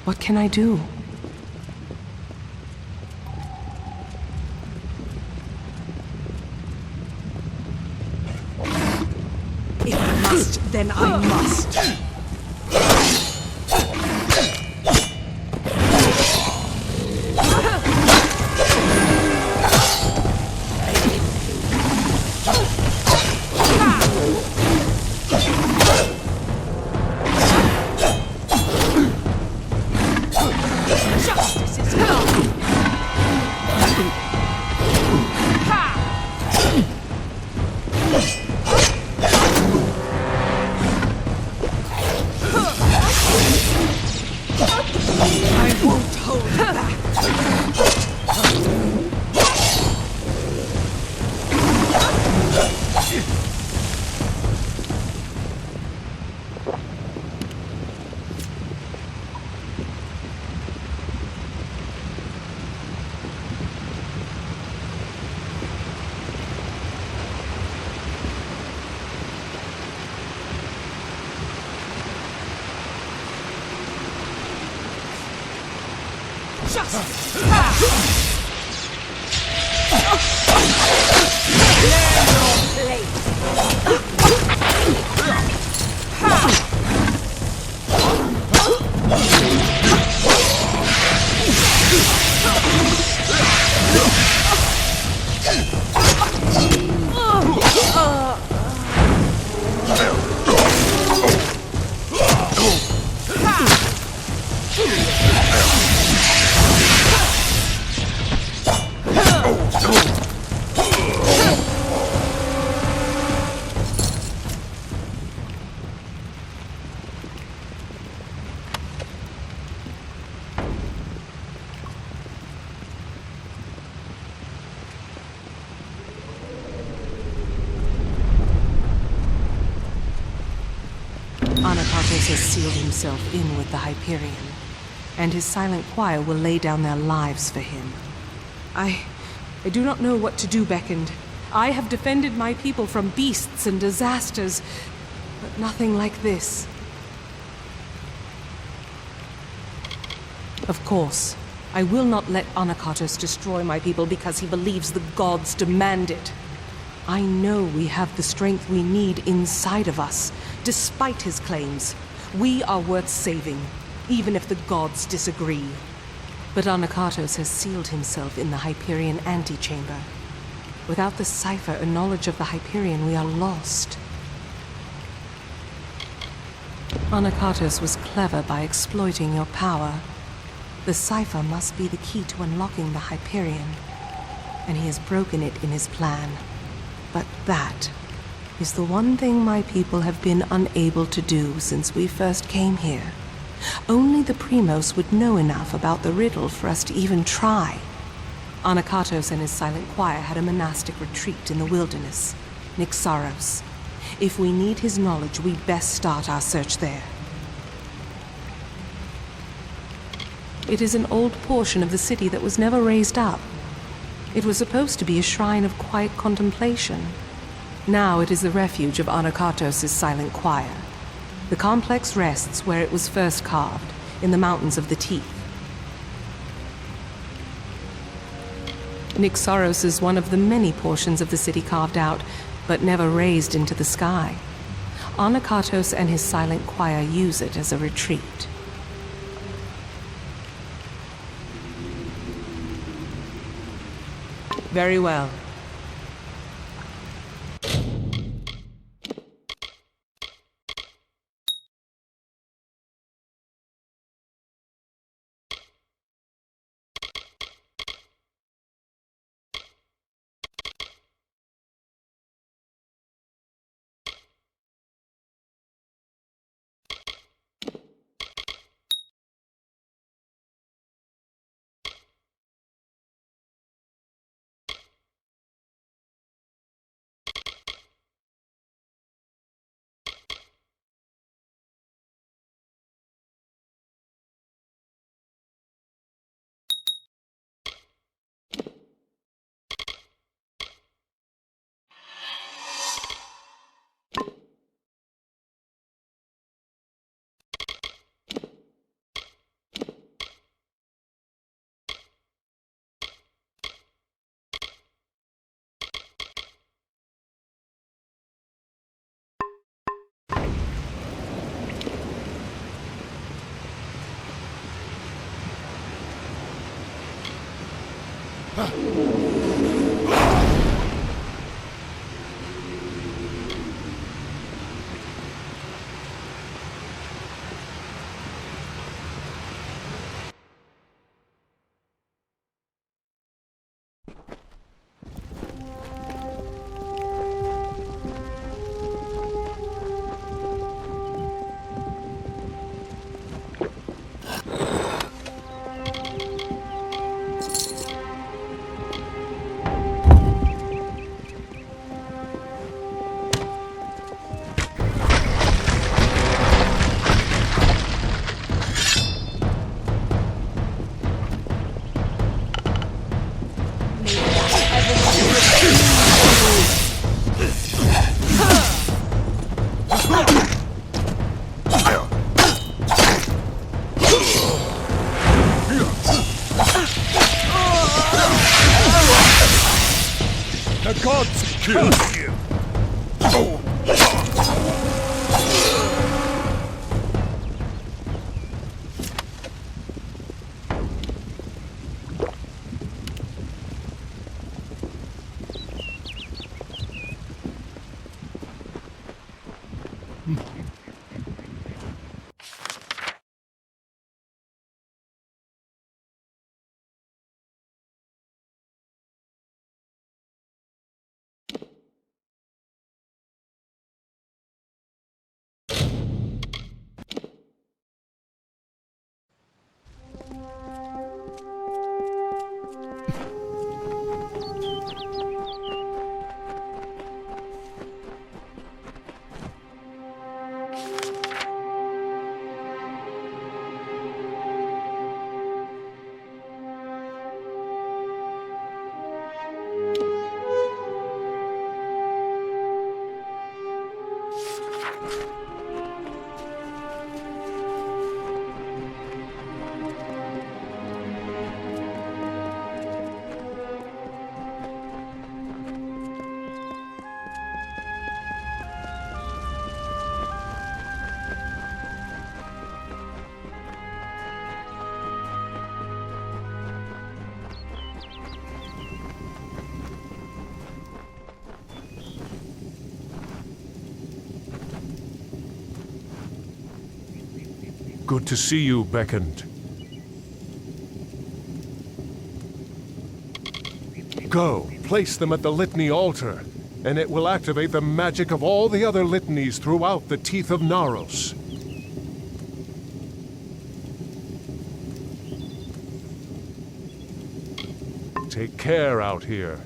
What can I do? If I must, then I must. Anakatos has sealed himself in with the Hyperion, and his silent choir will lay down their lives for him. I do not know what to do, Beckoned. I have defended my people from beasts and disasters, but nothing like this. Of course, I will not let Anakatos destroy my people because he believes the gods demand it. I know we have the strength we need inside of us. Despite his claims, we are worth saving, even if the gods disagree. But Anakatos has sealed himself in the Hyperion antechamber. Without the cipher and knowledge of the Hyperion, we are lost. Anakatos was clever by exploiting your power. The cipher must be the key to unlocking the Hyperion, and he has broken it in his plan. But that is the one thing my people have been unable to do since we first came here. Only the Primos would know enough about the riddle for us to even try. Anakatos and his silent choir had a monastic retreat in the wilderness, Nixaros. If we need his knowledge, we best start our search there. It is an old portion of the city that was never raised up. It was supposed to be a shrine of quiet contemplation. Now it is the refuge of Anakatos' silent choir. The complex rests where it was first carved, in the mountains of the Teeth. Nixaros is one of the many portions of the city carved out, but never raised into the sky. Anakatos and his silent choir use it as a retreat. Very well. The gods curse you! Good to see you, Beckoned. Go, place them at the litany altar, and it will activate the magic of all the other litanies throughout the Teeth of Naros. Take care out here.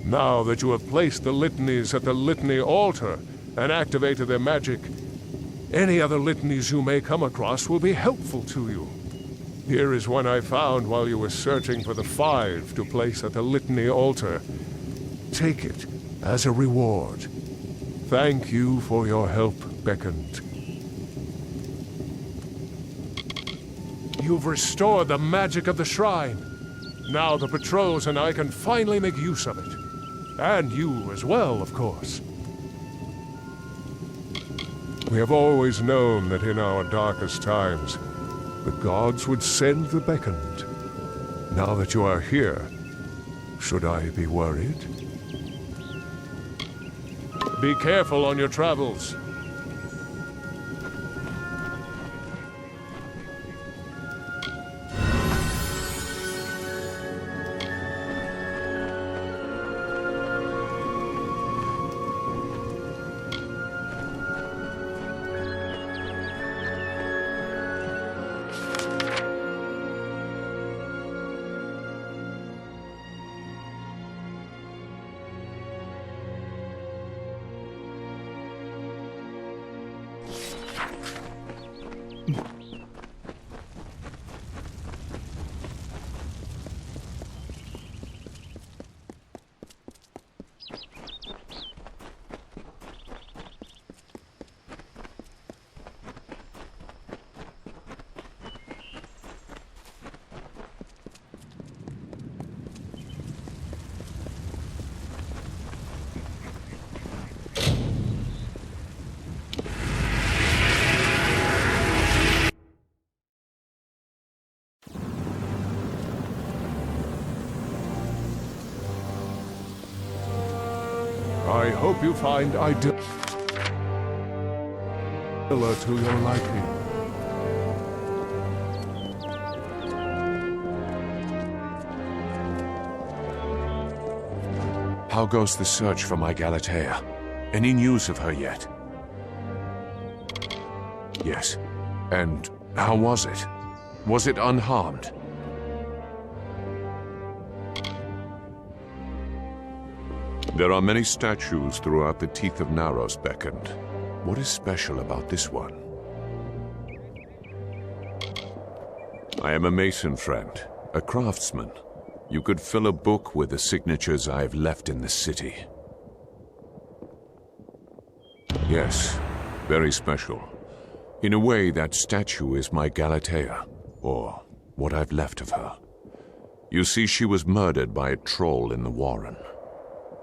Now that you have placed the litanies at the litany altar and activated their magic, any other litanies you may come across will be helpful to you. Here is one I found while you were searching for the 5 to place at the litany altar. Take it as a reward. Thank you for your help, Beckoned. You've restored the magic of the shrine. Now the patrols and I can finally make use of it. And you as well, of course. We have always known that in our darkest times, the gods would send the Beckoned. Now that you are here, should I be worried? Be careful on your travels. I hope you find Idilla to your liking. How goes the search for my Galatea? Any news of her yet? Yes. And how was it? Was it unharmed? There are many statues throughout the teeth of Naros beckoned. What is special about this one? I am a mason friend, a craftsman. You could fill a book with the signatures I have left in the city. Yes, very special. In a way, that statue is my Galatea, or what I've left of her. You see, she was murdered by a troll in the Warren.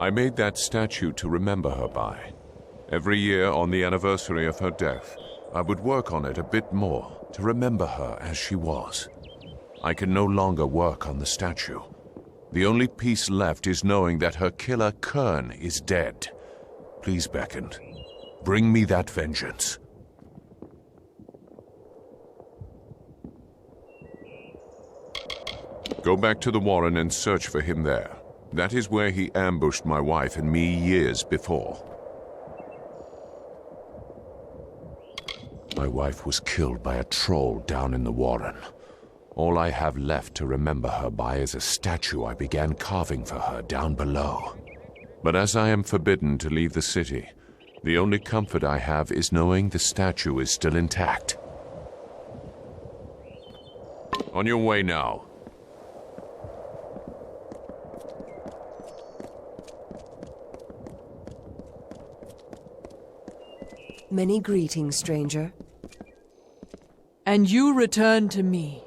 I made that statue to remember her by. Every year on the anniversary of her death, I would work on it a bit more to remember her as she was. I can no longer work on the statue. The only piece left is knowing that her killer, Kern, is dead. Please, Beckend, bring me that vengeance. Go back to the Warren and search for him there. That is where he ambushed my wife and me years before. My wife was killed by a troll down in the Warren. All I have left to remember her by is a statue I began carving for her down below. But as I am forbidden to leave the city, the only comfort I have is knowing the statue is still intact. On your way now. Many greetings, stranger. And you return to me.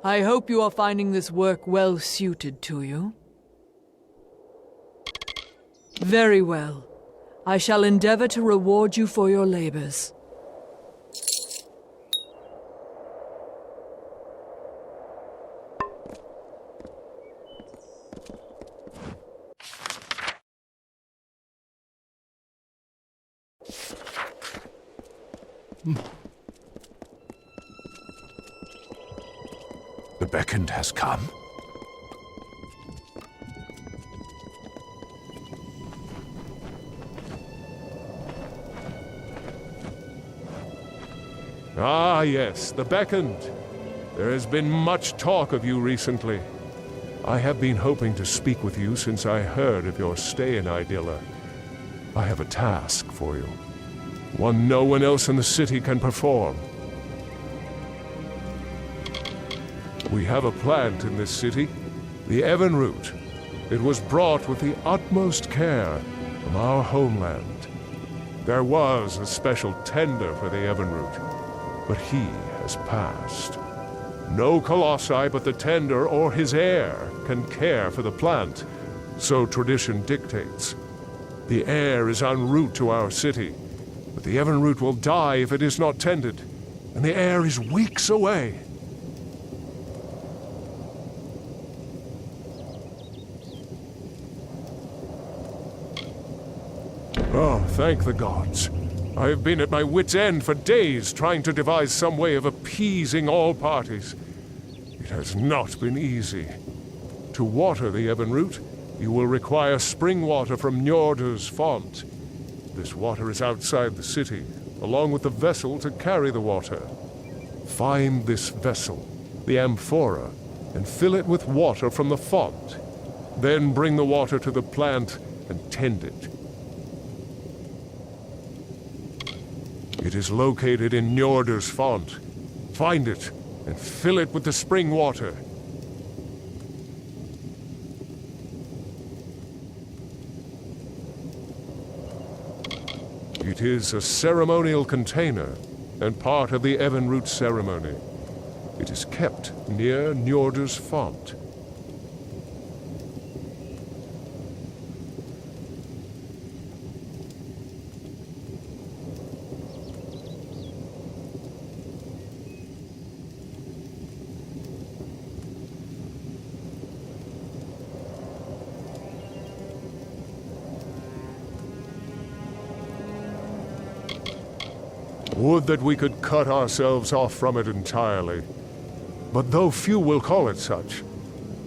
I hope you are finding this work well suited to you. Very well. I shall endeavor to reward you for your labors. The Beckend has come. Ah, yes, the Beckend. There has been much talk of you recently. I have been hoping to speak with you since I heard of your stay in Idilla. I have a task for you. One no one else in the city can perform. We have a plant in this city, the Evan root. It was brought with the utmost care from our homeland. There was a special tender for the Evan root, but he has passed. No colossi but the tender or his heir can care for the plant, so tradition dictates. The heir is en route to our city, but the Evan root will die if it is not tended, and the heir is weeks away. Oh, thank the gods. I have been at my wit's end for days trying to devise some way of appeasing all parties. It has not been easy. To water the Evan root, you will require spring water from Njordur's font. This water is outside the city, along with the vessel to carry the water. Find this vessel, the amphora, and fill it with water from the font. Then bring the water to the plant and tend it. It is located in Njorder's font. Find it and fill it with the spring water. It is a ceremonial container and part of the Evenroot ceremony. It is kept near Njorder's font. Would that we could cut ourselves off from it entirely. But though few will call it such,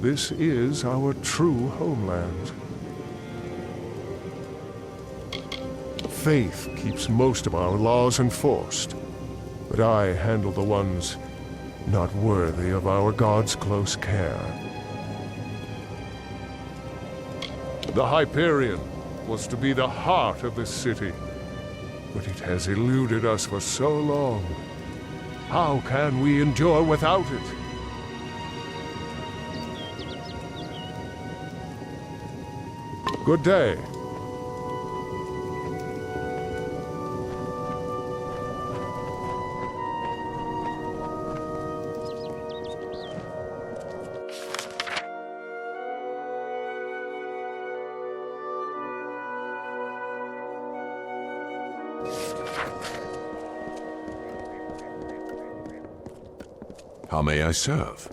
this is our true homeland. Faith keeps most of our laws enforced, but I handle the ones not worthy of our God's close care. The Hyperion was to be the heart of this city, but it has eluded us for so long. How can we endure without it? Good day. How may I serve?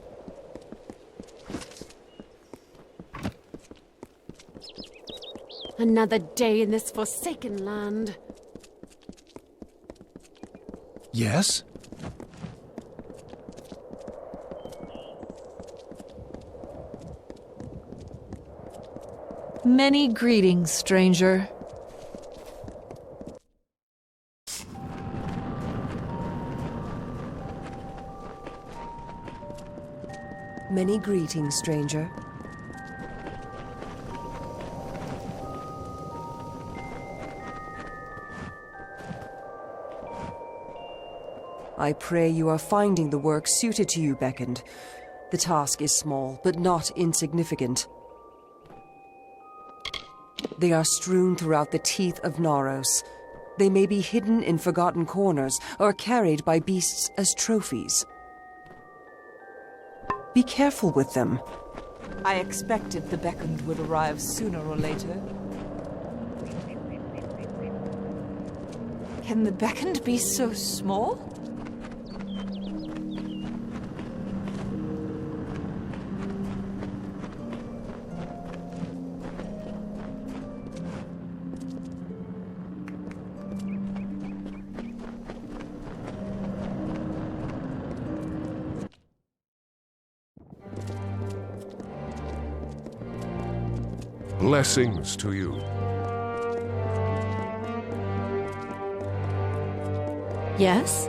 Another day in this forsaken land. Yes? Many greetings, stranger. Many greetings, stranger. I pray you are finding the work suited to you, beckoned. The task is small, but not insignificant. They are strewn throughout the teeth of Naros. They may be hidden in forgotten corners, or carried by beasts as trophies. Be careful with them. I expected the beckoned would arrive sooner or later. Can the beckoned be so small? Blessings to you. Yes?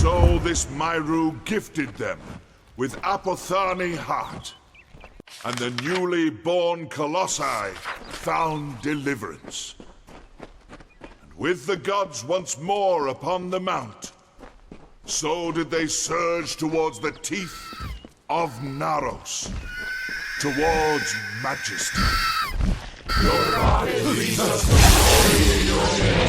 So this Myru gifted them with Apothani heart, and the newly born Colossi found deliverance. And with the gods once more upon the mount, so did they surge towards the teeth of Naros, towards majesty. Your rise leads us to glory in your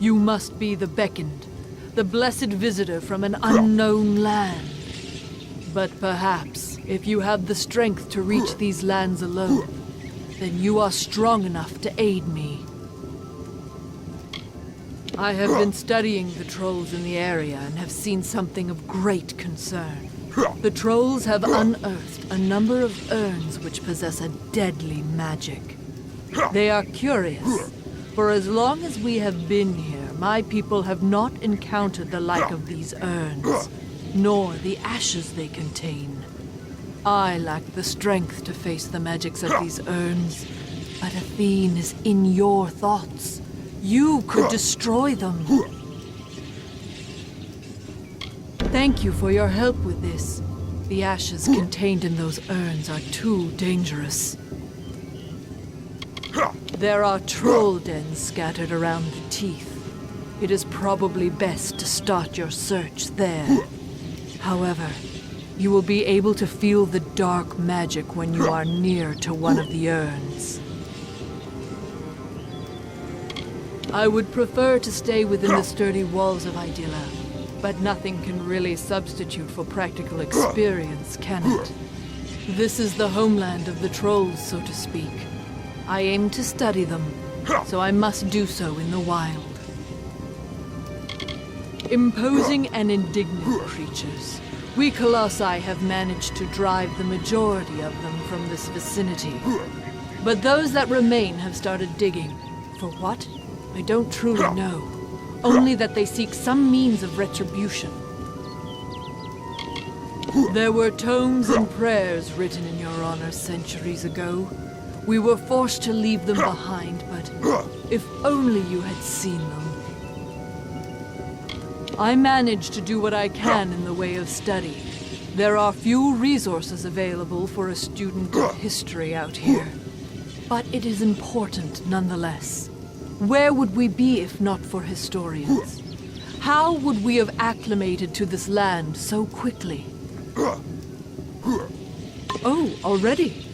You must be the beckoned, the blessed visitor from an unknown land. But perhaps, if you have the strength to reach these lands alone, then you are strong enough to aid me. I have been studying the trolls in the area and have seen something of great concern. The trolls have unearthed a number of urns which possess a deadly magic. They are curious. For as long as we have been here, my people have not encountered the like of these urns, nor the ashes they contain. I lack the strength to face the magics of these urns, but Athene is in your thoughts. You could destroy them. Thank you for your help with this. The ashes contained in those urns are too dangerous. There are troll dens scattered around the teeth. It is probably best to start your search there. However, you will be able to feel the dark magic when you are near to one of the urns. I would prefer to stay within the sturdy walls of Idylla, but nothing can really substitute for practical experience, can it? This is the homeland of the trolls, so to speak. I aim to study them, so I must do so in the wild. Imposing and indignant creatures, we Colossi have managed to drive the majority of them from this vicinity. But those that remain have started digging. For what? I don't truly know. Only that they seek some means of retribution. There were tomes and prayers written in your honor centuries ago. We were forced to leave them behind, but if only you had seen them. I managed to do what I can in the way of study. There are few resources available for a student of history out here. But it is important nonetheless. Where would we be if not for historians? How would we have acclimated to this land so quickly? Oh, already?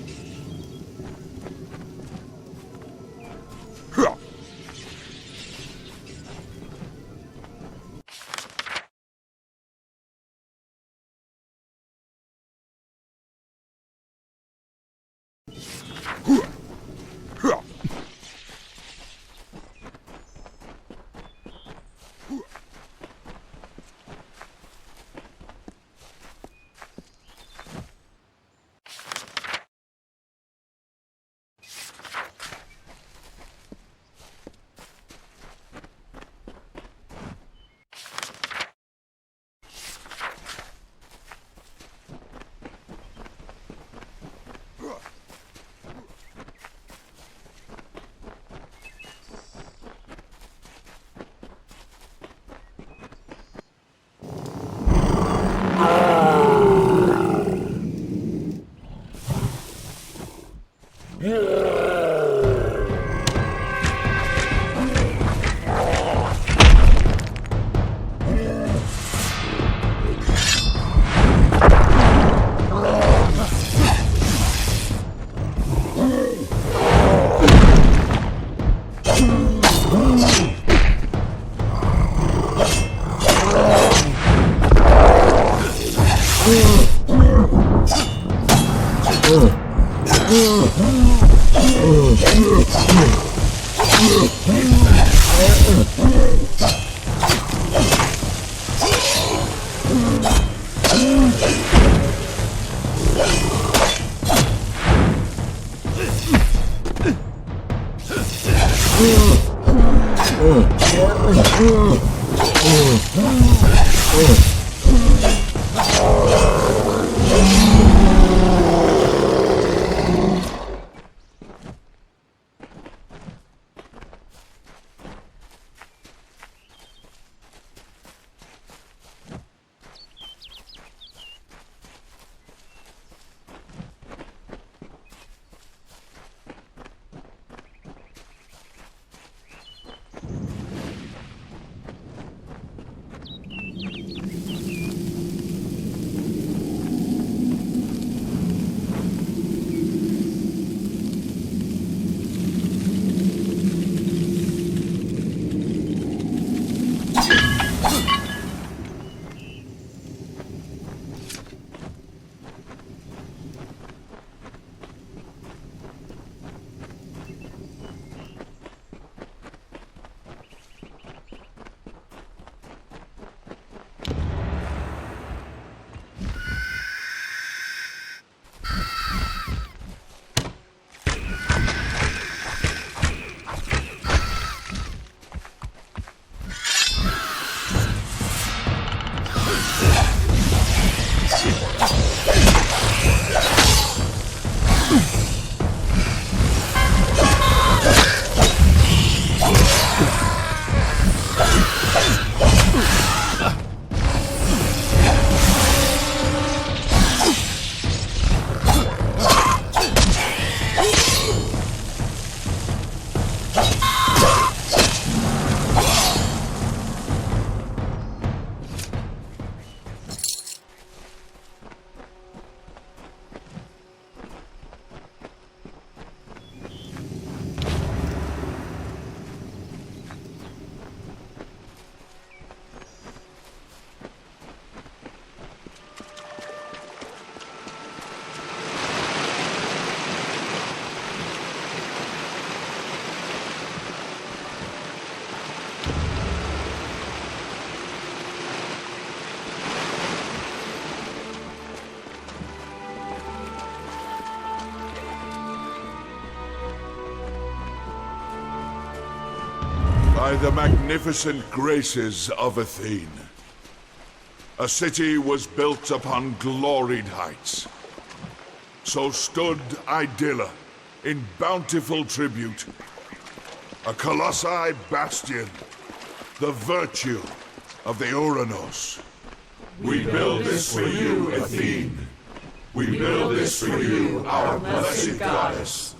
By the magnificent graces of Athene, a city was built upon gloried heights. So stood Idylla in bountiful tribute, a colossi bastion, the virtue of the Uranos. We build this for you, Athene. We build this for you, our blessed goddess.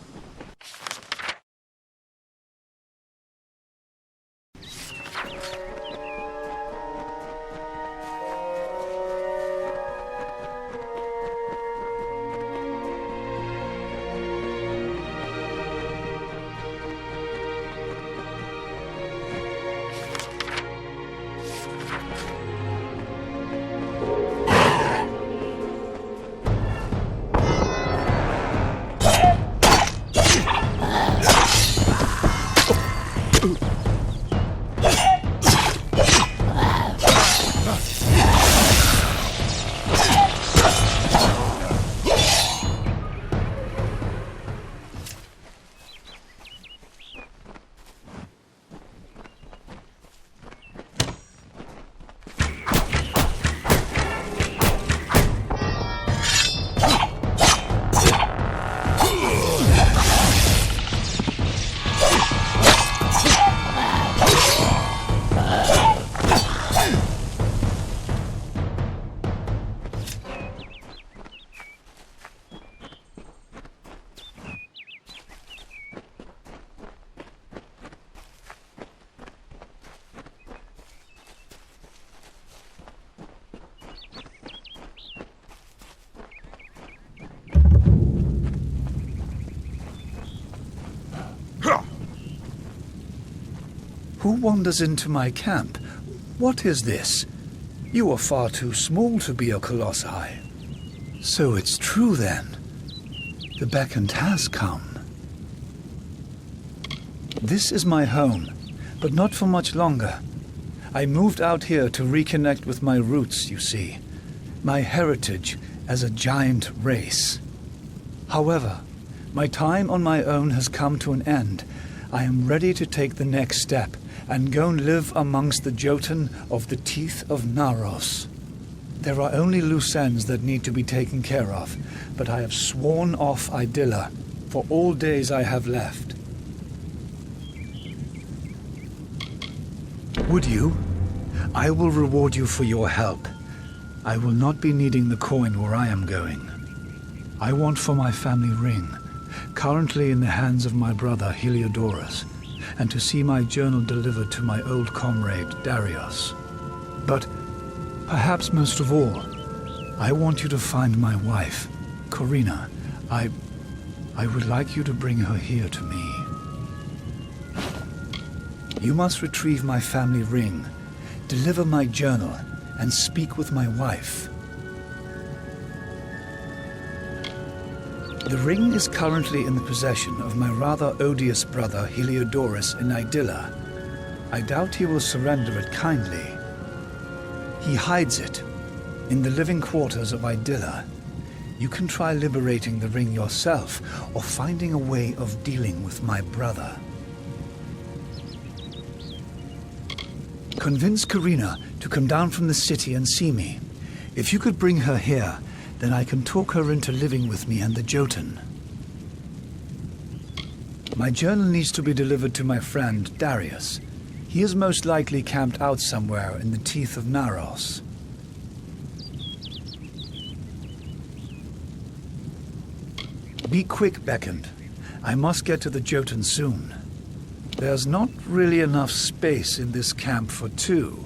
Who wanders into my camp? What is this? You are far too small to be a colossi. So it's true then. The beckoned has come. This is my home, but not for much longer. I moved out here to reconnect with my roots, you see. My heritage as a giant race. However, my time on my own has come to an end. I am ready to take the next step and go and live amongst the Jotun of the teeth of Naros. There are only loose ends that need to be taken care of, but I have sworn off Idylla for all days I have left. Would you? I will reward you for your help. I will not be needing the coin where I am going. I want for my family ring, currently in the hands of my brother Heliodorus, and to see my journal delivered to my old comrade Darius. But perhaps most of all, I want you to find my wife, Corina. I would like you to bring her here to me. You must retrieve my family ring, deliver my journal, and speak with my wife. The ring is currently in the possession of my rather odious brother Heliodorus in Idylla. I doubt he will surrender it kindly. He hides it in the living quarters of Idylla. You can try liberating the ring yourself or finding a way of dealing with my brother. Convince Corina to come down from the city and see me. If you could bring her here, then I can talk her into living with me and the Jotun. My journal needs to be delivered to my friend Darius. He is most likely camped out somewhere in the teeth of Naros. Be quick, Beckoned. I must get to the Jotun soon. There's not really enough space in this camp for two.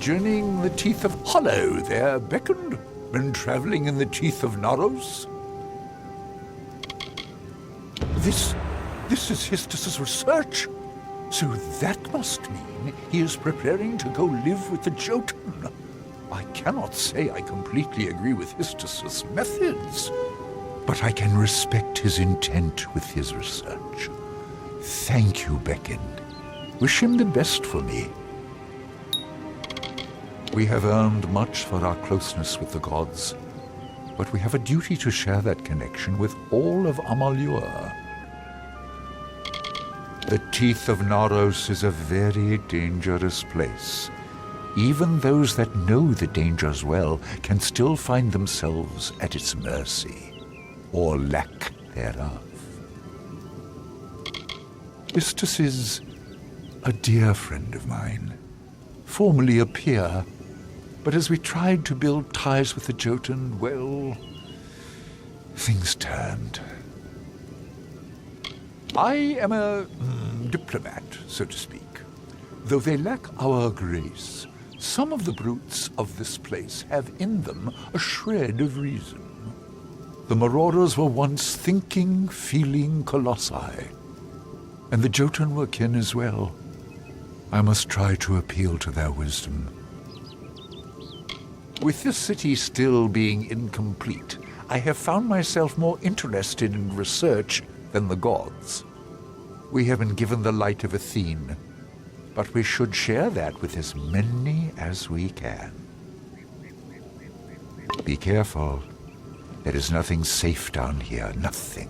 journeying the teeth of Hollow there, beckoned? Been traveling in the teeth of Naros? This is Histus's research. So that must mean he is preparing to go live with the Jotun. I cannot say I completely agree with Histus's methods, but I can respect his intent with his research. Thank you, Beckoned. Wish him the best for me. We have earned much for our closeness with the gods, but we have a duty to share that connection with all of Amalur. The teeth of Naros is a very dangerous place. Even those that know the dangers well can still find themselves at its mercy, or lack thereof. Istus is a dear friend of mine, formerly a peer, but as we tried to build ties with the Jotun, well, things turned. I am a diplomat, so to speak. Though they lack our grace, some of the brutes of this place have in them a shred of reason. The marauders were once thinking, feeling colossi, and the Jotun were kin as well. I must try to appeal to their wisdom. With this city still being incomplete, I have found myself more interested in research than the gods. We have been given the light of Athene, but we should share that with as many as we can. Be careful. There is nothing safe down here, nothing.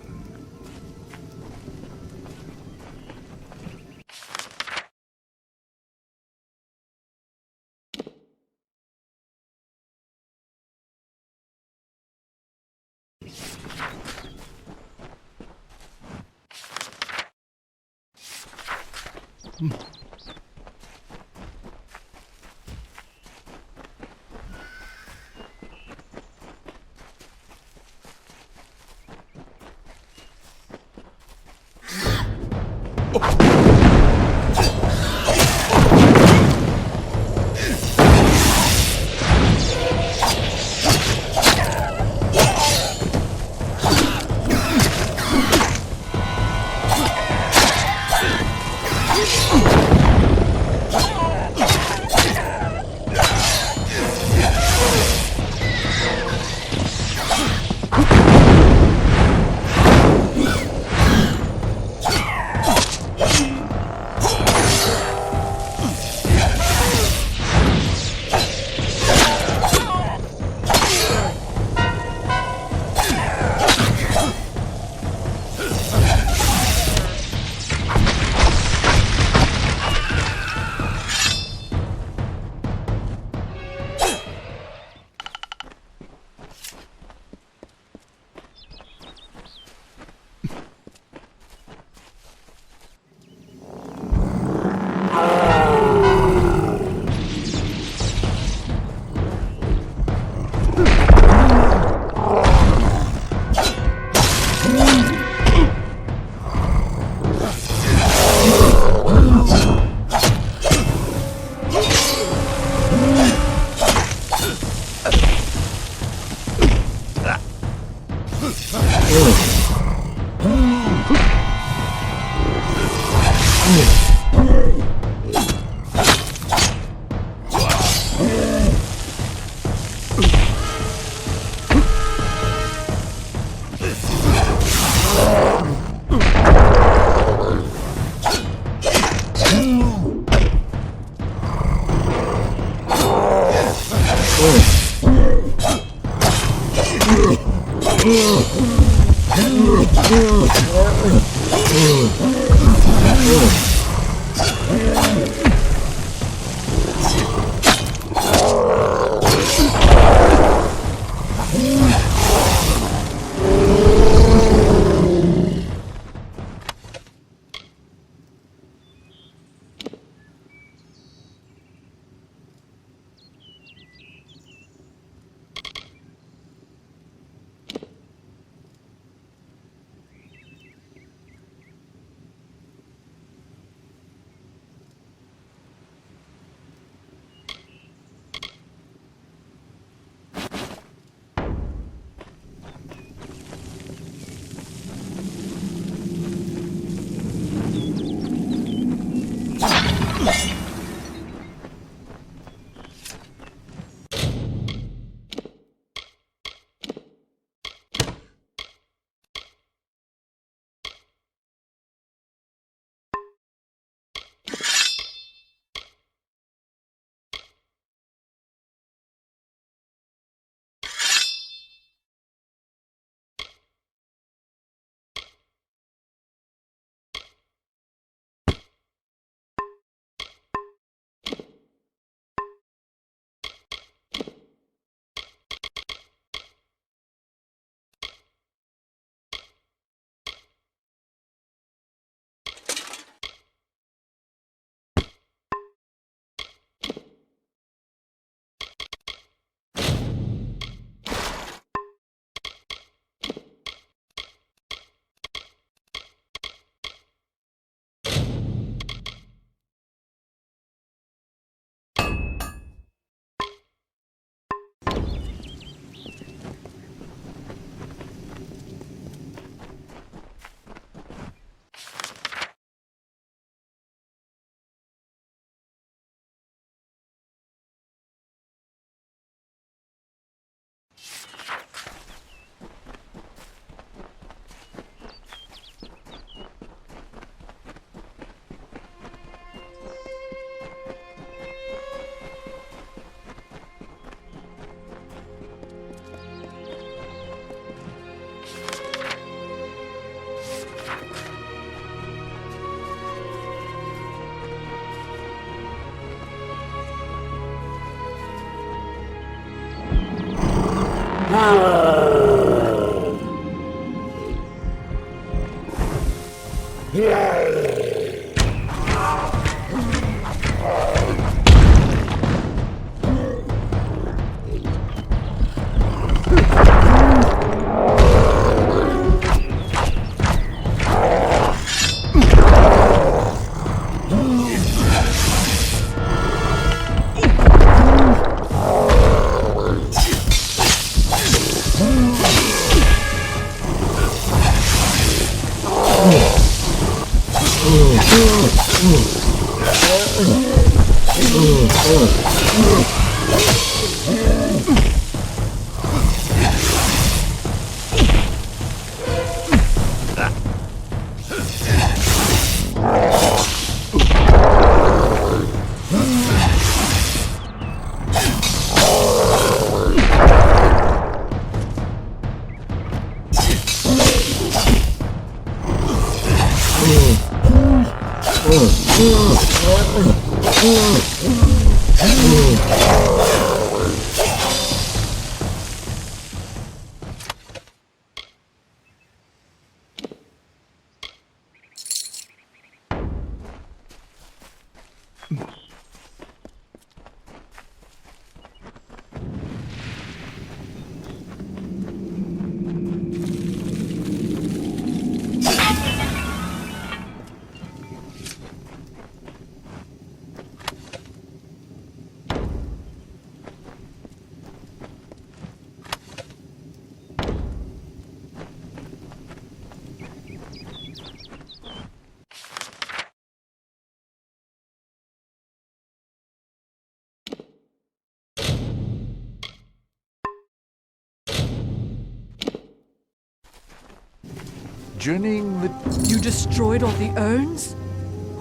Journeying the... You destroyed all the urns?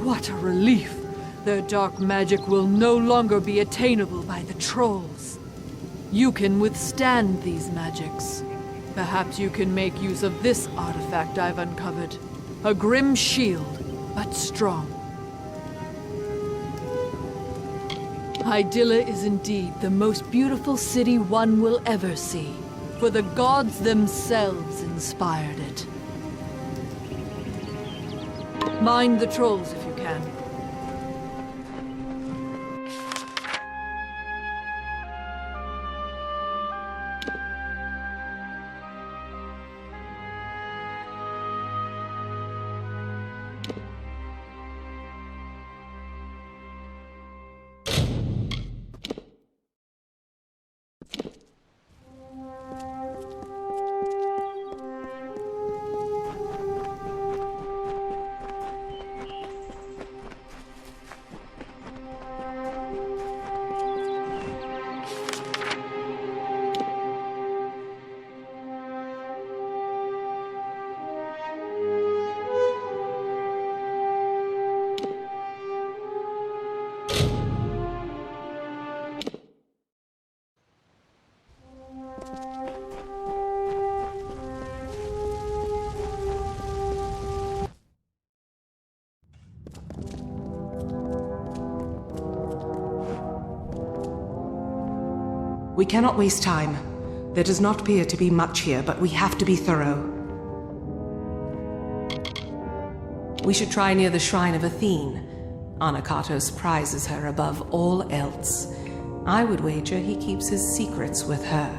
What a relief! Their dark magic will no longer be attainable by the trolls. You can withstand these magics. Perhaps you can make use of this artifact I've uncovered. A grim shield, but strong. Hydaelyn is indeed the most beautiful city one will ever see, for the gods themselves inspired it. Mind the trolls if you can. We cannot waste time. There does not appear to be much here, but we have to be thorough. We should try near the shrine of Athene. Anakatos prizes her above all else. I would wager he keeps his secrets with her.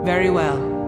Very well.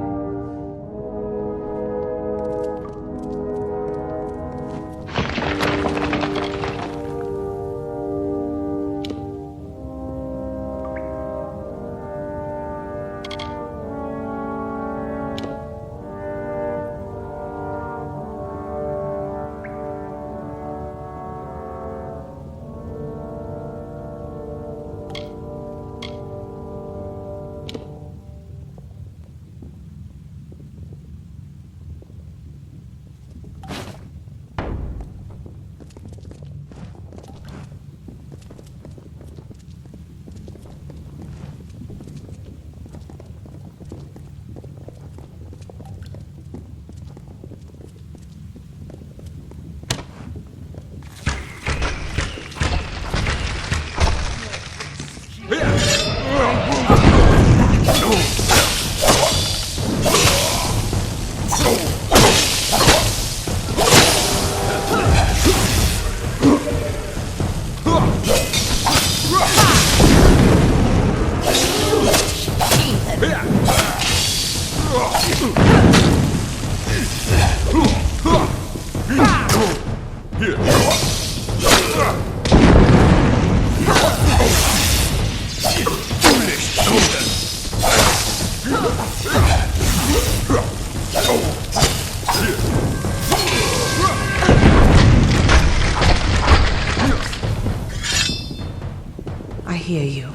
I hear you.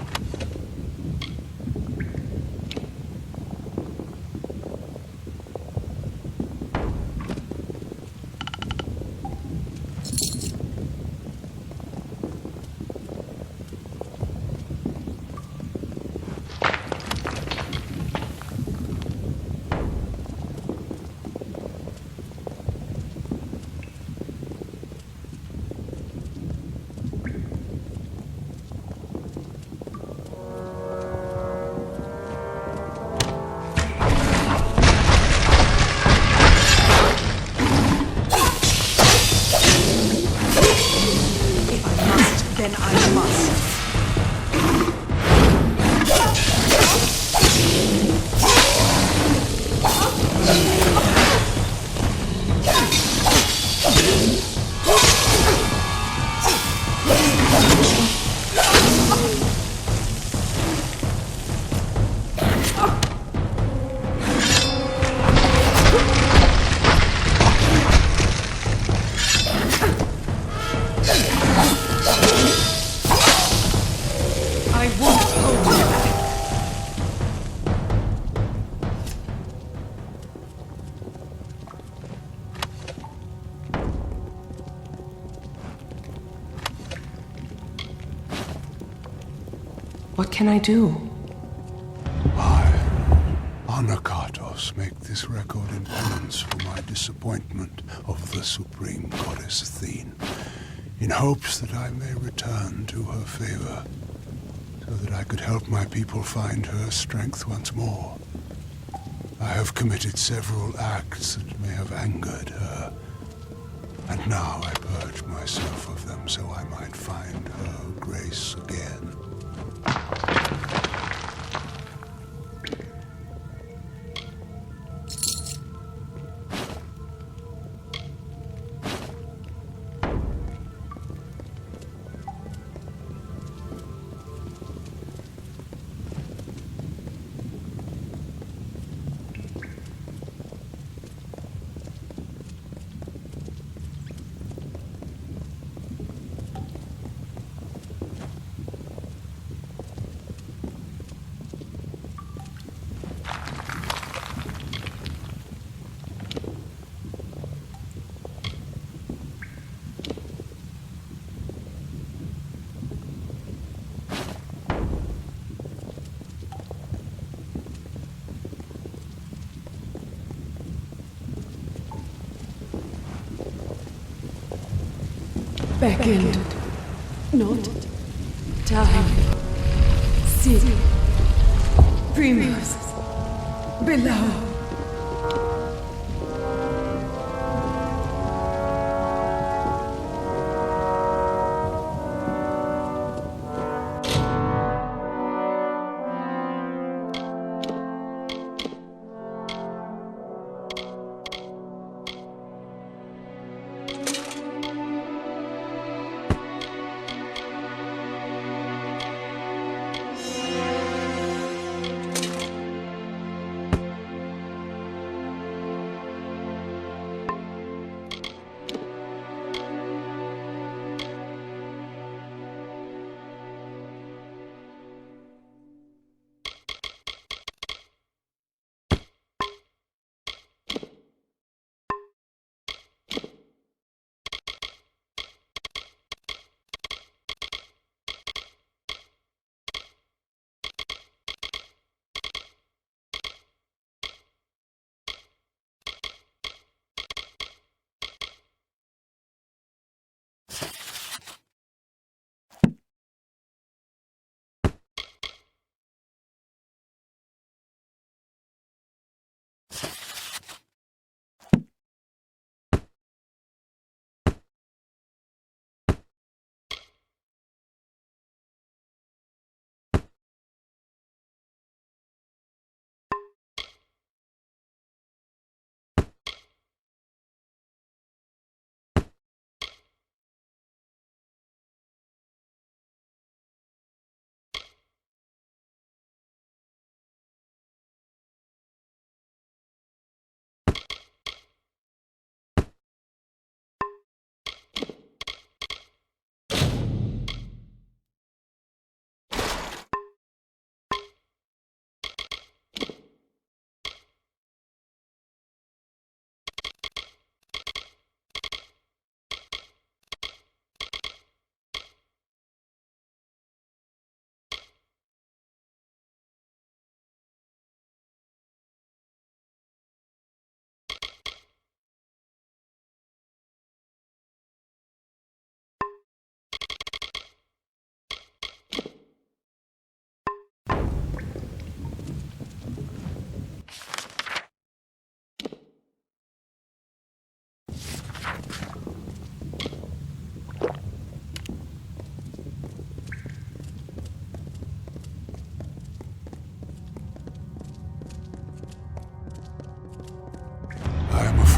What can I do? I, Anakatos, make this record in penance for my disappointment of the supreme goddess Athene, in hopes that I may return to her favor, so that I could help my people find her strength once more. I have committed several acts that may have angered her, and now I purge myself of them so I might find her grace again. Beckoned, not time. See, primos, below.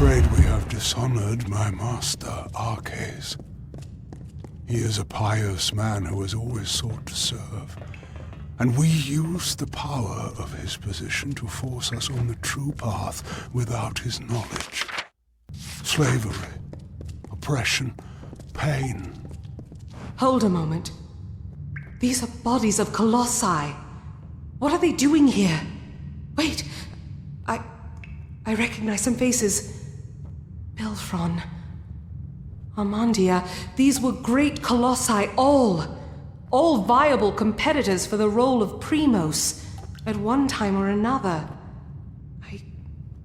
afraid we have dishonored my master, Arcades. He is a pious man who has always sought to serve, and we use the power of his position to force us on the true path without his knowledge. Slavery, oppression, pain. Hold a moment. These are bodies of colossi. What are they doing here? Wait, I recognize some faces. Belfron, Armandia, these were great colossi, all viable competitors for the role of Primos at one time or another. I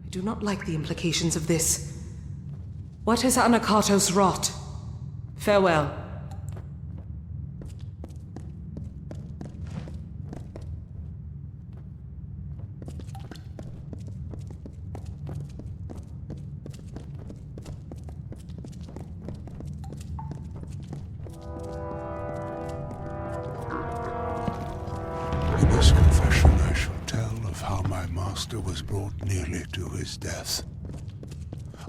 do not like the implications of this. What has Anakatos wrought? Farewell. In this confession I shall tell of how my master was brought nearly to his death.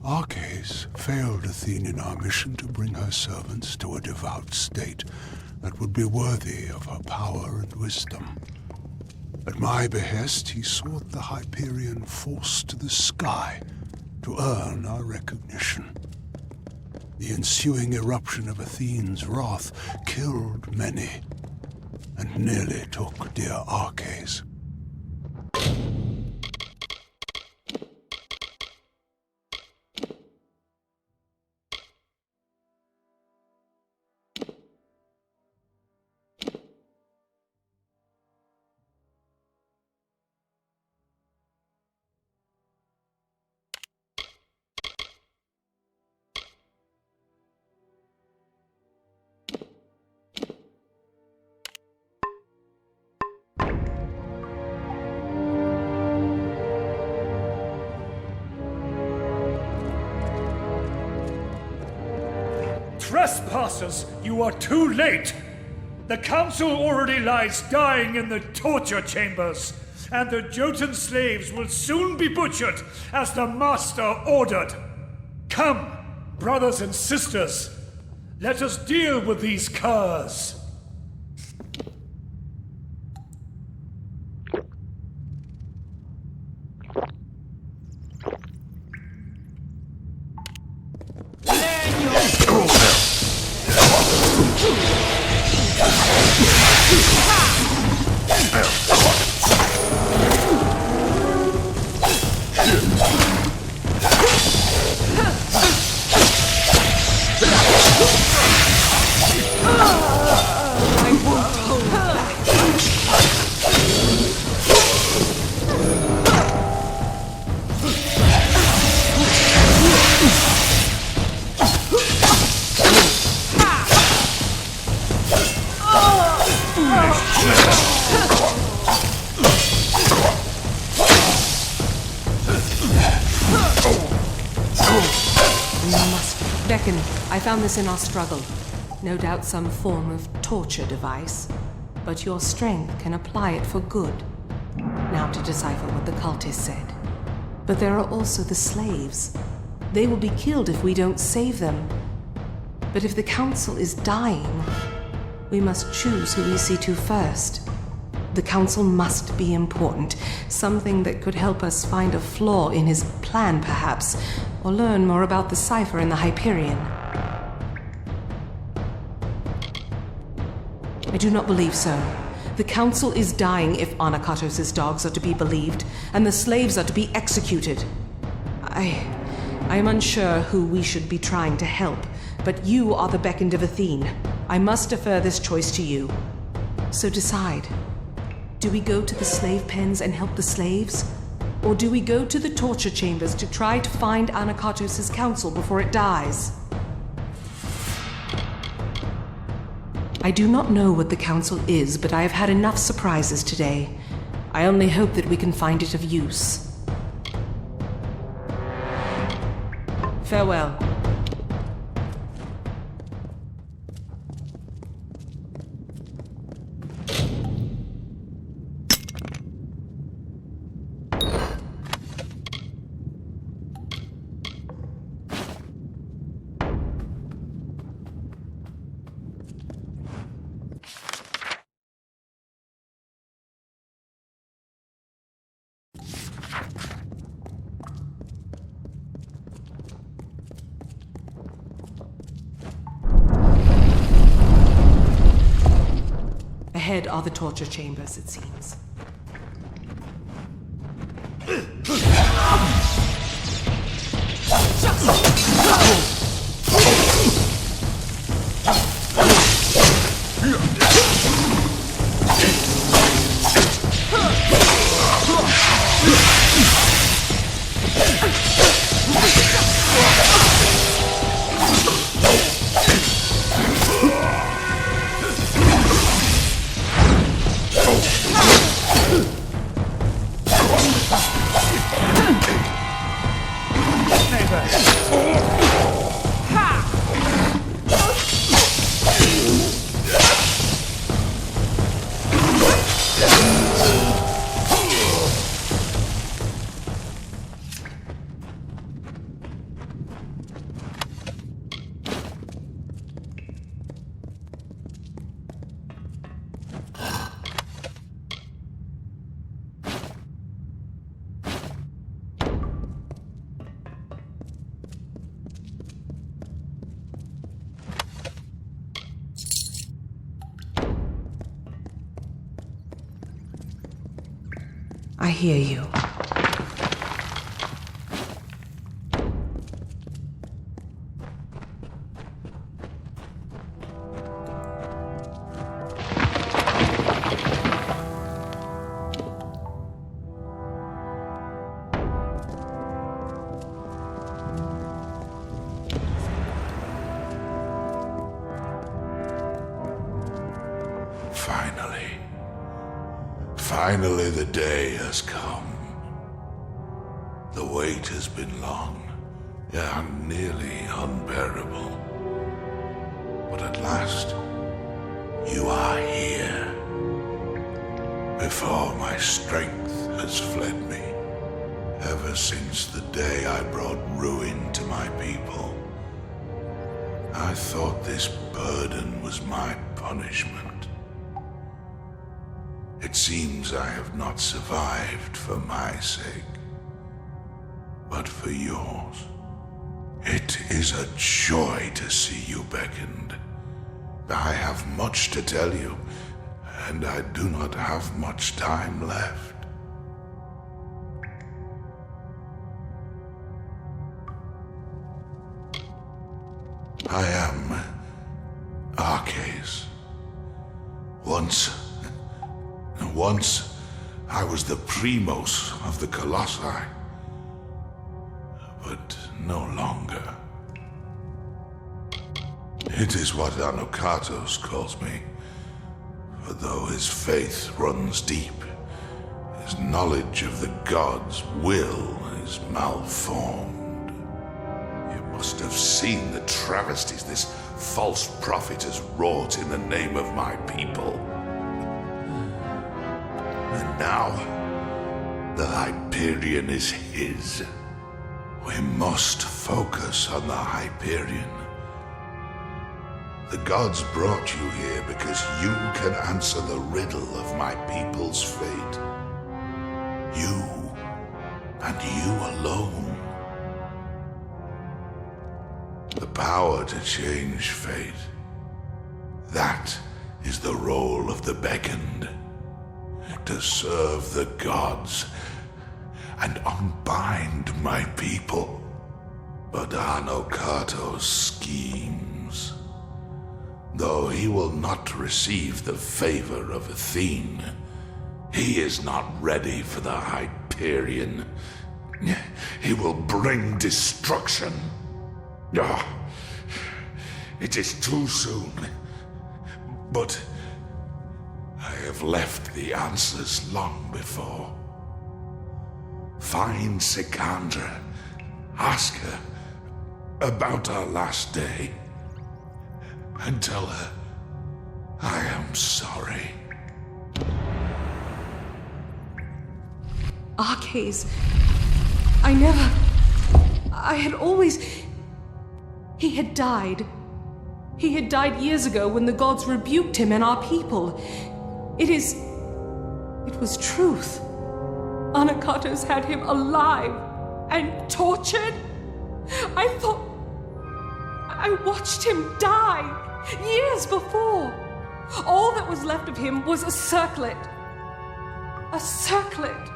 Arcades failed Athene in our mission to bring her servants to a devout state that would be worthy of her power and wisdom. At my behest, he sought the Hyperion force to the sky to earn our recognition. The ensuing eruption of Athene's wrath killed many, and nearly took dear Arcades. Trespassers, you are too late! The council already lies dying in the torture chambers, and the Jotun slaves will soon be butchered as the master ordered. Come, brothers and sisters, let us deal with these curs. I found this in our struggle. No doubt some form of torture device. But your strength can apply it for good. Now to decipher what the cultists said. But there are also the slaves. They will be killed if we don't save them. But if the council is dying, we must choose who we see to first. The council must be important. Something that could help us find a flaw in his plan, perhaps, or learn more about the cipher in the Hyperion. I do not believe so. The council is dying if Anakatos' dogs are to be believed, and the slaves are to be executed. I am unsure who we should be trying to help, but you are the beckoned of Athene. I must defer this choice to you. So decide. Do we go to the slave pens and help the slaves? Or do we go to the torture chambers to try to find Anakatos' council before it dies? I do not know what the council is, but I have had enough surprises today. I only hope that we can find it of use. Farewell. ahead are the torture chambers, it seems. I hear you. Finally, the day has come. The wait has been long, and nearly unbearable. But at last, you are here. Before my strength has fled me, ever since the day I brought ruin to my people, I thought this burden was my punishment. It seems I have not survived for my sake, but for yours. It is a joy to see you beckoned. I have much to tell you, and I do not have much time left. I am Arcais. Once, I was the primos of the Colossi, but no longer. It is what Anokatos calls me, for though his faith runs deep, his knowledge of the gods' will is malformed. You must have seen the travesties this false prophet has wrought in the name of my people. And now, the Hyperion is his. We must focus on the Hyperion. The gods brought you here because you can answer the riddle of my people's fate. You, and you alone. The power to change fate. That is the role of the beckoned. To serve the gods and unbind my people. But Anokatos schemes. Though he will not receive the favor of Athene, he is not ready for the Hyperion. He will bring destruction. It is too soon. But I have left the answers long before. Find Sikandra. Ask her about our last day. And tell her I am sorry. Arcais, I had always... He had died. He had died years ago when the gods rebuked him and our people. It was truth. Anokatos had him alive and tortured. I watched him die years before. All that was left of him was a circlet. A circlet.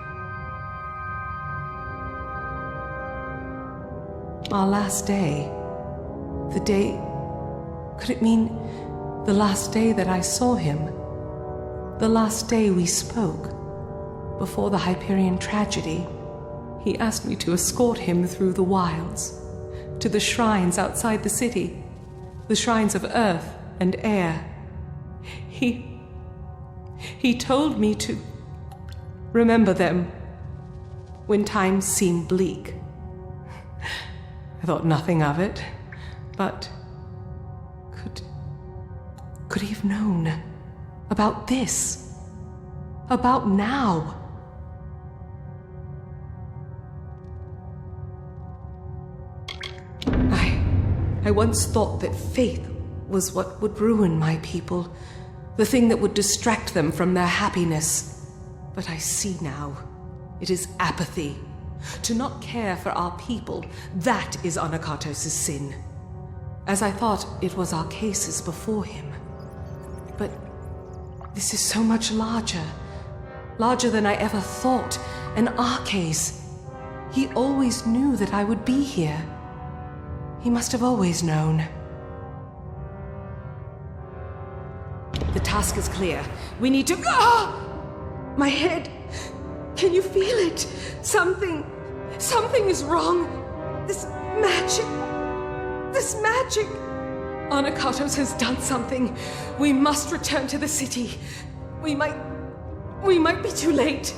Our last day. The day... Could it mean the last day that I saw him? The last day we spoke? Before the Hyperion tragedy, he asked me to escort him through the wilds, to the shrines outside the city, the shrines of earth and air. He told me to remember them when times seem bleak. I thought nothing of it, but could he have known about this? About now? I once thought that faith was what would ruin my people, the thing that would distract them from their happiness. But I see now, it is apathy. To not care for our people, that is Anakatos' sin. As I thought it was our cases before him. But this is so much larger. Larger than I ever thought. An Arcase. He always knew that I would be here. He must have always known. The task is clear. We need to... Ah! My head. Can you feel it? Something is wrong. This magic. Anakatos has done something. We must return to the city. We might be too late.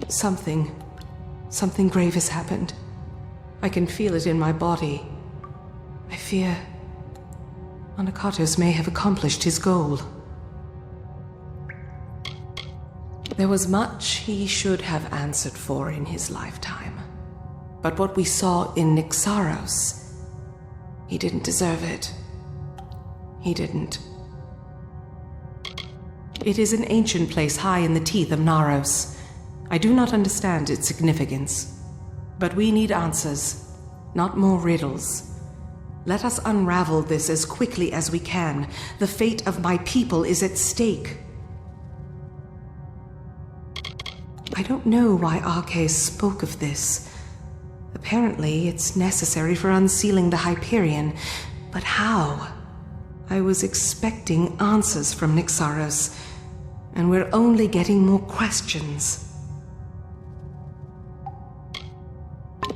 Something grave has happened. I can feel it in my body. I fear Anakatos may have accomplished his goal. There was much he should have answered for in his lifetime. But what we saw in Nyxaros, he didn't deserve it. He didn't. It is an ancient place high in the teeth of Naros. I do not understand its significance. But we need answers, not more riddles. Let us unravel this as quickly as we can. The fate of my people is at stake. I don't know why Arcais spoke of this. Apparently, it's necessary for unsealing the Hyperion. But how? I was expecting answers from Nyxaros, and we're only getting more questions.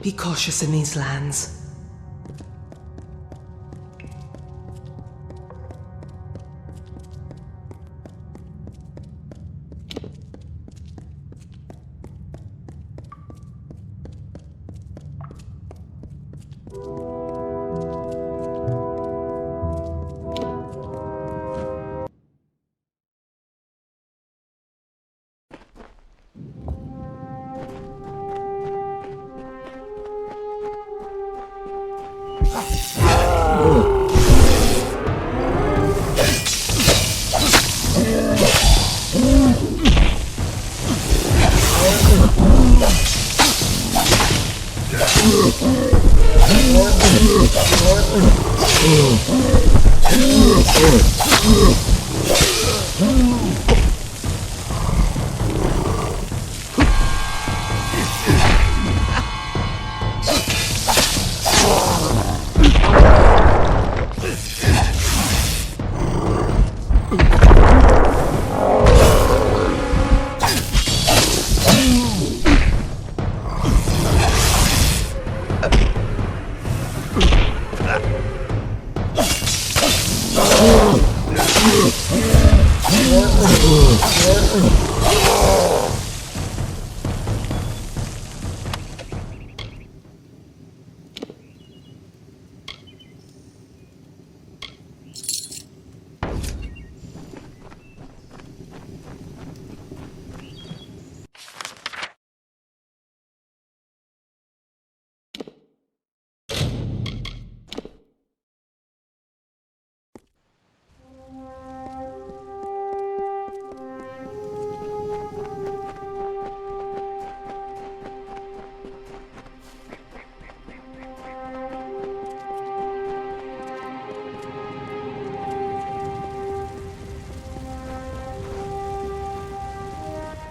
Be cautious in these lands.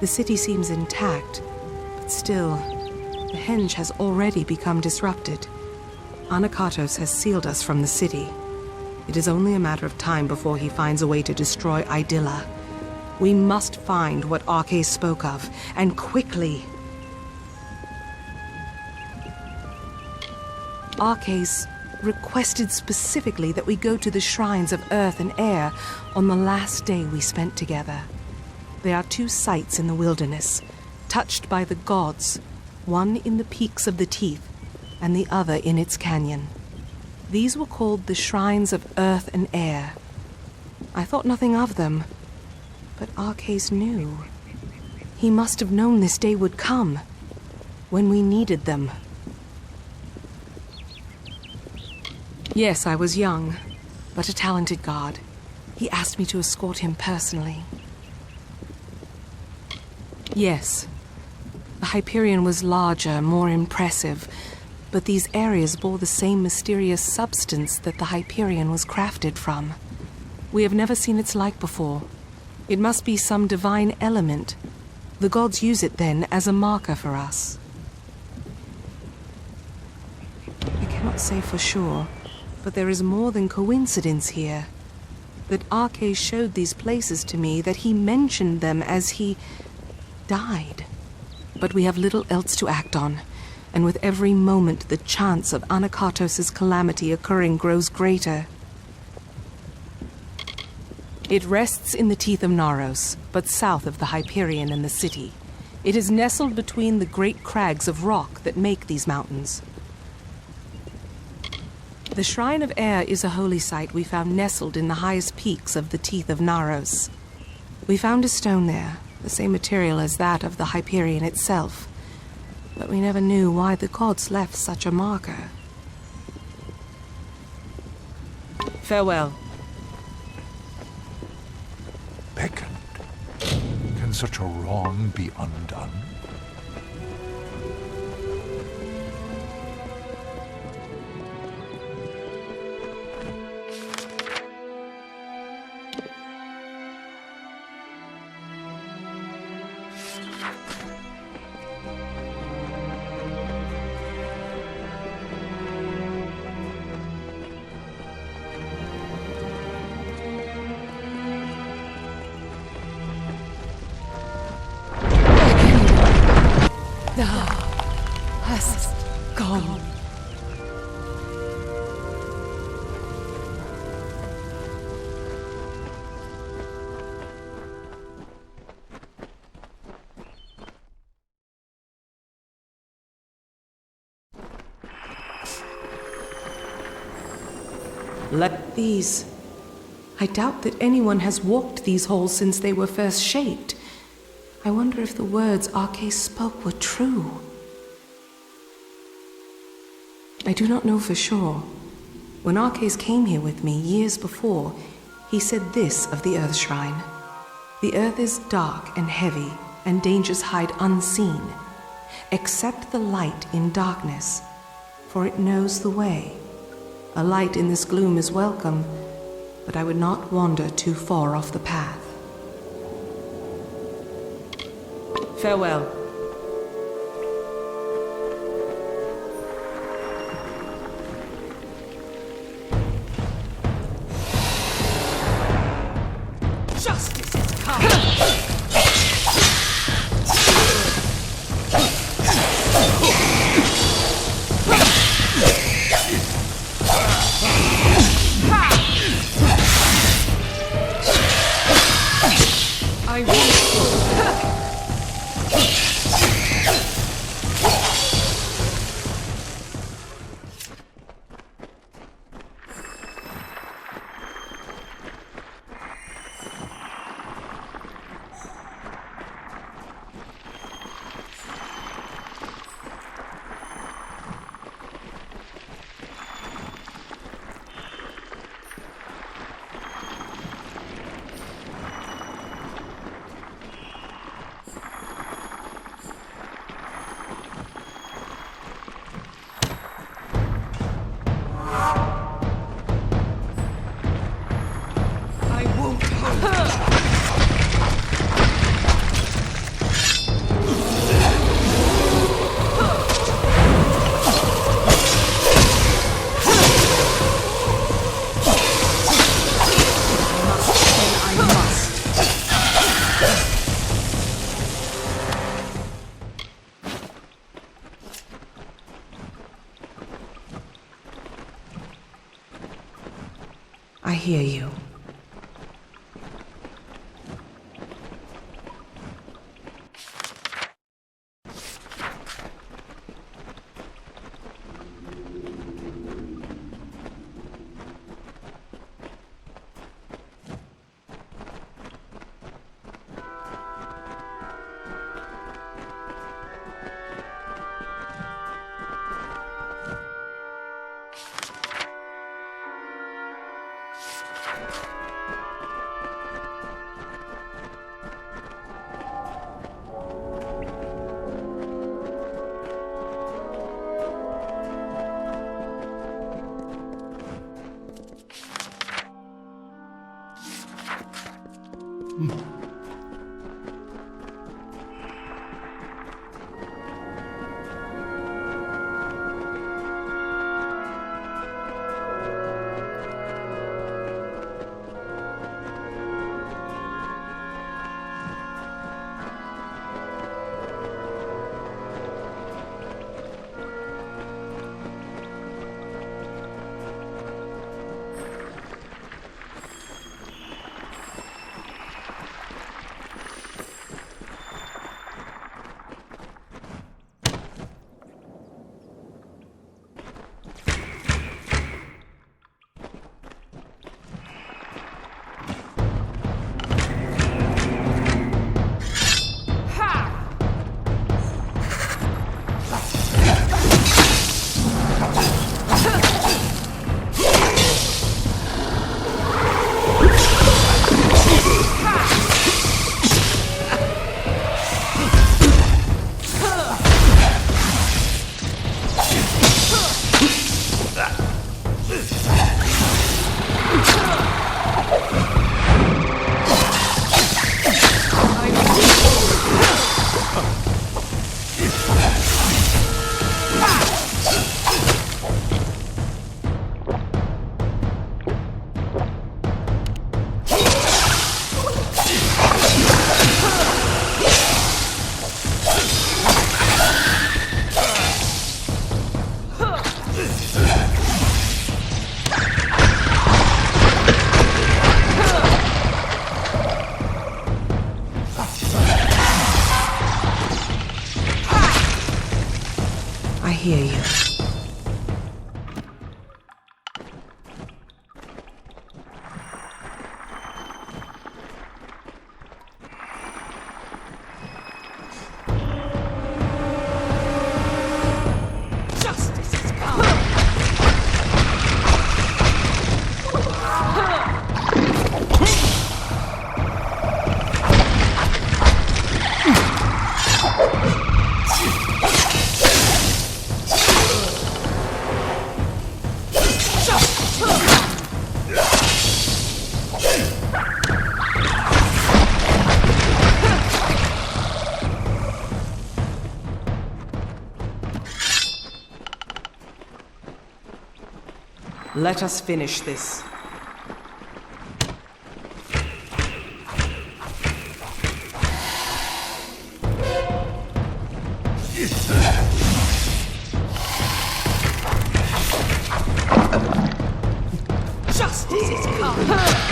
The city seems intact, but still, the henge has already become disrupted. Anakatos has sealed us from the city. It is only a matter of time before he finds a way to destroy Idylla. We must find what Arke spoke of, and quickly. Arke's requested specifically that we go to the shrines of earth and air on the last day we spent together. There are 2 sites in the wilderness, touched by the gods, one in the peaks of the Teeth, and the other in its canyon. These were called the shrines of earth and air. I thought nothing of them, but Arcas knew. He must have known this day would come, when we needed them. Yes, I was young, but a talented guard. He asked me to escort him personally. Yes, the Hyperion was larger, more impressive, but these areas bore the same mysterious substance that the Hyperion was crafted from. We have never seen its like before. It must be some divine element. The gods use it then as a marker for us. I cannot say for sure, but there is more than coincidence here. That Arke showed these places to me, that he mentioned them as he died. But we have little else to act on, and with every moment the chance of Anakatos' calamity occurring grows greater. It rests in the teeth of Naros, but south of the Hyperion and the city. It is nestled between the great crags of rock that make these mountains. The Shrine of Air is a holy site we found nestled in the highest peaks of the teeth of Naros. We found a stone there, the same material as that of the Hyperion itself, but we never knew why the gods left such a marker. Farewell. Beckoned? Can such a wrong be undone? These. I doubt that anyone has walked these halls since they were first shaped. I wonder if the words Arke spoke were true. I do not know for sure. When Arcas came here with me years before, he said this of the Earth Shrine. The earth is dark and heavy, and dangers hide unseen. Accept the light in darkness, for it knows the way. A light in this gloom is welcome, but I would not wander too far off the path. Farewell. Justice is come! I will. hear you. hear you. Let us finish this. Justice is come.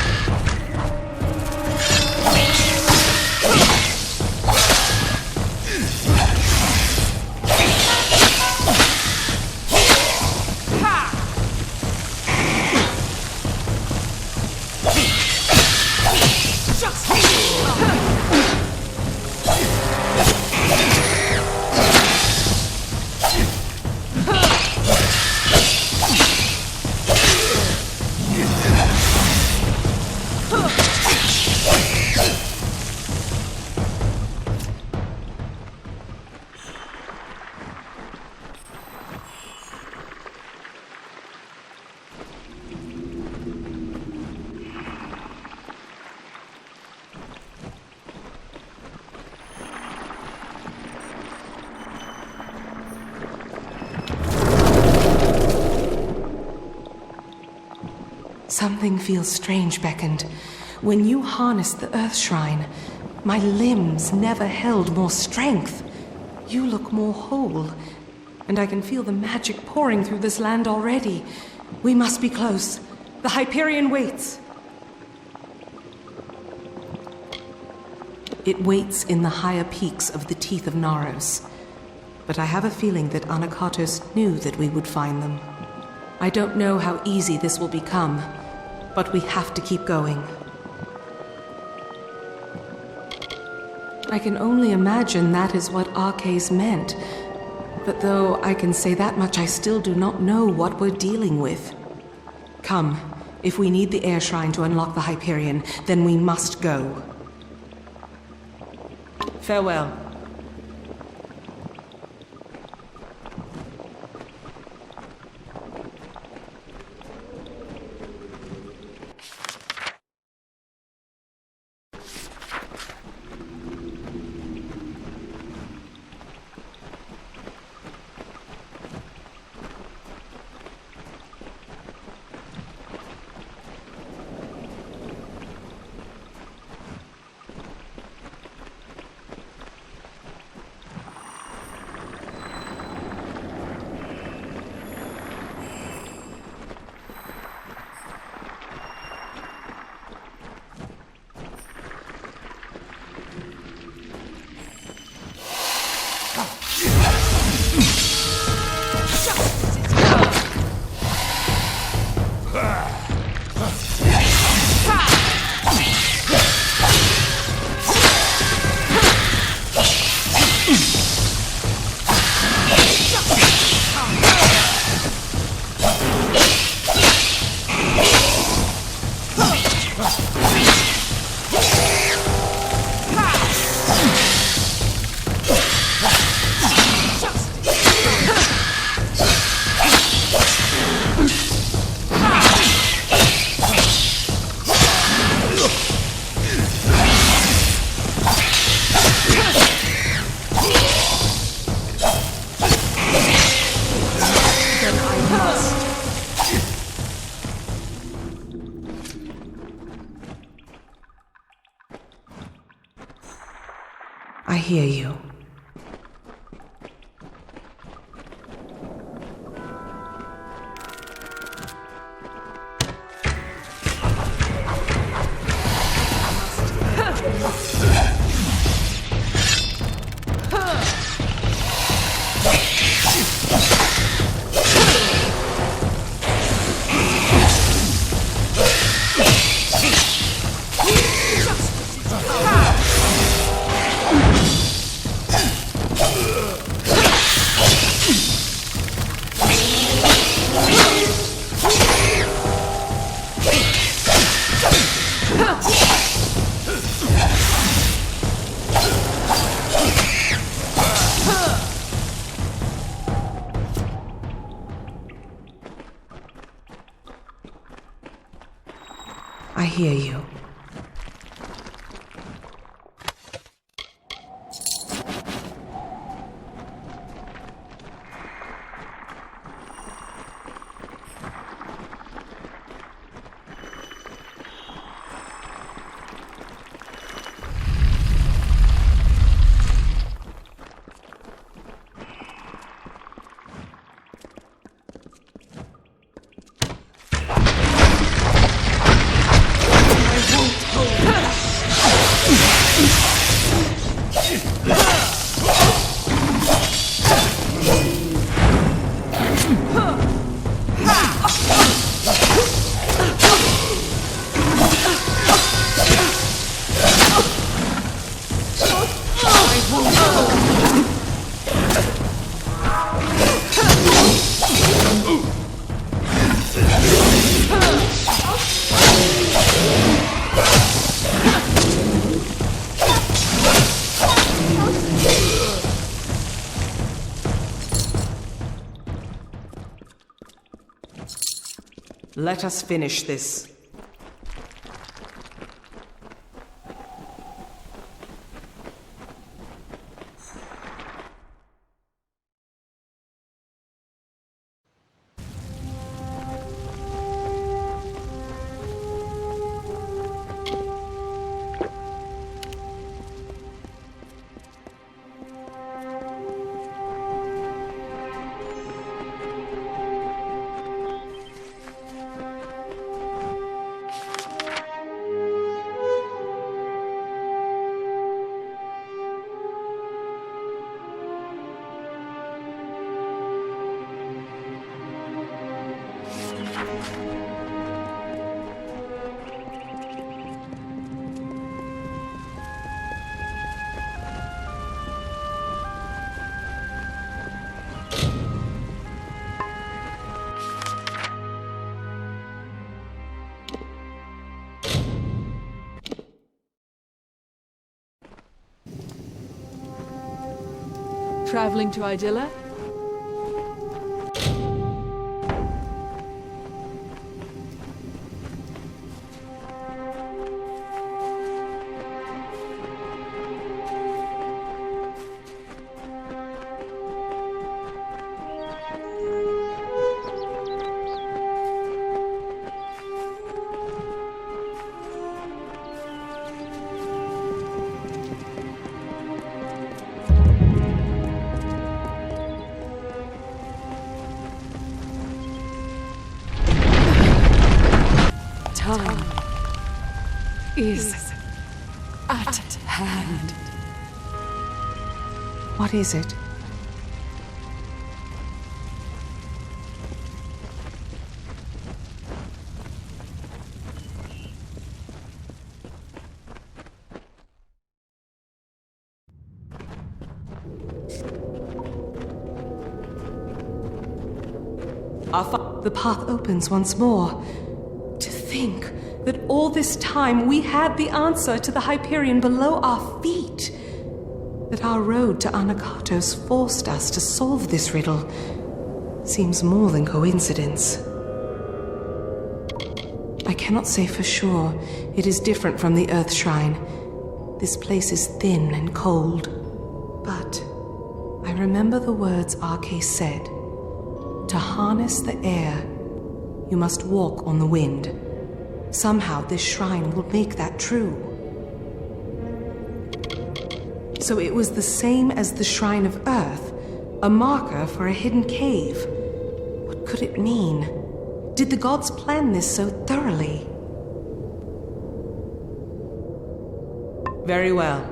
Something feels strange, beckoned. When you harnessed the Earth Shrine, my limbs never held more strength. You look more whole, and I can feel the magic pouring through this land already. We must be close. The Hyperion waits. It waits in the higher peaks of the teeth of Naros. But I have a feeling that Anakatos knew that we would find them. I don't know how easy this will become, but we have to keep going. I can only imagine that is what Arcades meant. But though I can say that much, I still do not know what we're dealing with. Come, if we need the air shrine to unlock the Hyperion, then we must go. Farewell. I hear you. I hear you. Let us finish this. Traveling to Idilla? Time is at hand. What is it? The path opens once more. To think that all this time we had the answer to the Hyperion below our feet. That our road to Anakatos forced us to solve this riddle seems more than coincidence. I cannot say for sure it is different from the Earth Shrine. This place is thin and cold. But I remember the words Arke said. To harness the air, you must walk on the wind. Somehow this shrine will make that true. So it was the same as the Shrine of Earth, a marker for a hidden cave. What could it mean? Did the gods plan this so thoroughly? Very well.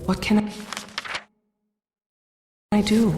What can I do?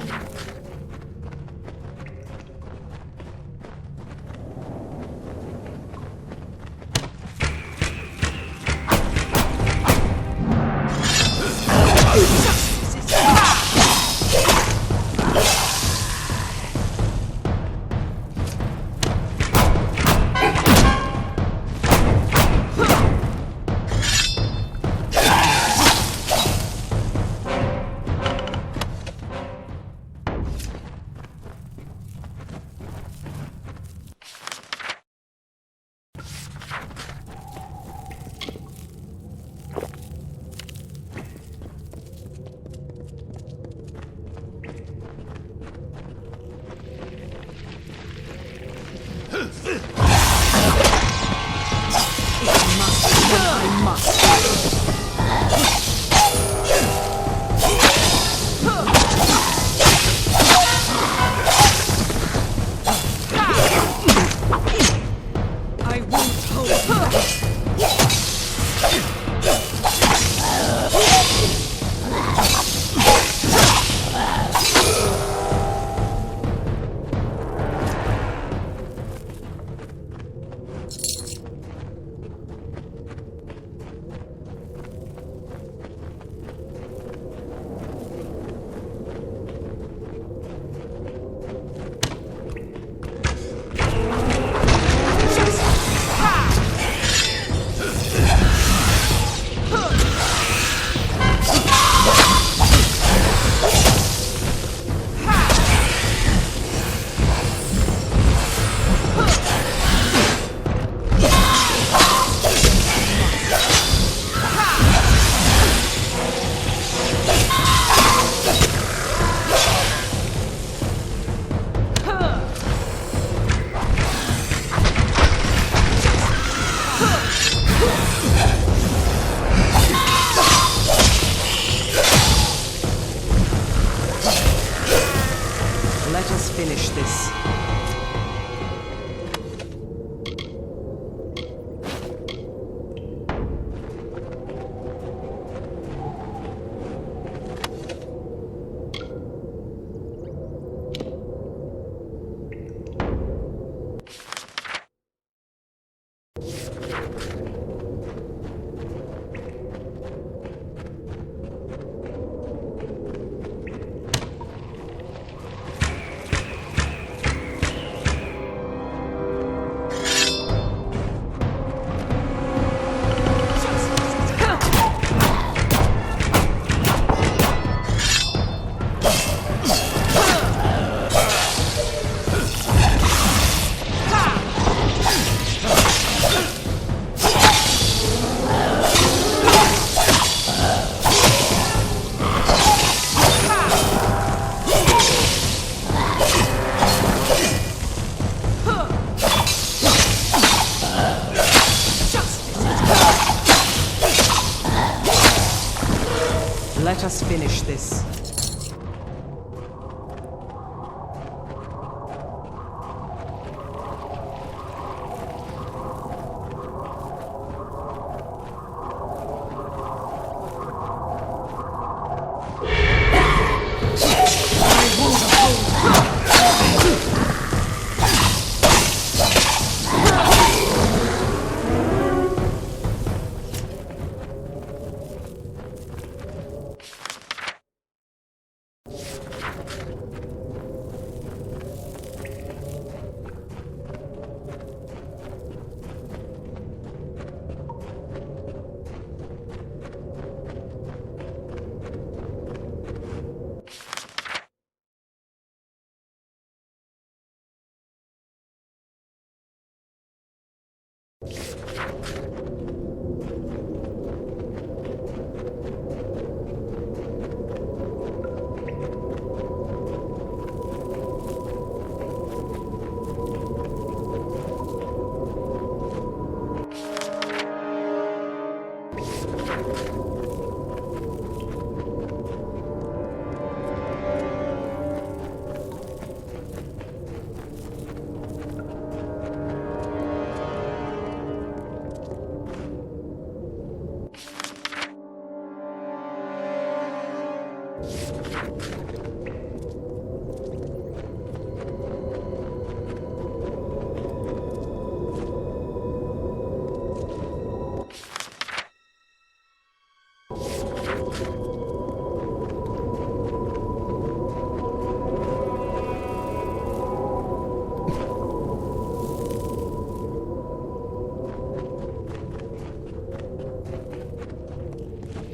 Let us finish this.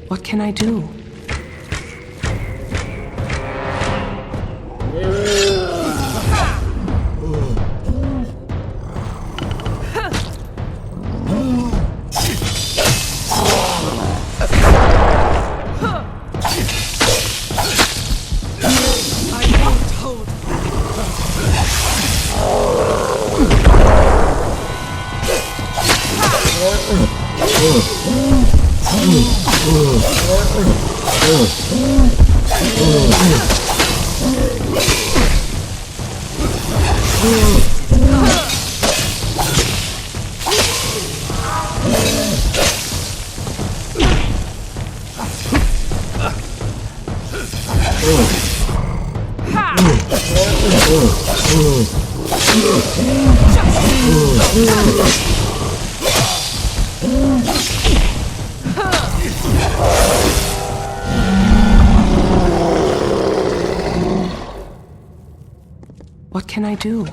What can I do? What can I do?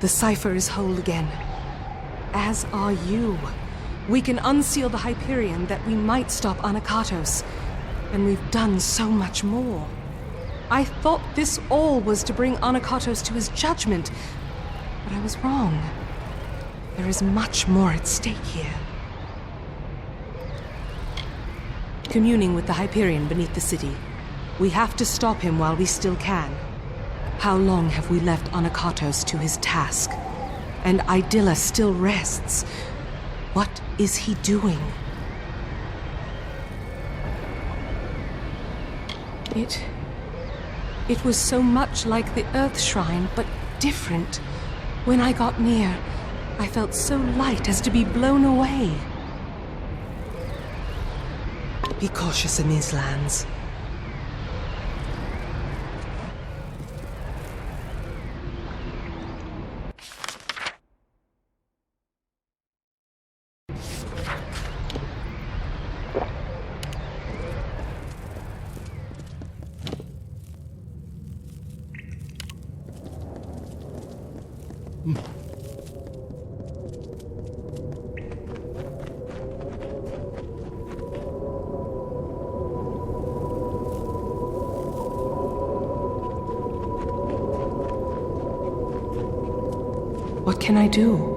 The cipher is whole again. As are you. We can unseal the Hyperion that we might stop Anakatos. And we've done so much more. I thought this all was to bring Anakatos to his judgment. But I was wrong. There is much more at stake here. Communing with the Hyperion beneath the city. We have to stop him while we still can. How long have we left Anakatos to his task? And Idylla still rests. What is he doing? It was so much like the Earth Shrine, but different. When I got near, I felt so light as to be blown away. Be cautious in these lands. What can I do?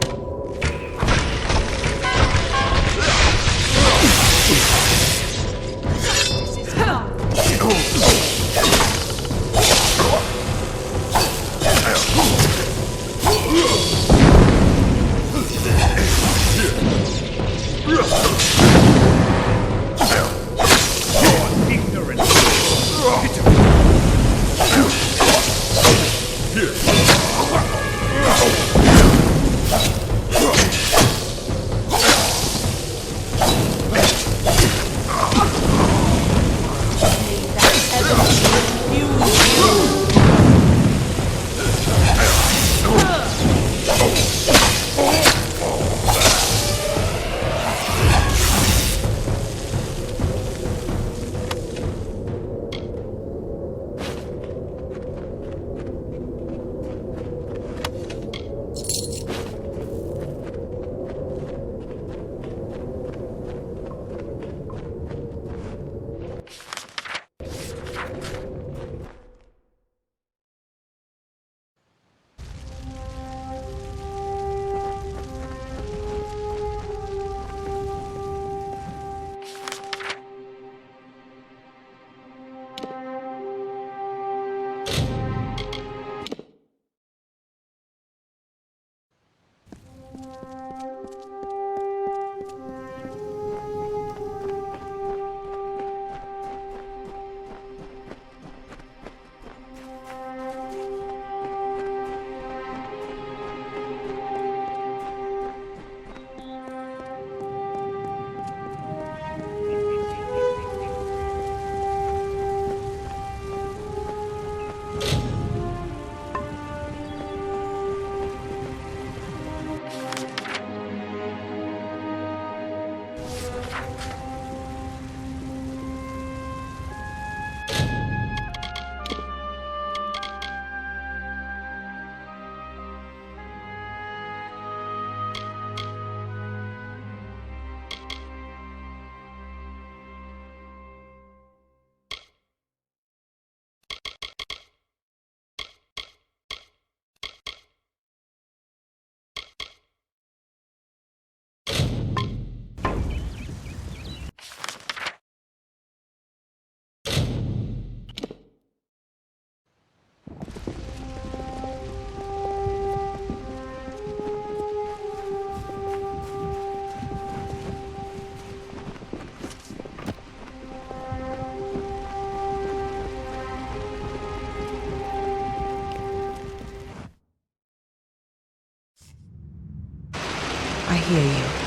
I hear you.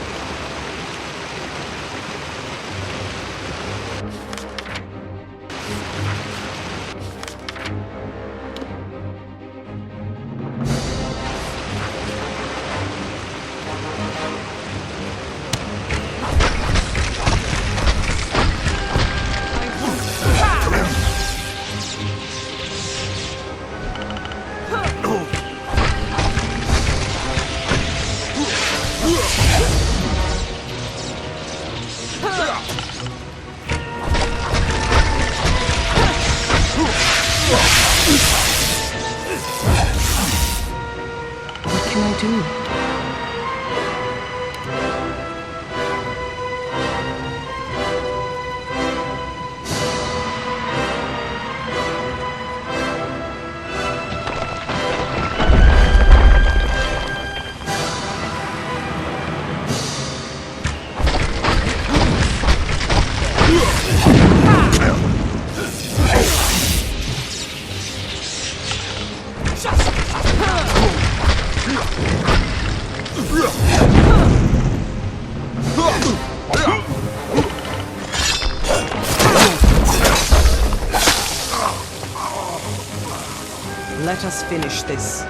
let us finish this.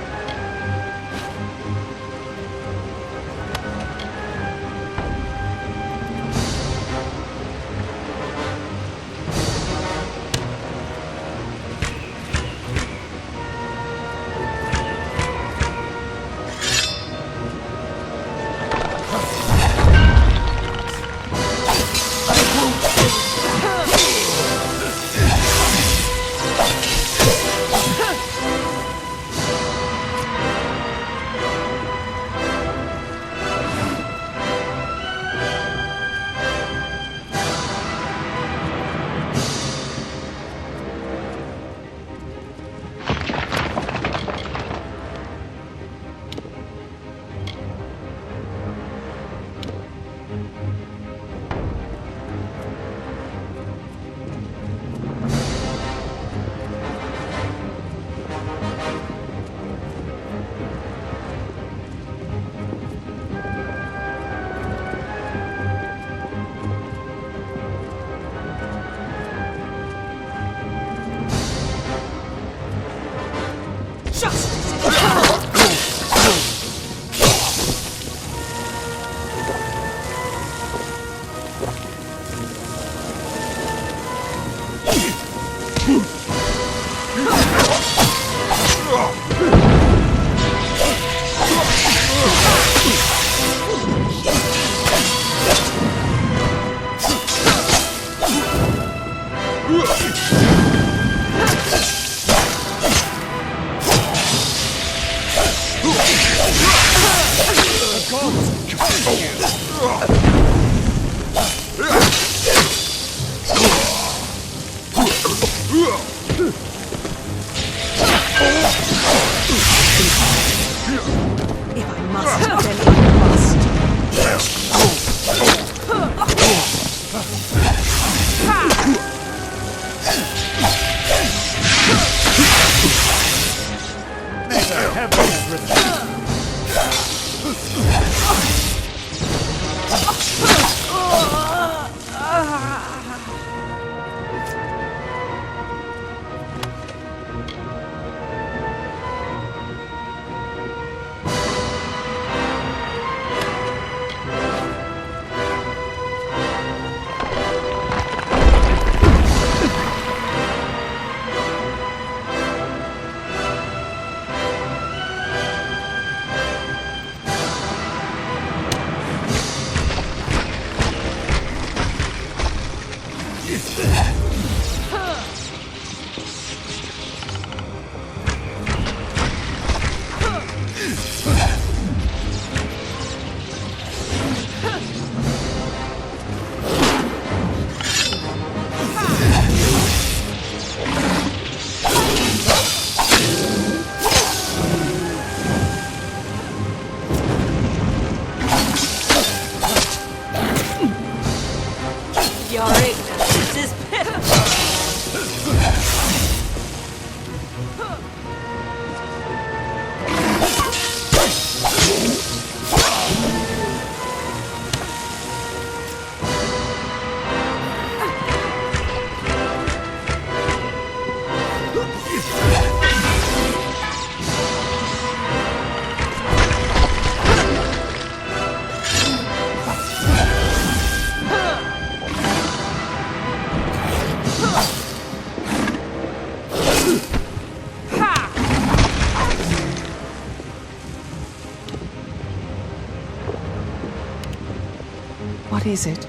What is it?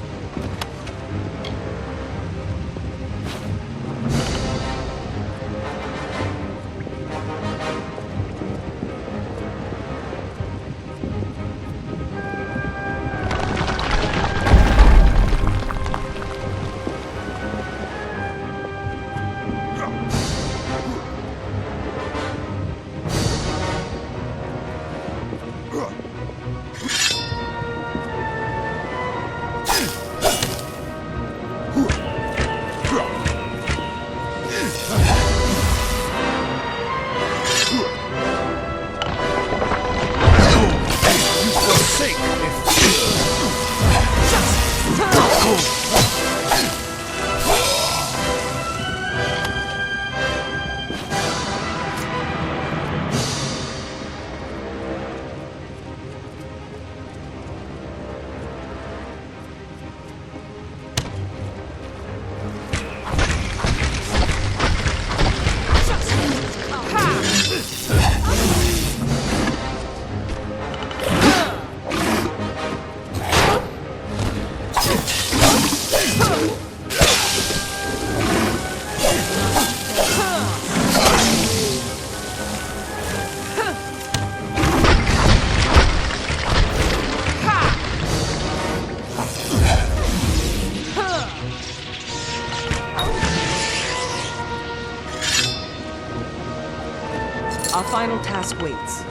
Our final task waits.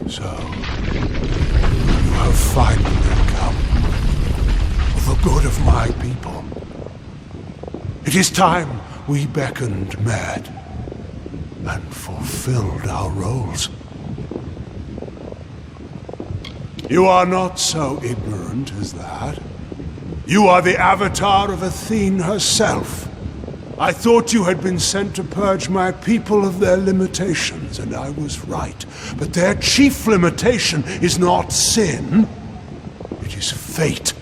So, you have finally come. For the good of my people. It is time we beckoned mad and fulfilled our roles. You are not so ignorant as that. You are the avatar of Athene herself. I thought you had been sent to purge my people of their limitations, and I was right. But their chief limitation is not sin. It is fate.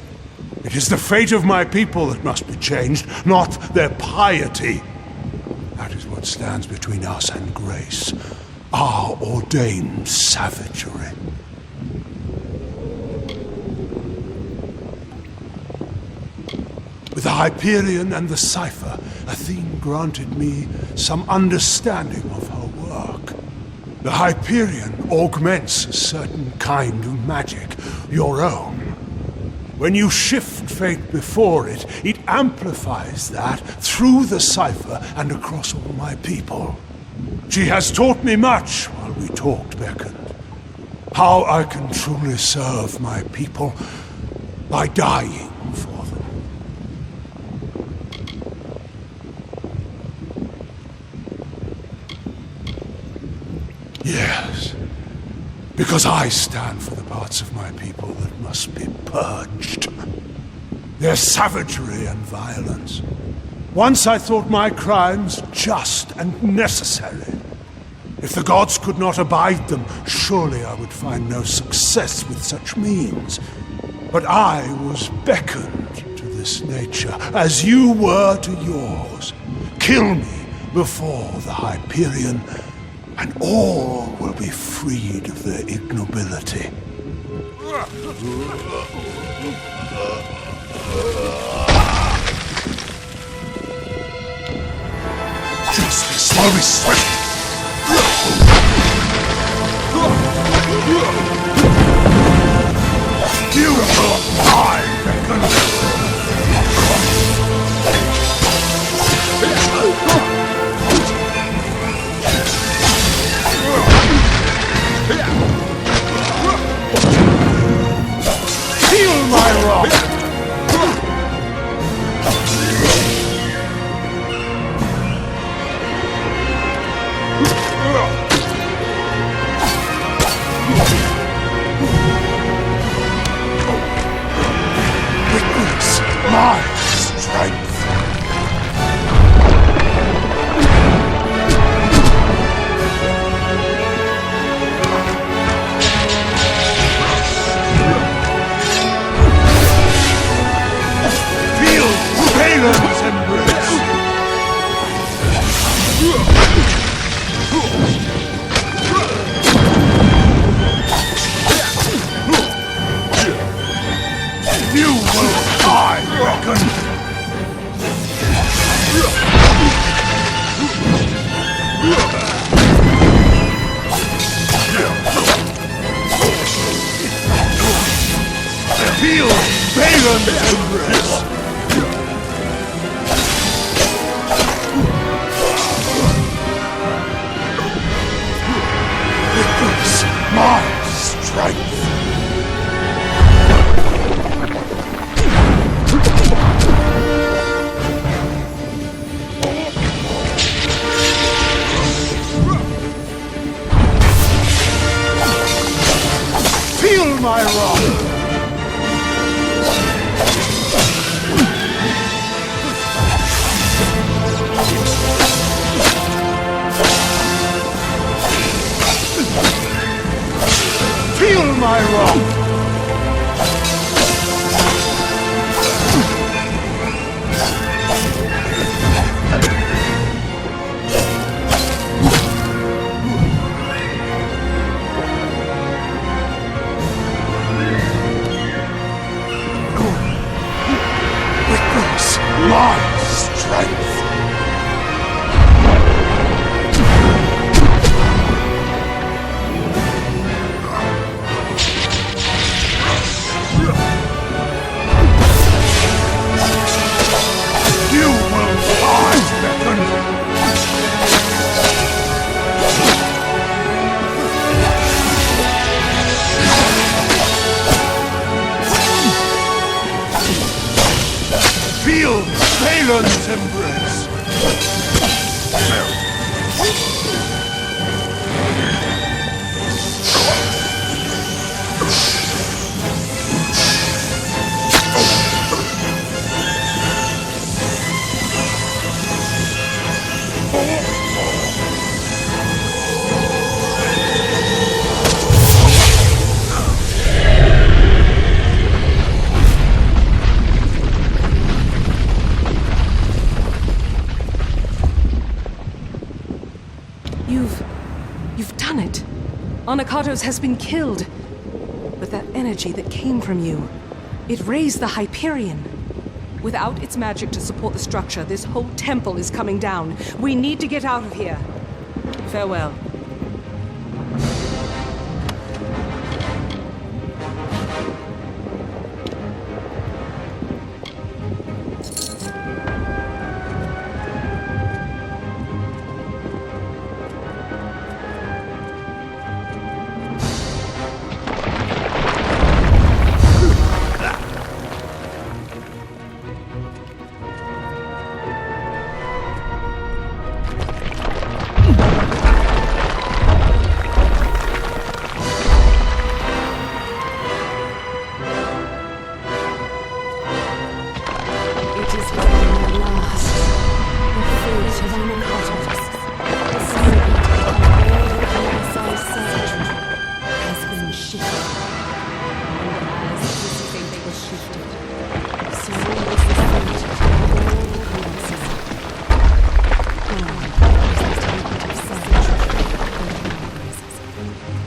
It is the fate of my people that must be changed, not their piety. That is what stands between us and grace, our ordained savagery. With the Hyperion and the cipher, Athene granted me some understanding of her work. The Hyperion augments a certain kind of magic, your own. When you shift fate before it, it amplifies that through the cipher and across all my people. She has taught me much while we talked, beckoned. How I can truly serve my people by dying for them. Yes, because I stand for the parts of my people that must be purged. Their savagery and violence. Once I thought my crimes just and necessary. If the gods could not abide them, surely I would find no success with such means. But I was beckoned to this nature, as you were to yours. Kill me before the Hyperion, and all will be freed of their ignobility. Justice will be swift. You will die, feel my wrath! Witness my strength! Fëylэnd's embrace! You will die, reckon! Feel Fëylэnd's embrace! Witness my strength! Feel my wrath! Feel my wrath! Witness my strength! You will die, Beckon! Feel Fëylэnd's embrace! Anakatos has been killed. But that energy that came from you, it raised the Hyperion. Without its magic to support the structure, this whole temple is coming down. We need to get out of here. Farewell.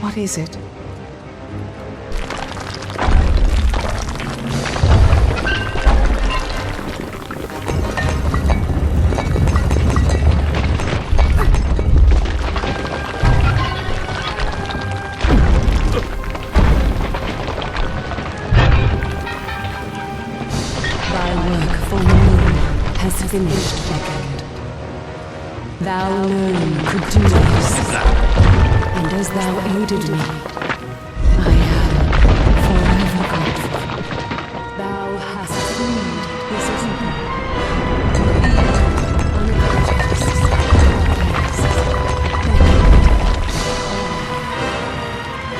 What is it? Finished, Beckoned. Thou alone could do this, and as thou aided me, I am forever grateful. Thou hast freed this people.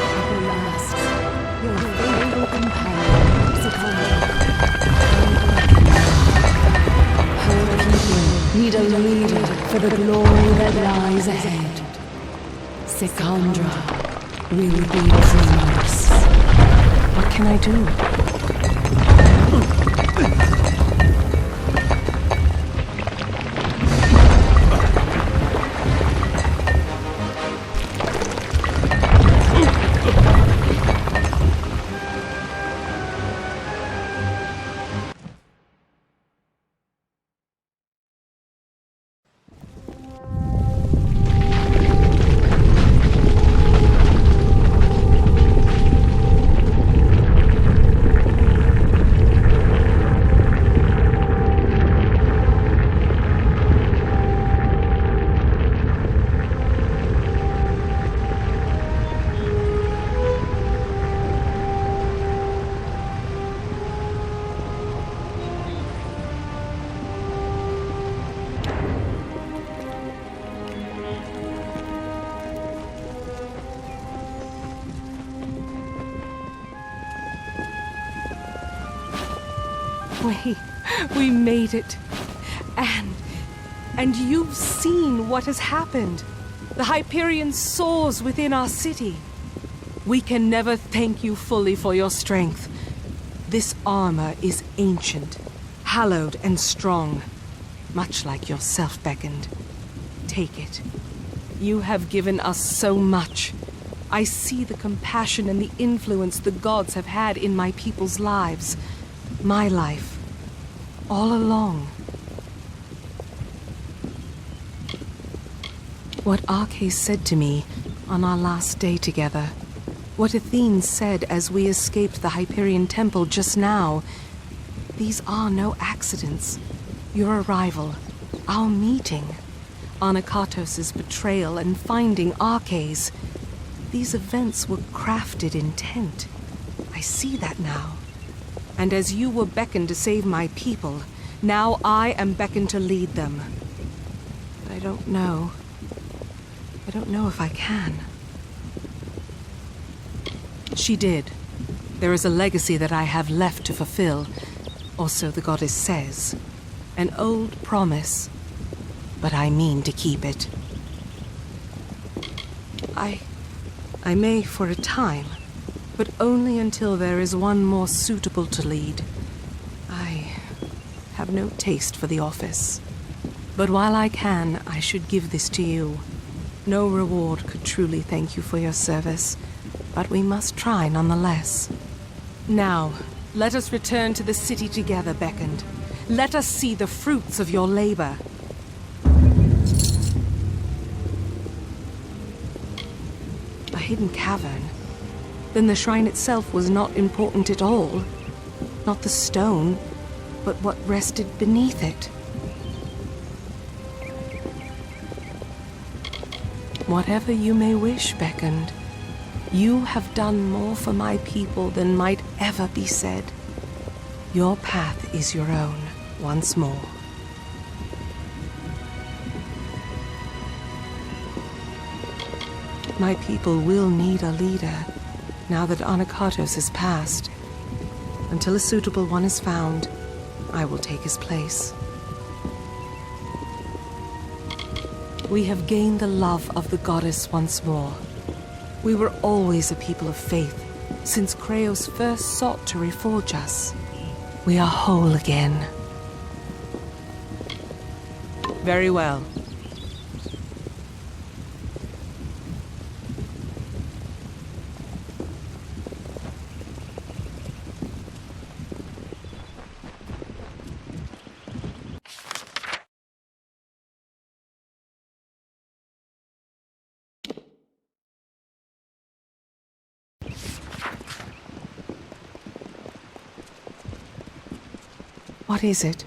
At the last, your faithful companion, Secondra. Need a leader for the glory that lies ahead. Secondra will be between us. What can I do? We made it. And you've seen what has happened. The Hyperion soars within our city. We can never thank you fully for your strength. This armor is ancient, hallowed and strong, much like yourself, Beckoned. Take it. You have given us so much. I see the compassion and the influence the gods have had in my people's lives. My life. All along. What Arcais said to me on our last day together, what Athene said as we escaped the Hyperion Temple just now, these are no accidents. Your arrival, our meeting, Anakatos' betrayal and finding Arcais, these events were crafted intent. I see that now. And as you were beckoned to save my people, now I am beckoned to lead them. But I don't know if I can. She did. There is a legacy that I have left to fulfill, or so the goddess says. An old promise, but I mean to keep it. I may for a time, but only until there is one more suitable to lead. I have no taste for the office. But while I can, I should give this to you. No reward could truly thank you for your service, but we must try nonetheless. Now, let us return to the city together, Beckoned. Let us see the fruits of your labor. A hidden cavern? Then the shrine itself was not important at all. Not the stone, but what rested beneath it. Whatever you may wish, Beckoned. You have done more for my people than might ever be said. Your path is your own, once more. My people will need a leader, now that Anakatos is past. Until a suitable one is found, I will take his place. We have gained the love of the goddess once more. We were always a people of faith, since Kraos first sought to reforge us. We are whole again. Very well. What is it?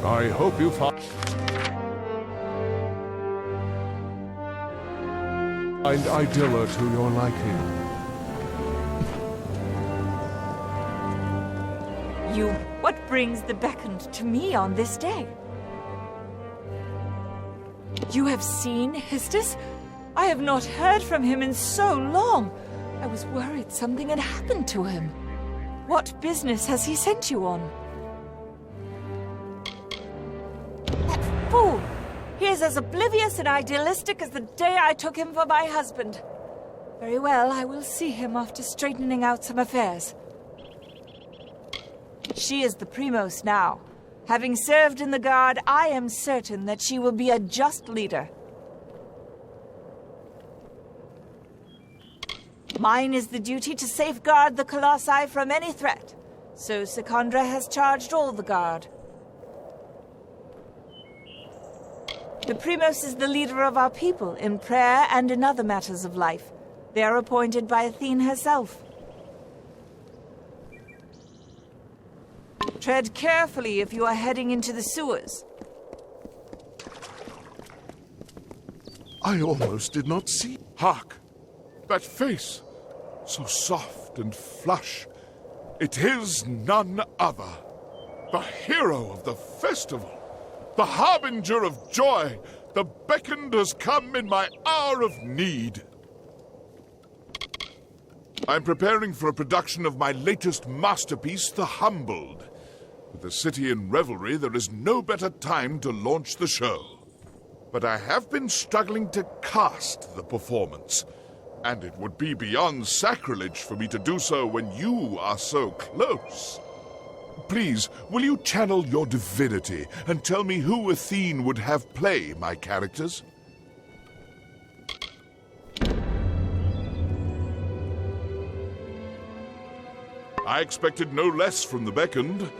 I hope you find Idylla to your liking. What brings the Beckoned to me on this day? You have seen Histus? I have not heard from him in so long. I was worried something had happened to him. What business has he sent you on? That fool! He is as oblivious and idealistic as the day I took him for my husband. Very well, I will see him after straightening out some affairs. She is the Primos now. Having served in the Guard, I am certain that she will be a just leader. Mine is the duty to safeguard the Colossi from any threat, so Secondra has charged all the Guard. The Primos is the leader of our people in prayer and in other matters of life. They are appointed by Athene herself. Tread carefully if you are heading into the sewers. I almost did not see. Hark! That face! So soft and flush. It is none other. The hero of the festival. The harbinger of joy. The beckoned has come in my hour of need. I'm preparing for a production of my latest masterpiece, The Humbled. With the city in revelry, there is no better time to launch the show. But I have been struggling to cast the performance, and it would be beyond sacrilege for me to do so when you are so close. Please, will you channel your divinity and tell me who Athene would have play my characters? I expected no less from the beckoned.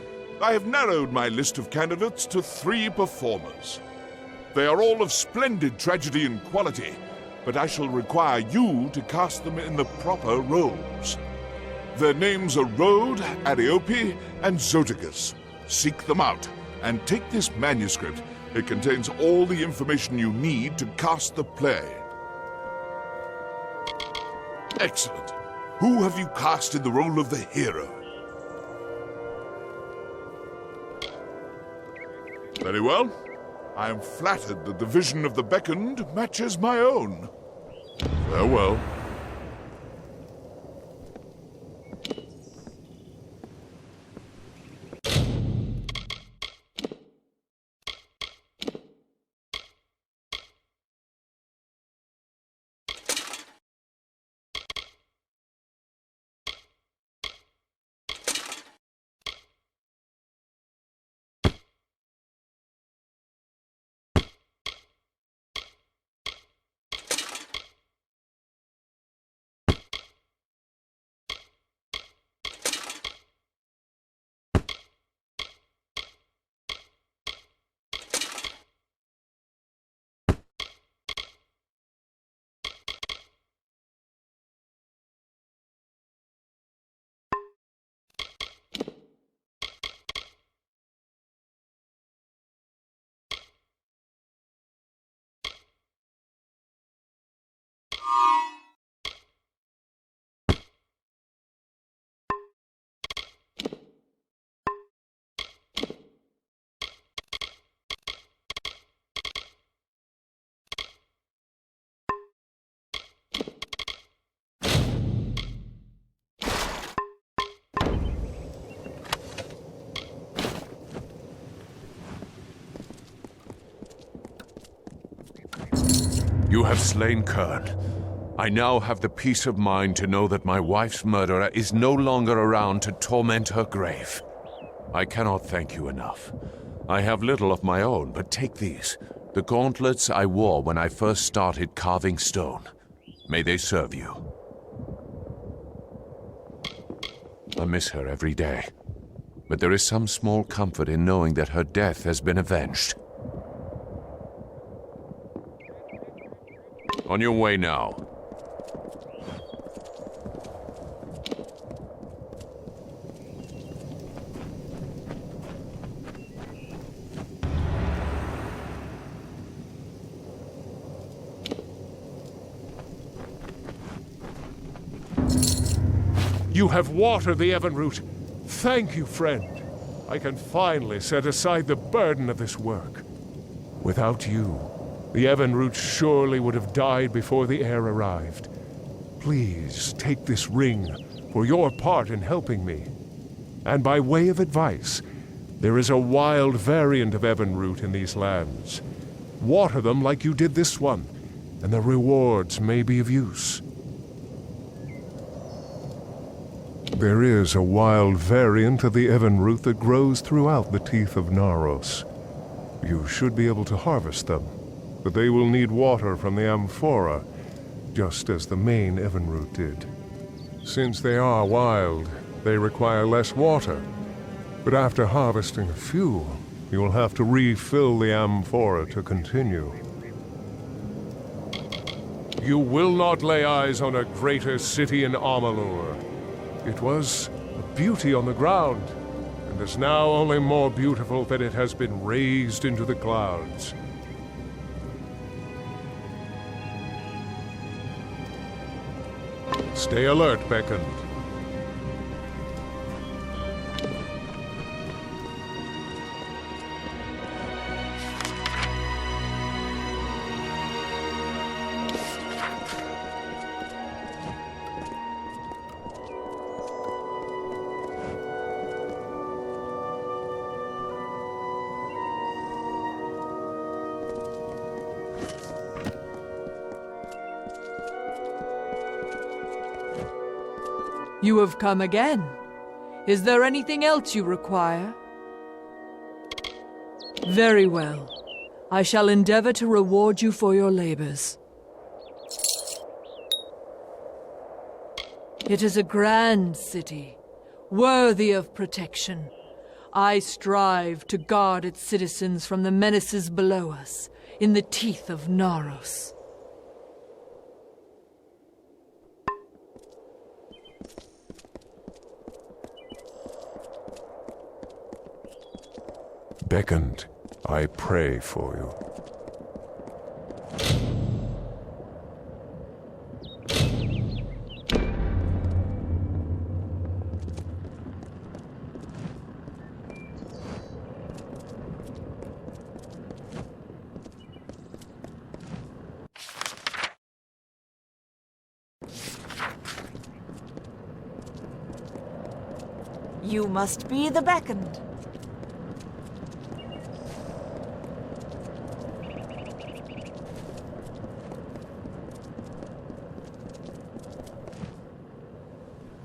I have narrowed my list of candidates to 3 performers. They are all of splendid tragedy and quality, but I shall require you to cast them in the proper roles. Their names are Rhode, Ariope, and Zoticus. Seek them out, and take this manuscript. It contains all the information you need to cast the play. Excellent. Who have you cast in the role of the hero? Very well. I am flattered that the vision of the beckoned matches my own. Farewell. You have slain Kern. I now have the peace of mind to know that my wife's murderer is no longer around to torment her grave. I cannot thank you enough. I have little of my own, but take these. The gauntlets I wore when I first started carving stone. May they serve you. I miss her every day, but there is some small comfort in knowing that her death has been avenged. On your way now. You have watered the Evanroot. Thank you, friend. I can finally set aside the burden of this work. Without you, The Evenroot surely would have died before the heir arrived. Please take this ring for your part in helping me. And by way of advice, there is a wild variant of Evenroot in these lands. Water them like you did this one, and the rewards may be of use. There is a wild variant of the Evenroot that grows throughout the teeth of Naros. You should be able to harvest them, but they will need water from the amphora, just as the main Evenroot did. Since they are wild, they require less water, but after harvesting a few, you will have to refill the amphora to continue. You will not lay eyes on a greater city in Amalur. It was a beauty on the ground, and is now only more beautiful that it has been raised into the clouds. Stay alert, Beckoned. You have come again. Is there anything else you require? Very well. I shall endeavor to reward you for your labors. It is a grand city, worthy of protection. I strive to guard its citizens from the menaces below us, in the teeth of Naros. Beckoned, I pray for you. You must be the Beckoned.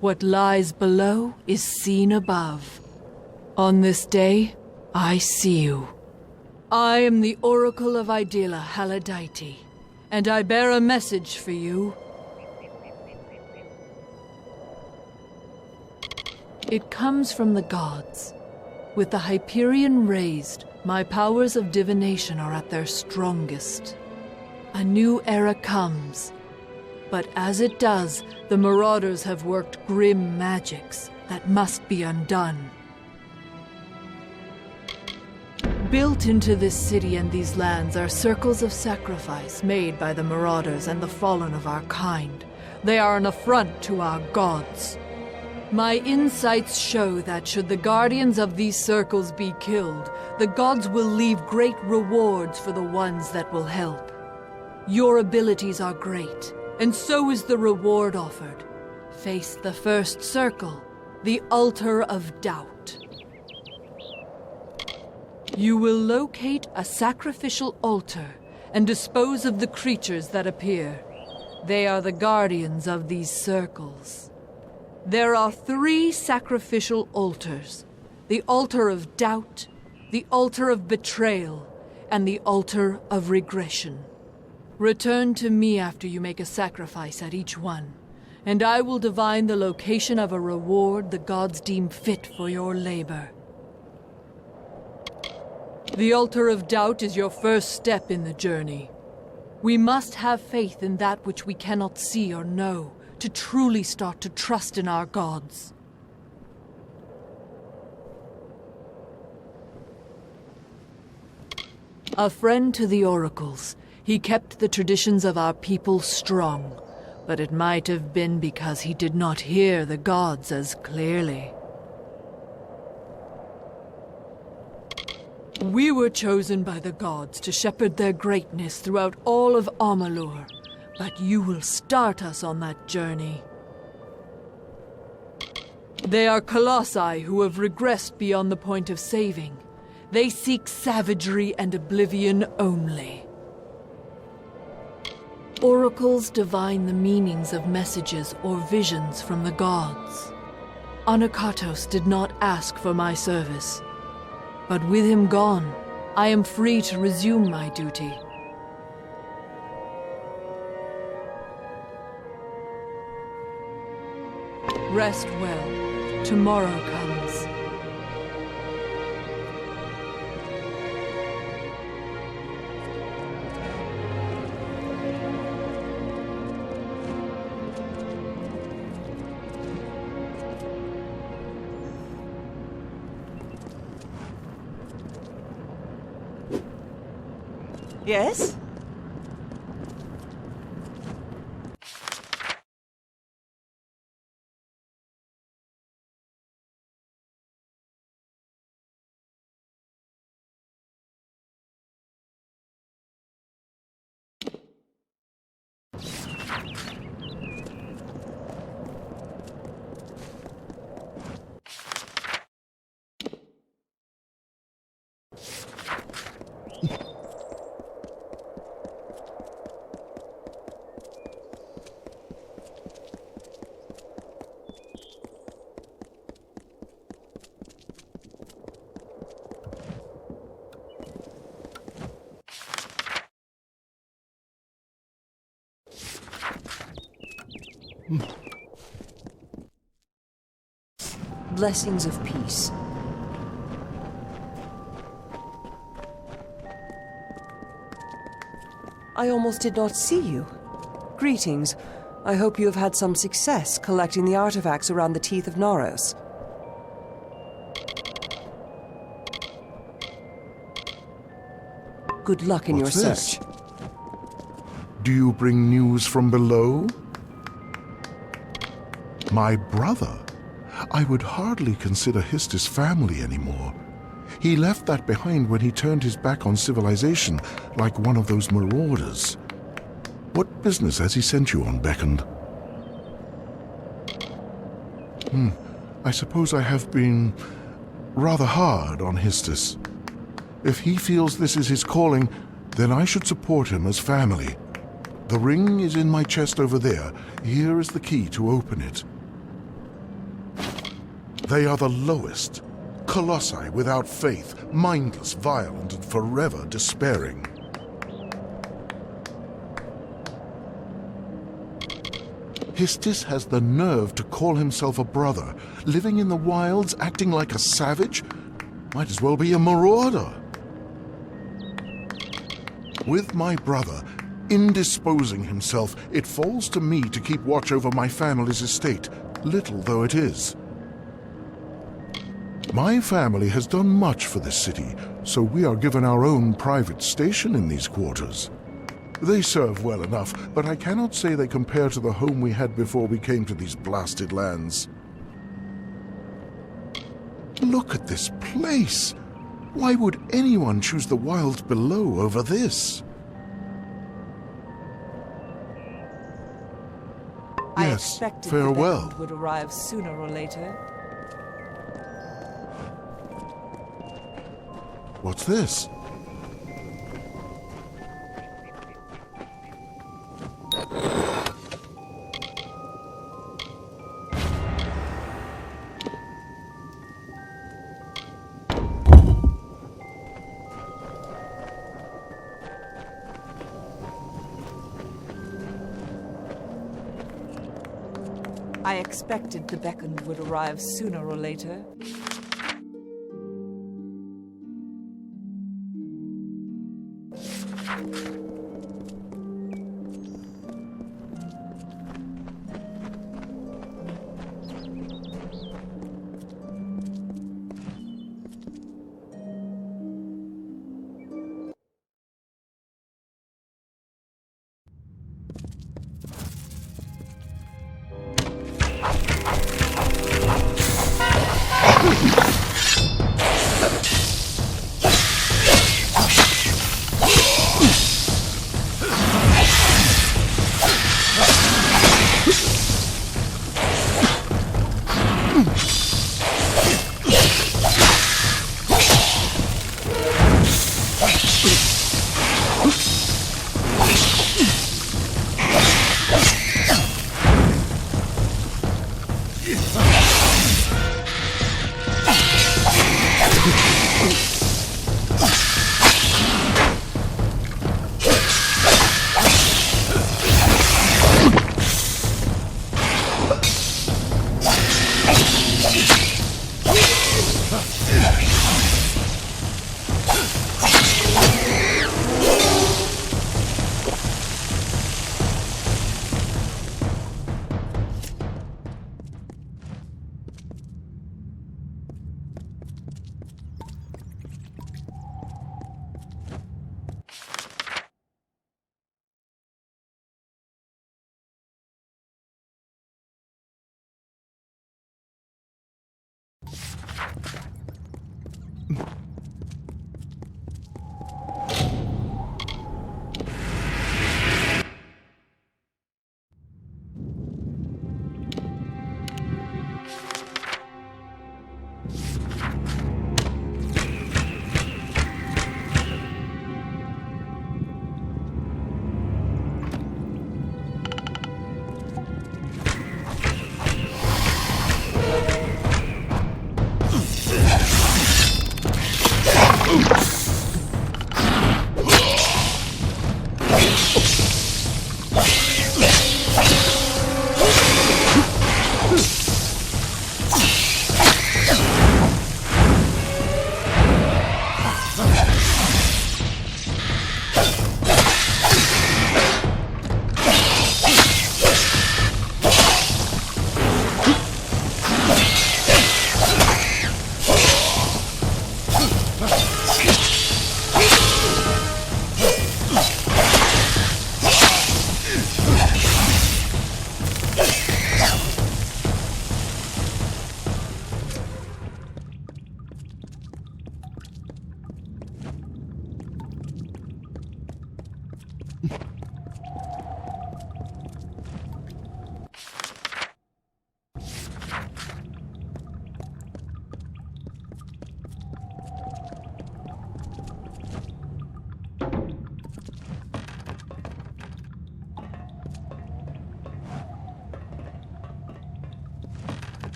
What lies below is seen above. On this day, I see you. I am the Oracle of Idela Haladaiti, and I bear a message for you. It comes from the gods. With the Hyperion raised, my powers of divination are at their strongest. A new era comes. But as it does, the Marauders have worked grim magics that must be undone. Built into this city and these lands are circles of sacrifice made by the Marauders and the fallen of our kind. They are an affront to our gods. My insights show that should the guardians of these circles be killed, the gods will leave great rewards for the ones that will help. Your abilities are great, and so is the reward offered. Face the first circle, the altar of doubt. You will locate a sacrificial altar and dispose of the creatures that appear. They are the guardians of these circles. There are 3 sacrificial altars: the altar of doubt, the altar of betrayal, and the altar of regression. Return to me after you make a sacrifice at each one, and I will divine the location of a reward the gods deem fit for your labor. The altar of doubt is your first step in the journey. We must have faith in that which we cannot see or know, to truly start to trust in our gods. A friend to the oracles, he kept the traditions of our people strong, but it might have been because he did not hear the gods as clearly. We were chosen by the gods to shepherd their greatness throughout all of Amalur, but you will start us on that journey. They are colossi who have regressed beyond the point of saving. They seek savagery and oblivion only. Oracles divine the meanings of messages or visions from the gods. Anakatos did not ask for my service, but with him gone, I am free to resume my duty. Rest well. Tomorrow comes. Yes? Blessings of peace. I almost did not see you. Greetings. I hope you have had some success collecting the artifacts around the teeth of Naros. Good luck in What's your this? search. Do you bring news from below? My brother? I would hardly consider Histis family anymore. He left that behind when he turned his back on civilization, like one of those marauders. What business has he sent you on, Beckoned? I suppose I have been rather hard on Histis. If he feels this is his calling, then I should support him as family. The ring is in my chest over there. Here is the key to open it. They are the lowest. Colossi without faith, mindless, violent, and forever despairing. Histis has the nerve to call himself a brother, living in the wilds, acting like a savage. Might as well be a marauder. With my brother indisposing himself, it falls to me to keep watch over my family's estate, little though it is. My family has done much for this city, so we are given our own private station in these quarters. They serve well enough, but I cannot say they compare to the home we had before we came to these blasted lands. Look at this place! Why would anyone choose the wilds below over this? I Yes, expected farewell. the Beckoned would arrive sooner or later. What's this? I expected the Beckoned would arrive sooner or later.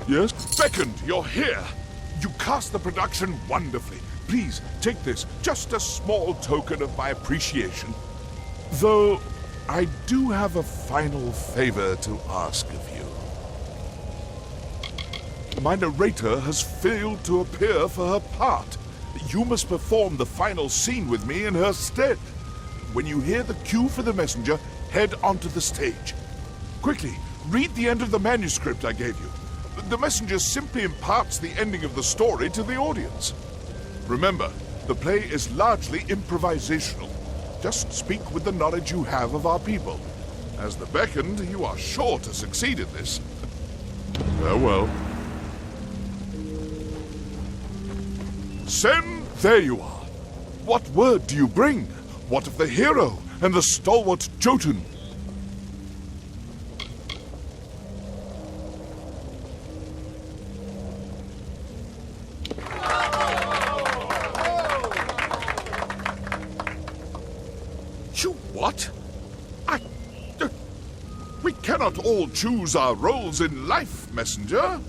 Yes? Beckoned, you're here. You cast the production wonderfully. Please, take this. Just a small token of my appreciation. Though, I do have a final favor to ask of you. My narrator has failed to appear for her part. You must perform the final scene with me in her stead. When you hear the cue for the messenger, head onto the stage. Quickly, read the end of the manuscript I gave you. The messenger simply imparts the ending of the story to the audience. Remember, the play is largely improvisational. Just speak with the knowledge you have of our people. As the beckoned, you are sure to succeed in this. Farewell. Sen, there you are. What word do you bring? What of the hero and the stalwart Jotun? You what? We cannot all choose our roles in life, messenger.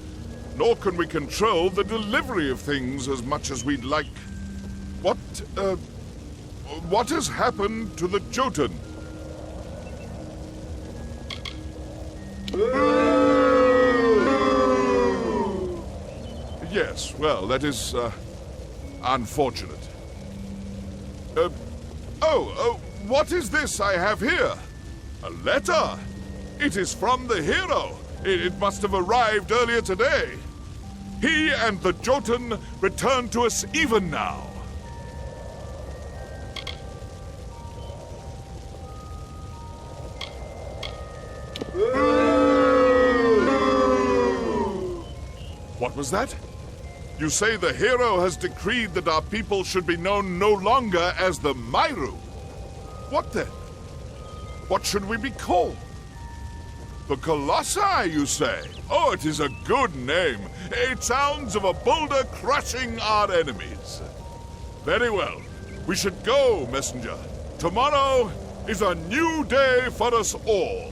Nor can we control the delivery of things as much as we'd like. What has happened to the Jotun? Yes, well, that is, unfortunate. What is this I have here? A letter? It is from the hero. It must have arrived earlier today. He and the Jotun return to us even now. What was that? You say the hero has decreed that our people should be known no longer as the Mairu. What then? What should we be called? The Colossi, you say? Oh, it is a good name. It sounds of a boulder crushing our enemies. Very well. We should go, messenger. Tomorrow is a new day for us all.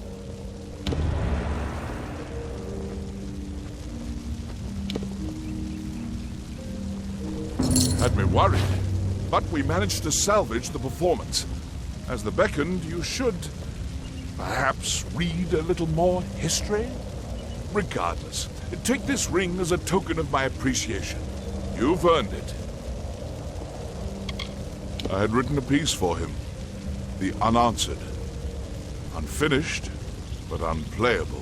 Had me worried, but we managed to salvage the performance. As the beckoned, you should perhaps read a little more history? Regardless, take this ring as a token of my appreciation. You've earned it. I had written a piece for him. The Unanswered. Unfinished, but unplayable.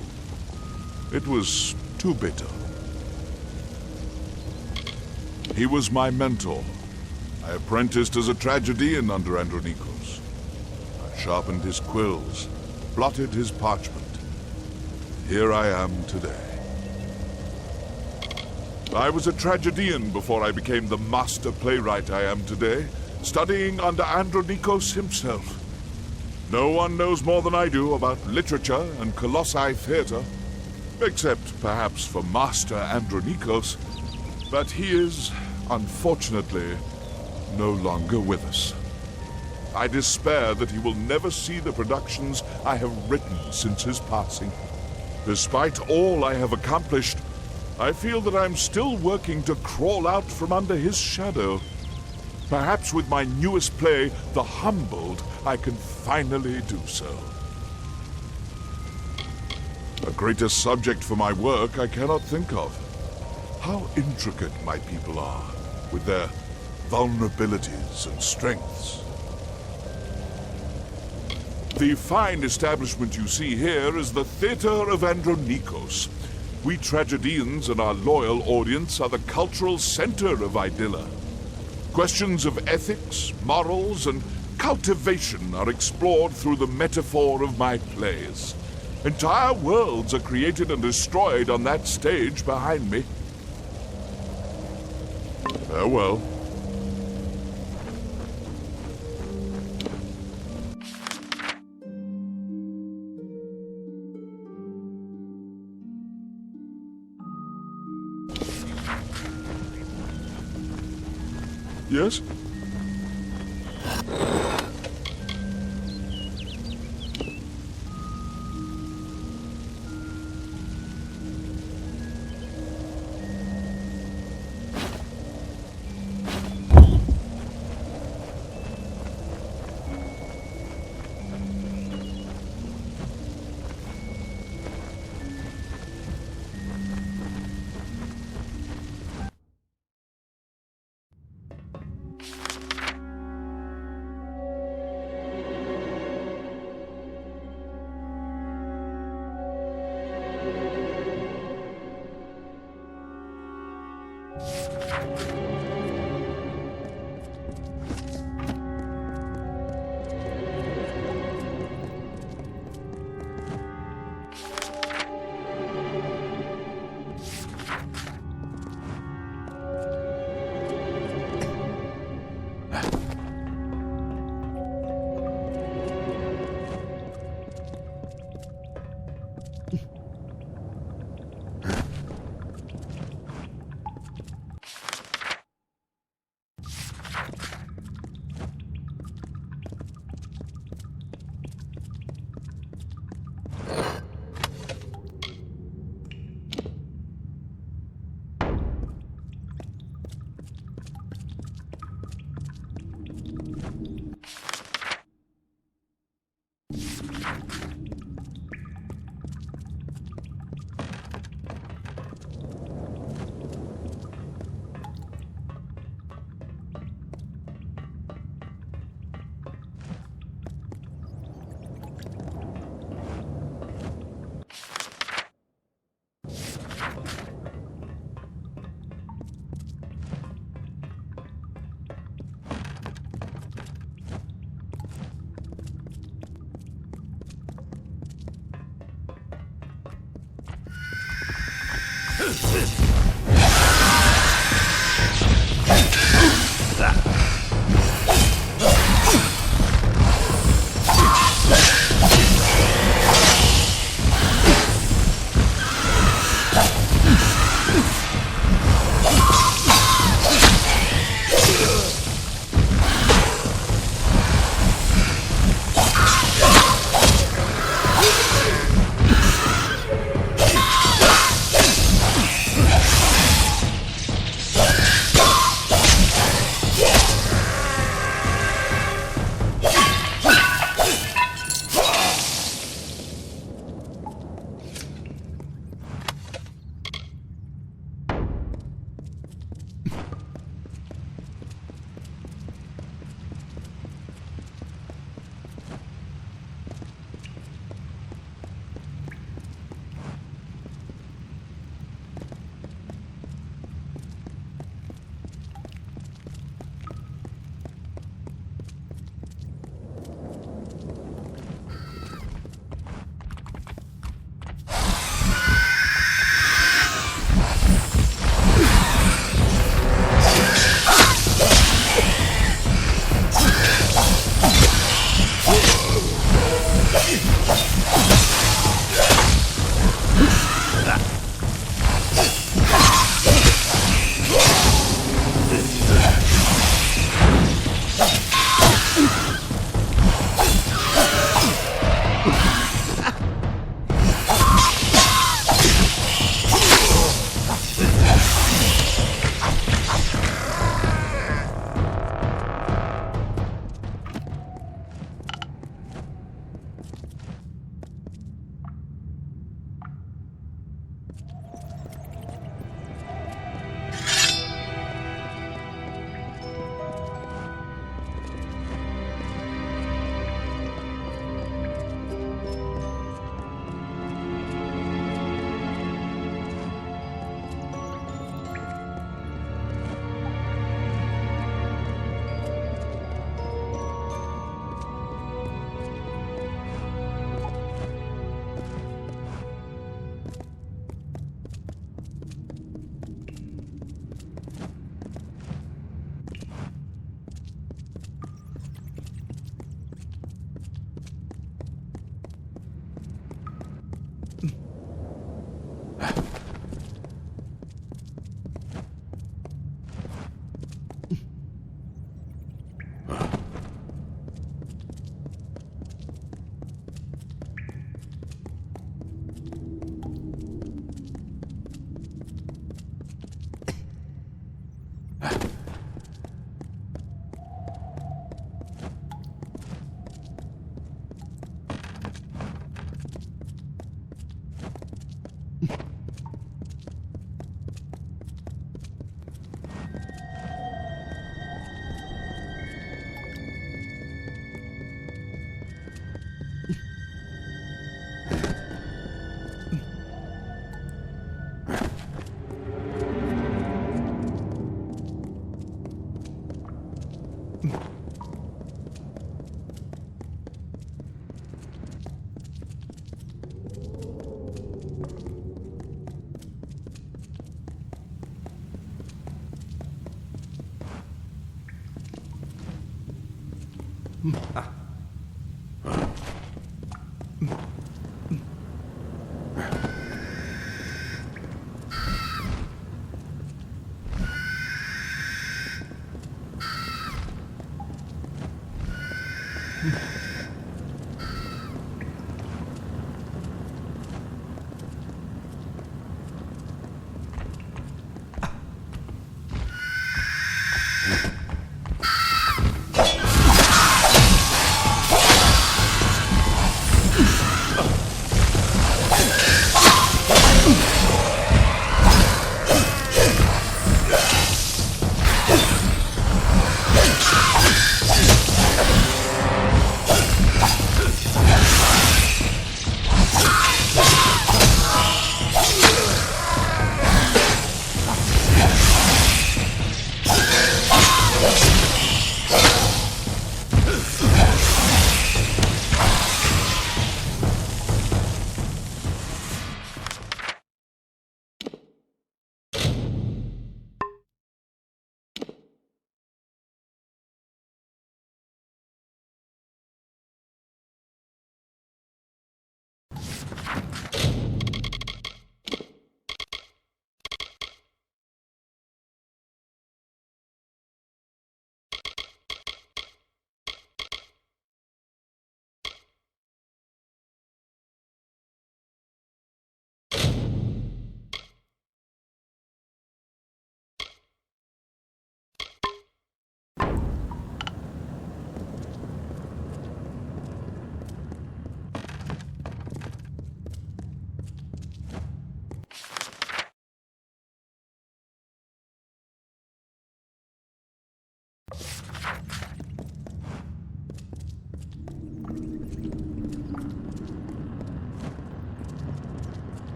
It was too bitter. He was my mentor. I apprenticed as a tragedian under Andronikos. I sharpened his quills, blotted his parchment. Here I am today. I was a tragedian before I became the master playwright I am today, studying under Andronikos himself. No one knows more than I do about literature and Colossi theater, except perhaps for Master Andronikos, but he is, unfortunately, no longer with us. I despair that he will never see the productions I have written since his passing. Despite all I have accomplished, I feel that I'm still working to crawl out from under his shadow. Perhaps with my newest play, The Humbled, I can finally do so. A greater subject for my work I cannot think of. How intricate my people are, with their vulnerabilities and strengths. The fine establishment you see here is the Theatre of Andronikos. We tragedians and our loyal audience are the cultural center of Idylla. Questions of ethics, morals, and cultivation are explored through the metaphor of my plays. Entire worlds are created and destroyed on that stage behind me. Farewell. Yes?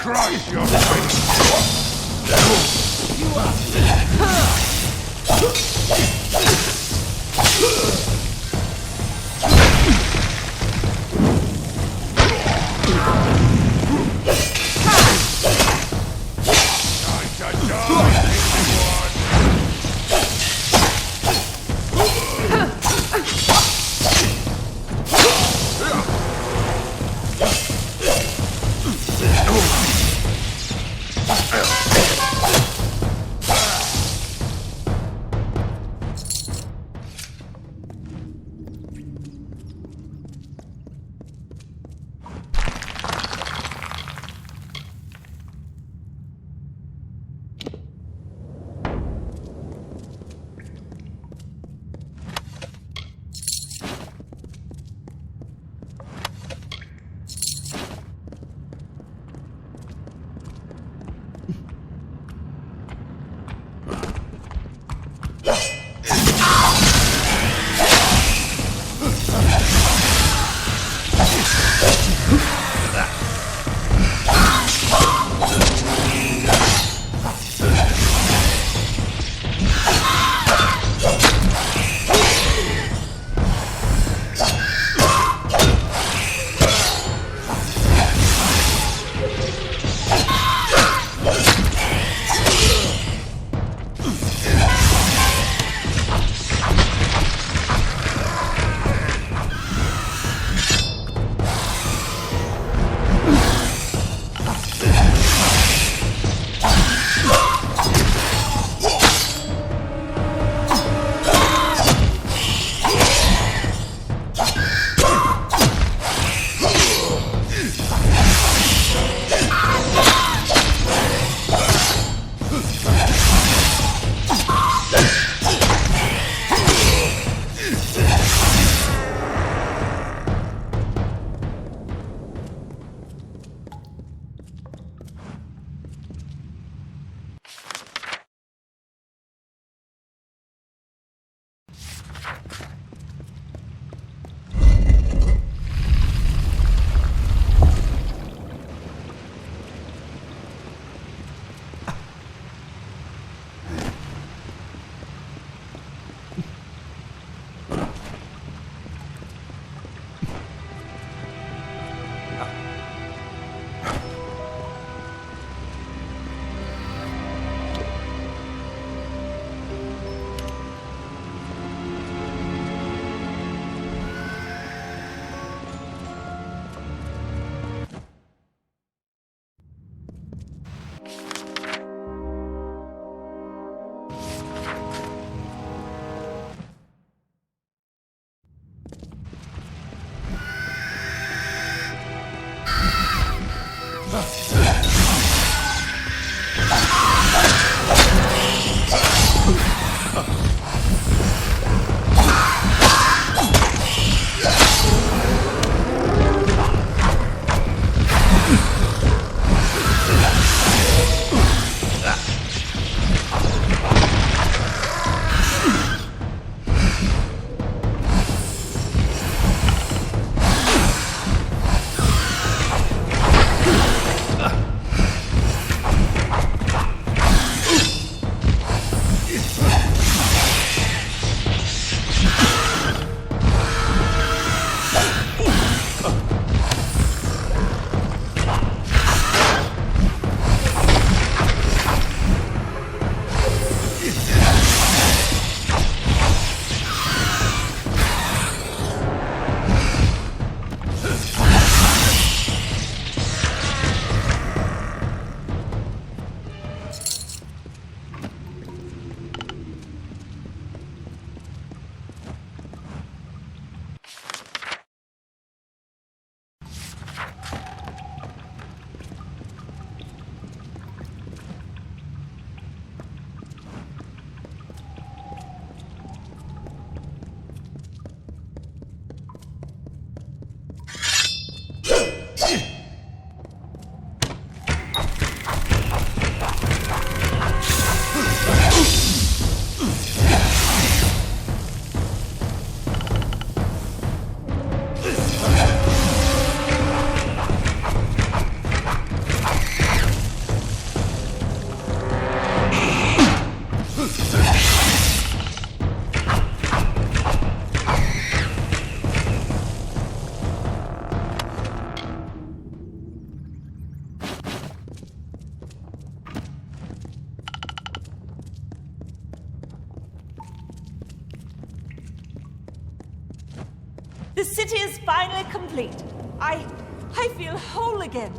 crush your face! The city is finally complete. I feel whole again.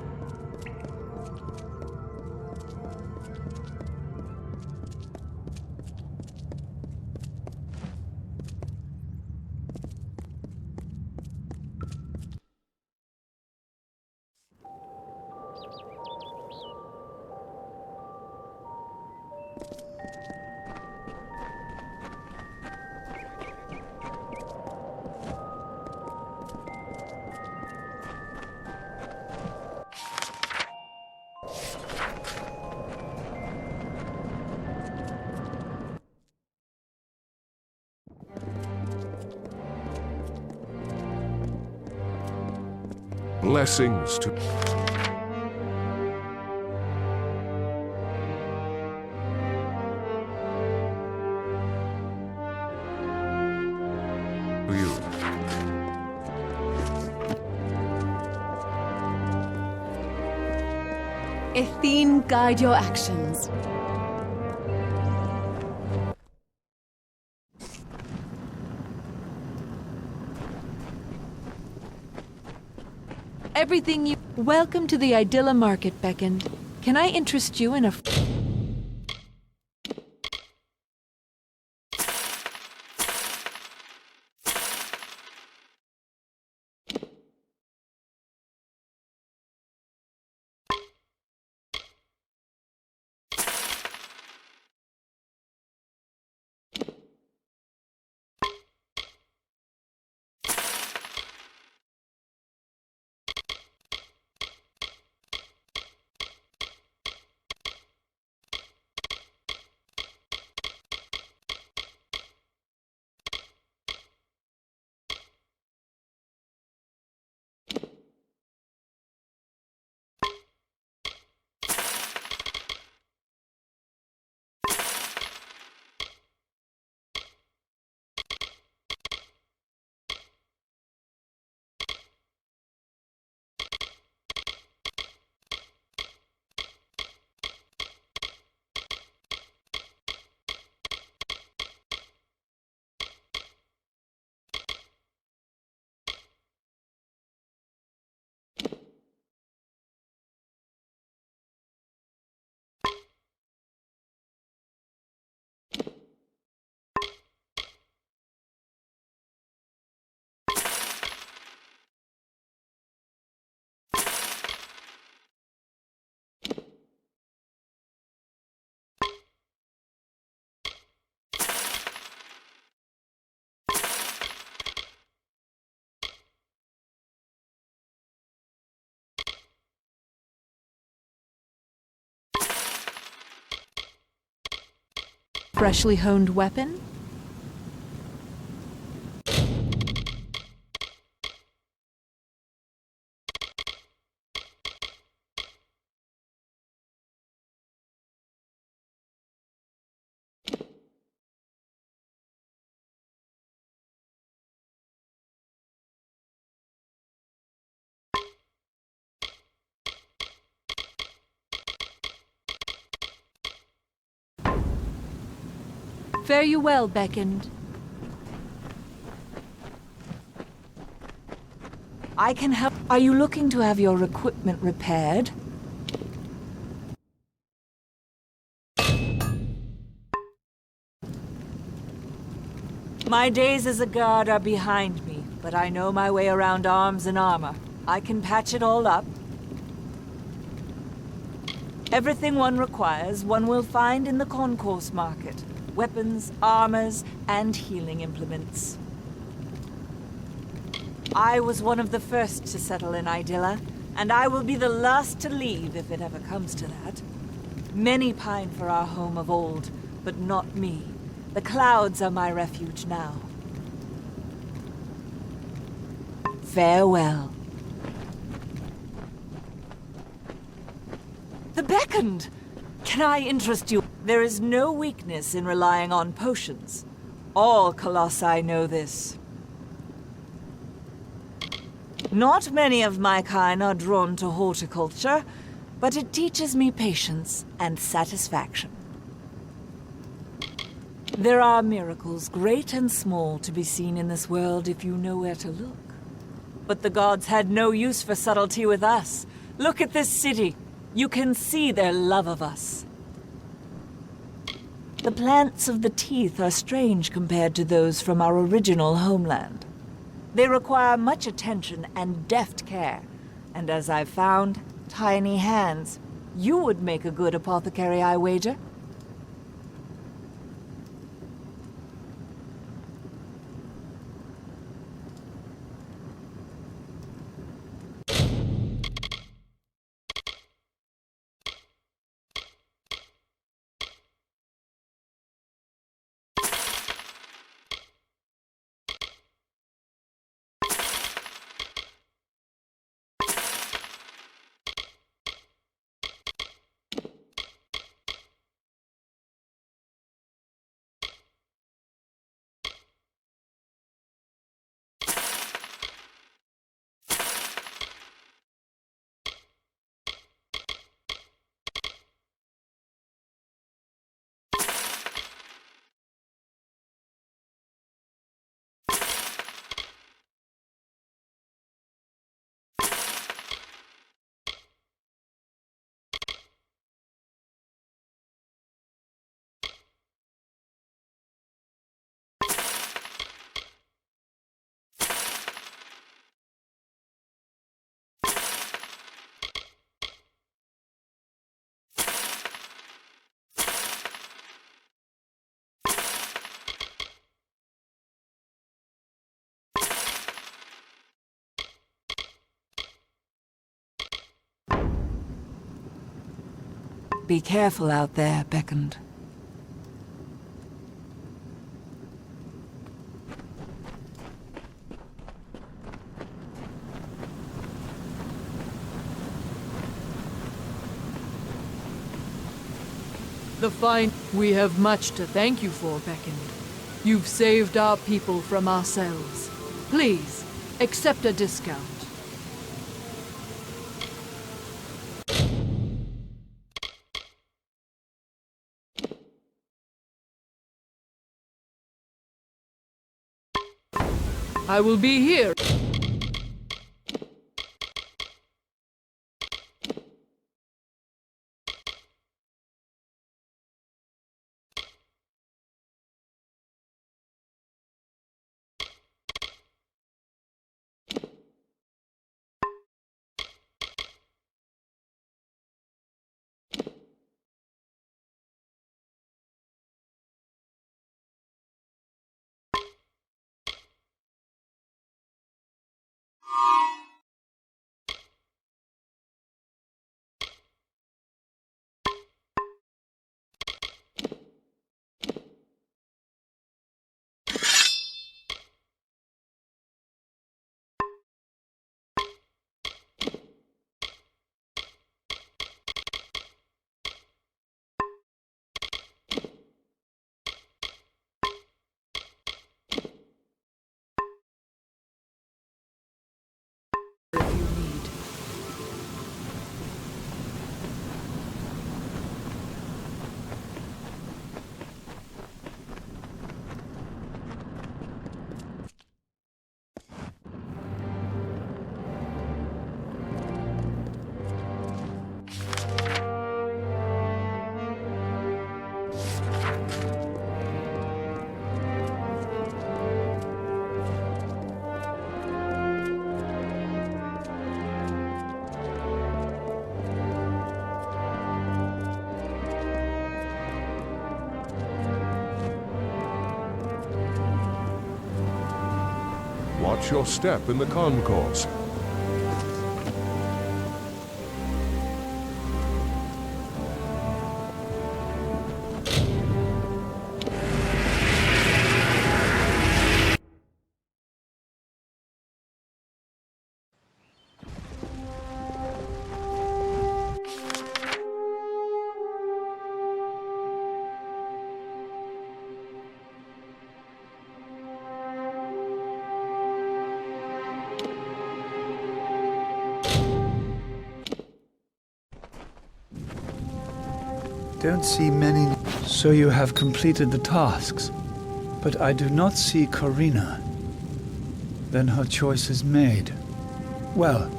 Blessings to you. Athene, guide your actions. Everything you... Welcome to the Idylla Market, Beckon. Can I interest you in a... freshly honed weapon? Fare you well, Beckoned. I can help. Are you looking to have your equipment repaired? My days as a guard are behind me, but I know my way around arms and armor. I can patch it all up. Everything one requires, one will find in the concourse market. Weapons, armors, and healing implements. I was one of the first to settle in Idylla, and I will be the last to leave if it ever comes to that. Many pine for our home of old, but not me. The clouds are my refuge now. Farewell. The Beckoned! Can I interest you? There is no weakness in relying on potions. All colossi know this. Not many of my kind are drawn to horticulture, but it teaches me patience and satisfaction. There are miracles, great and small, to be seen in this world if you know where to look. But the gods had no use for subtlety with us. Look at this city. You can see their love of us. The plants of the teeth are strange compared to those from our original homeland. They require much attention and deft care. And as I've found, tiny hands. You would make a good apothecary, I wager. Be careful out there, beckoned. We have much to thank you for, beckoned. You've saved our people from ourselves. Please, accept a discount. I will be here. Watch your step in the concourse. Don't see many. So you have completed the tasks. But I do not see Corina. Then her choice is made. Well,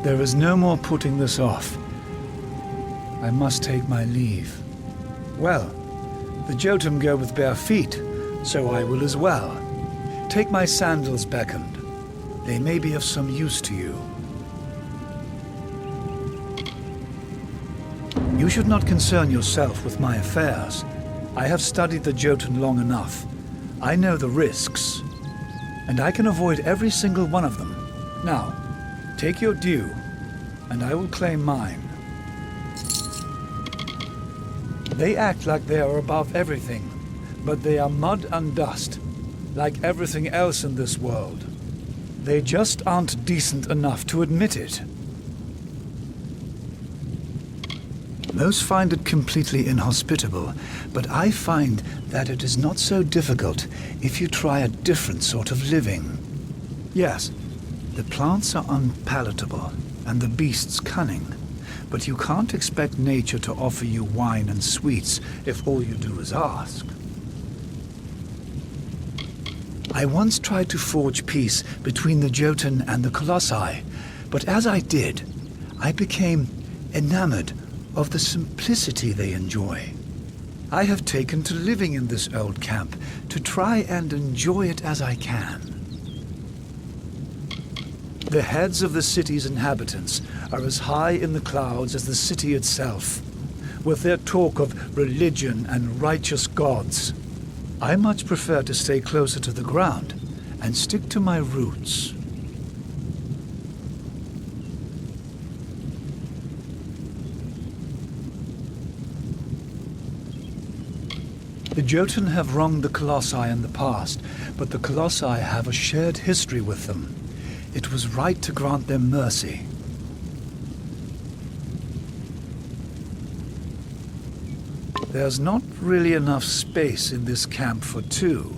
there is no more putting this off. I must take my leave. Well, the Jotun go with bare feet, so I will as well. Take my sandals, beckoned. They may be of some use to you. You should not concern yourself with my affairs. I have studied the Jotun long enough. I know the risks, and I can avoid every single one of them. Now, take your due, and I will claim mine. They act like they are above everything, but they are mud and dust, like everything else in this world. They just aren't decent enough to admit it. Most find it completely inhospitable, but I find that it is not so difficult if you try a different sort of living. Yes, the plants are unpalatable, and the beasts cunning, but you can't expect nature to offer you wine and sweets if all you do is ask. I once tried to forge peace between the Jotun and the Colossi, but as I did, I became enamored of the simplicity they enjoy. I have taken to living in this old camp to try and enjoy it as I can. The heads of the city's inhabitants are as high in the clouds as the city itself, with their talk of religion and righteous gods. I much prefer to stay closer to the ground and stick to my roots. The Jotun have wronged the Colossi in the past, but the Colossi have a shared history with them. It was right to grant them mercy. There's not really enough space in this camp for two.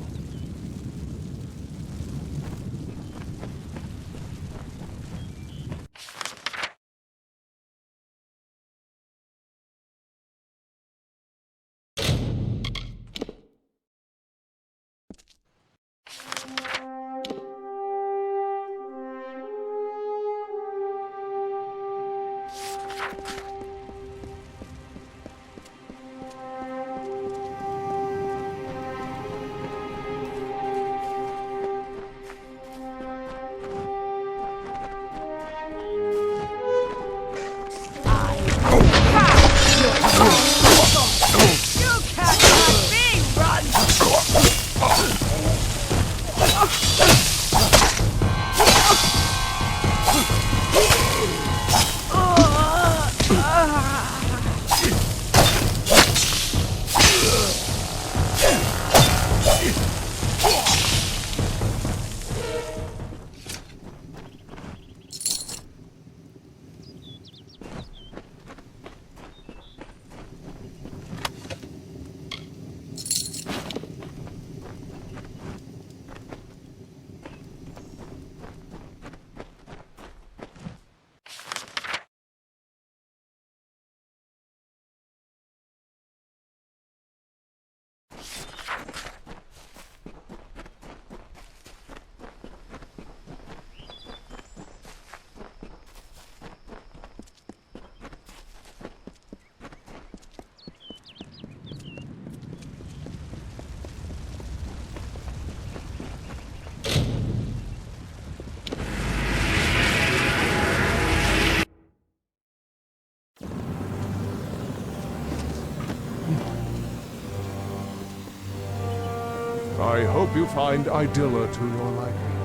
I hope you find Idylla to your liking.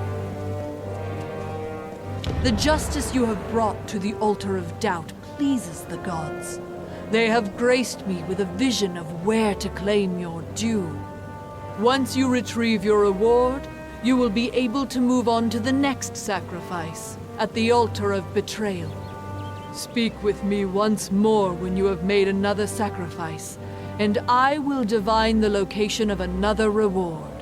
The justice you have brought to the altar of doubt pleases the gods. They have graced me with a vision of where to claim your due. Once you retrieve your reward, you will be able to move on to the next sacrifice, at the altar of betrayal. Speak with me once more when you have made another sacrifice, and I will divine the location of another reward.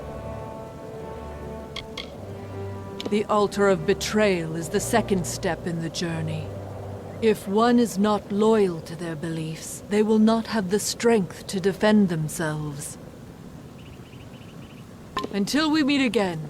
The altar of betrayal is the second step in the journey. If one is not loyal to their beliefs, they will not have the strength to defend themselves. Until we meet again.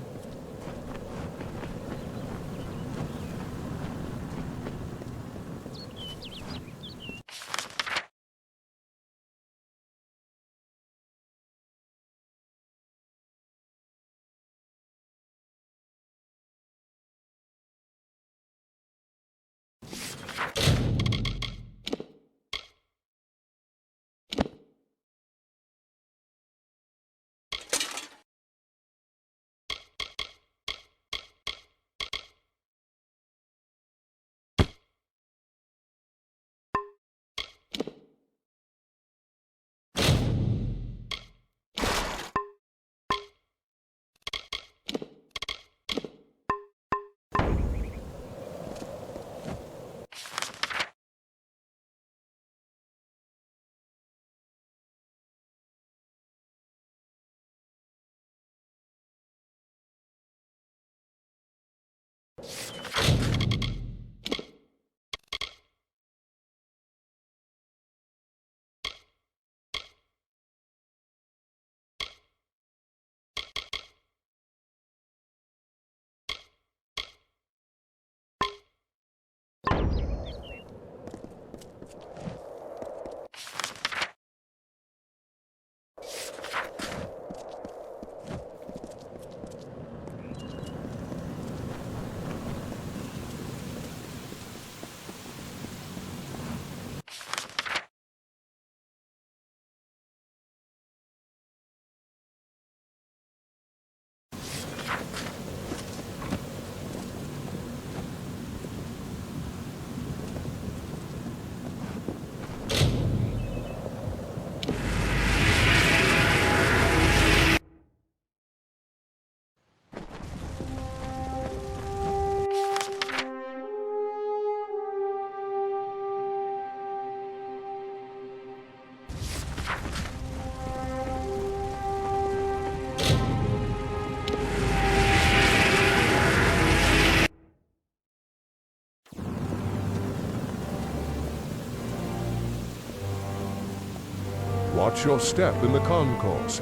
Watch your step in the concourse.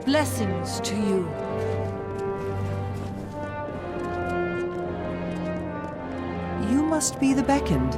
Blessings to you. You must be the beckoned.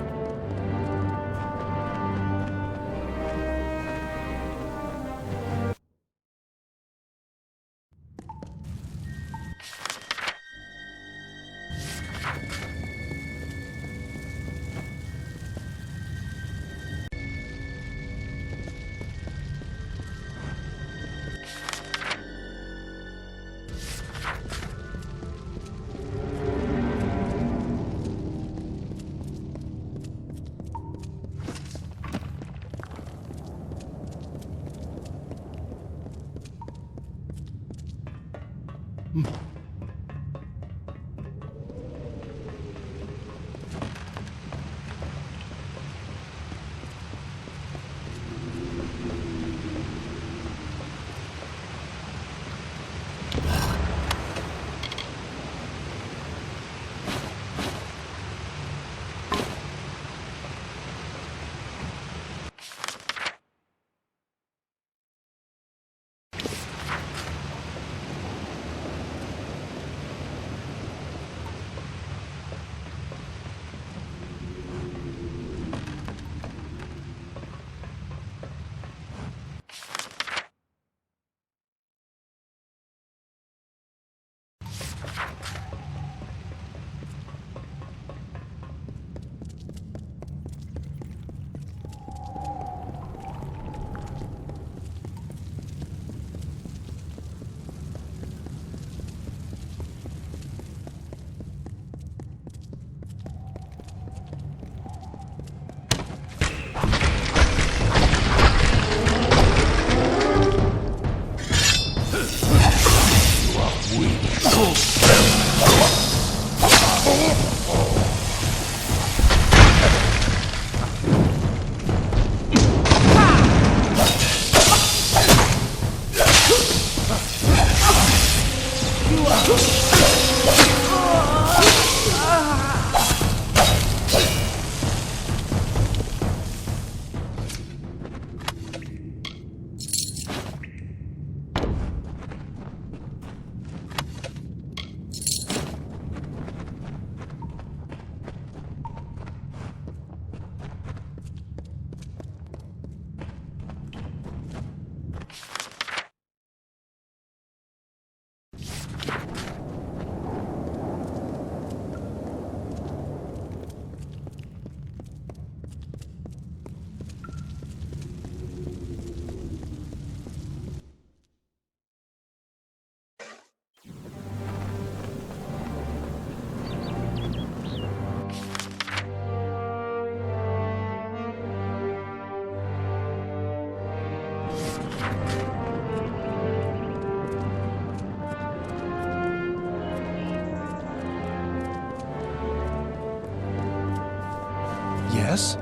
Yes?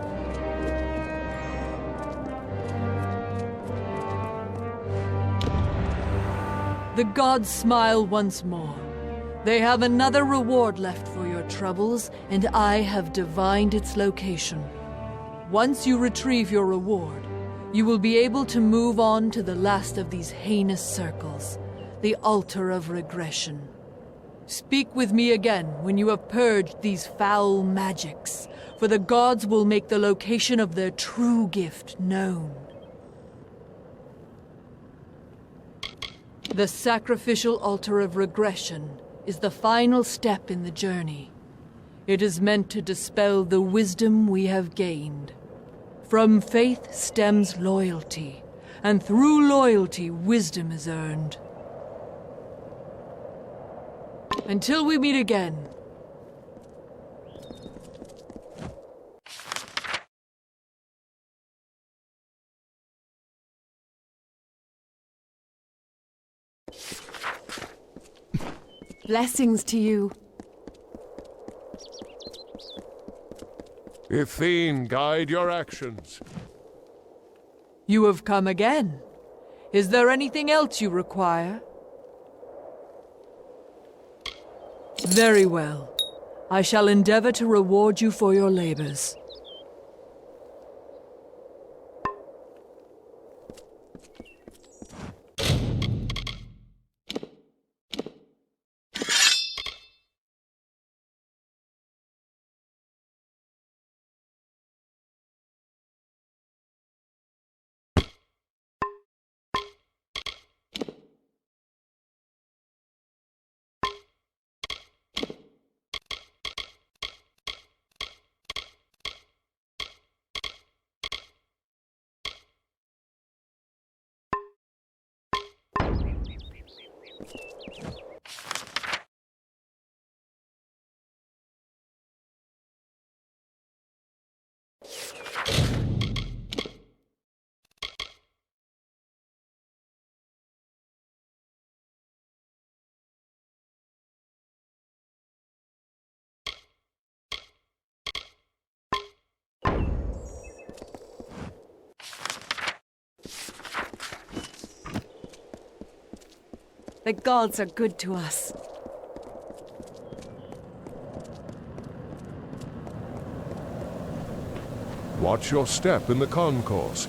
The gods smile once more. They have another reward left for your troubles, and I have divined its location. Once you retrieve your reward, you will be able to move on to the last of these heinous circles, the altar of regression. Speak with me again when you have purged these foul magics, for the gods will make the location of their true gift known. The sacrificial altar of regression is the final step in the journey. It is meant to dispel the wisdom we have gained. From faith stems loyalty, and through loyalty, wisdom is earned. Until we meet again. Blessings to you. Ithene, guide your actions. You have come again. Is there anything else you require? Very well. I shall endeavor to reward you for your labors. The gods are good to us. Watch your step in the concourse.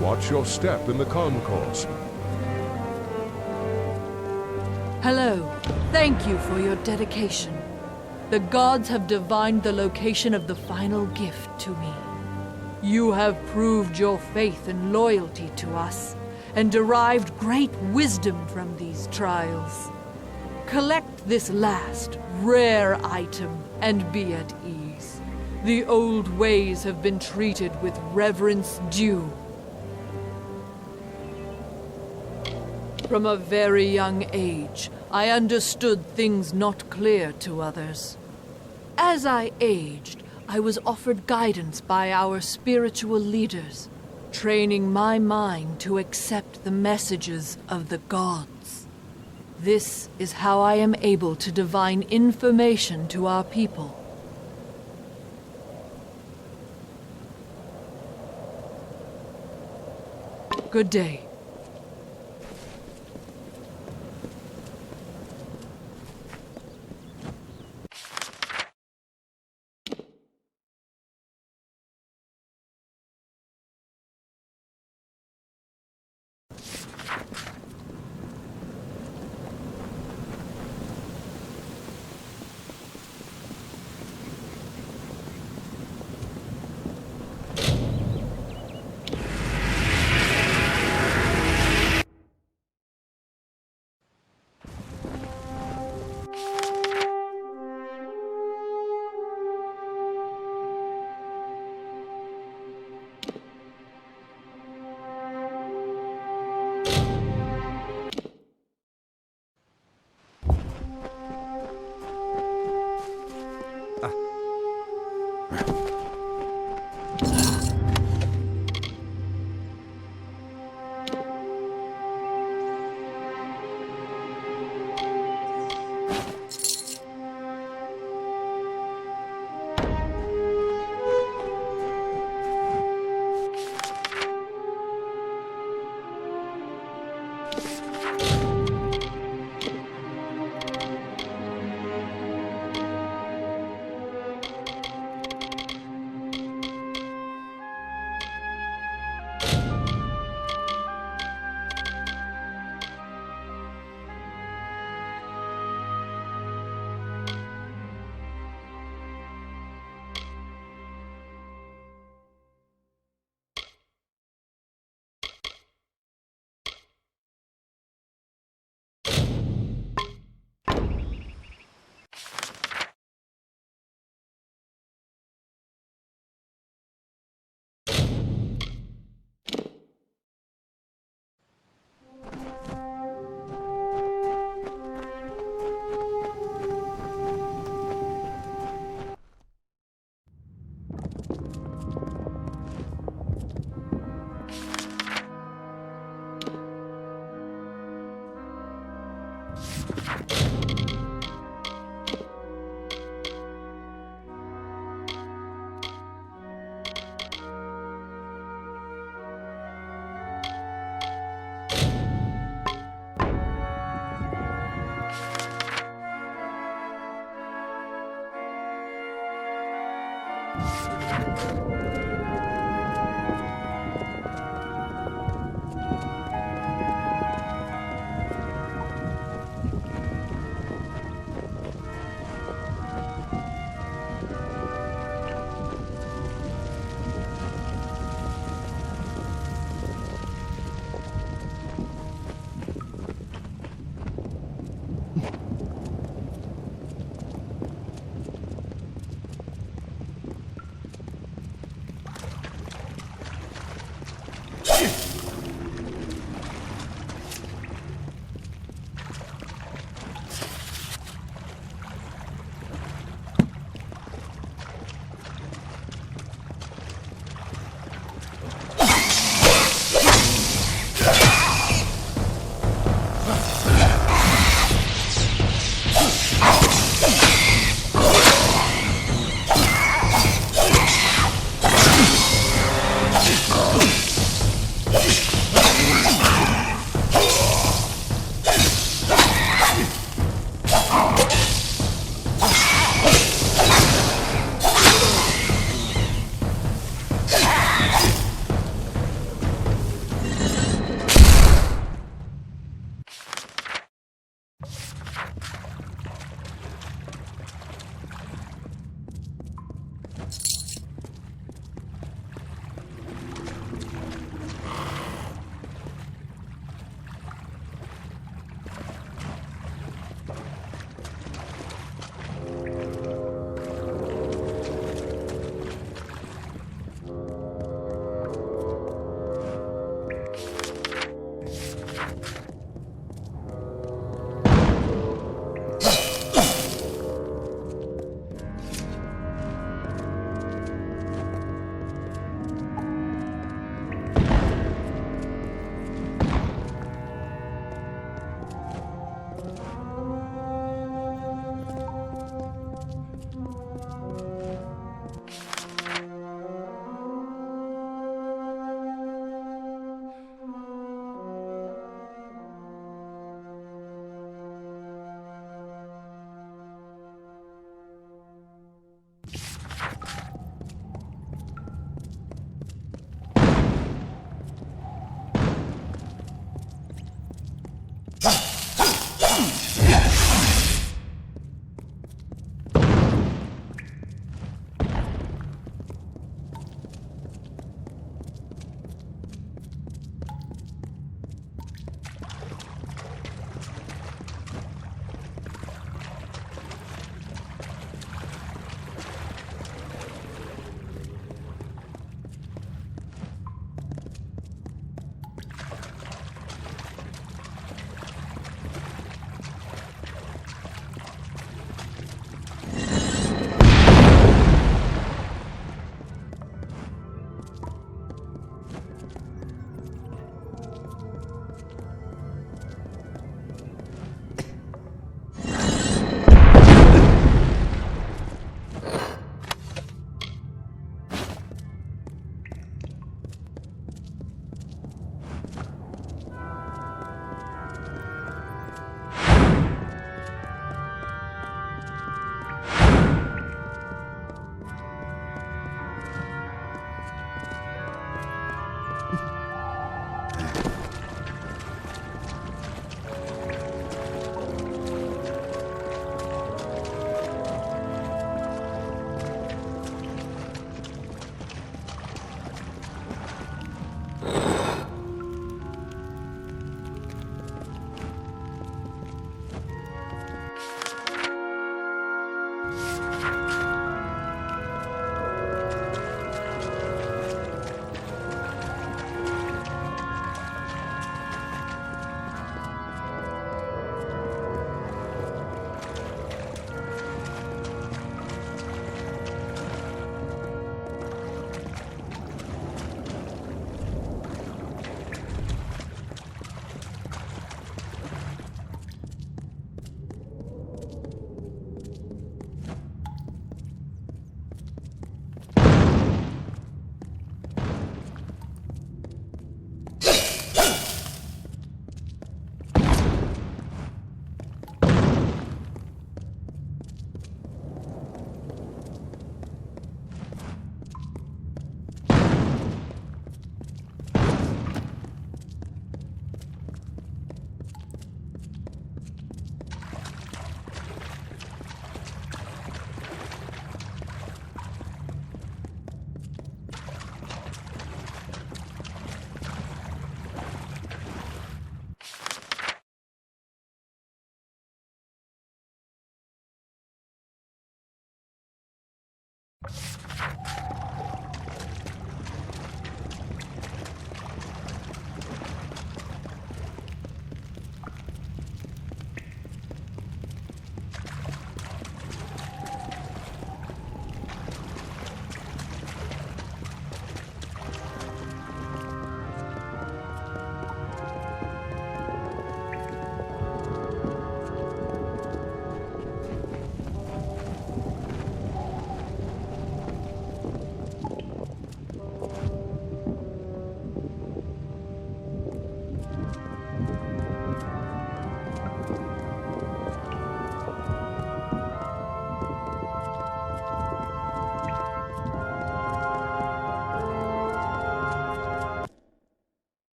Watch your step in the concourse. Hello. Thank you for your dedication. The gods have divined the location of the final gift to me. You have proved your faith and loyalty to us, and derived great wisdom from these trials. Collect this last, rare item, and be at ease. The old ways have been treated with reverence due. From a very young age, I understood things not clear to others. As I aged, I was offered guidance by our spiritual leaders, training my mind to accept the messages of the gods. This is how I am able to divine information to our people. Good day.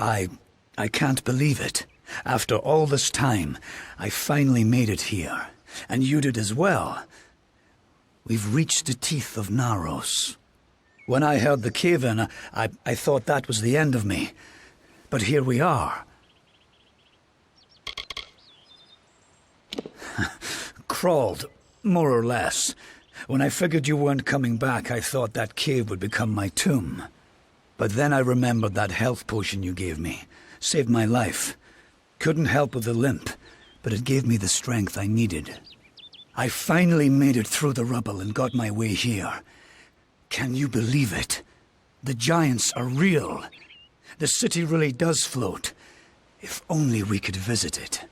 I can't believe it. After all this time, I finally made it here. And you did as well. We've reached the teeth of Naros. When I heard the cave-in, I thought that was the end of me. But here we are. Crawled, more or less. When I figured you weren't coming back, I thought that cave would become my tomb. But then I remembered that health potion you gave me. Saved my life. Couldn't help with the limp, but it gave me the strength I needed. I finally made it through the rubble and got my way here. Can you believe it? The giants are real. The city really does float. If only we could visit it.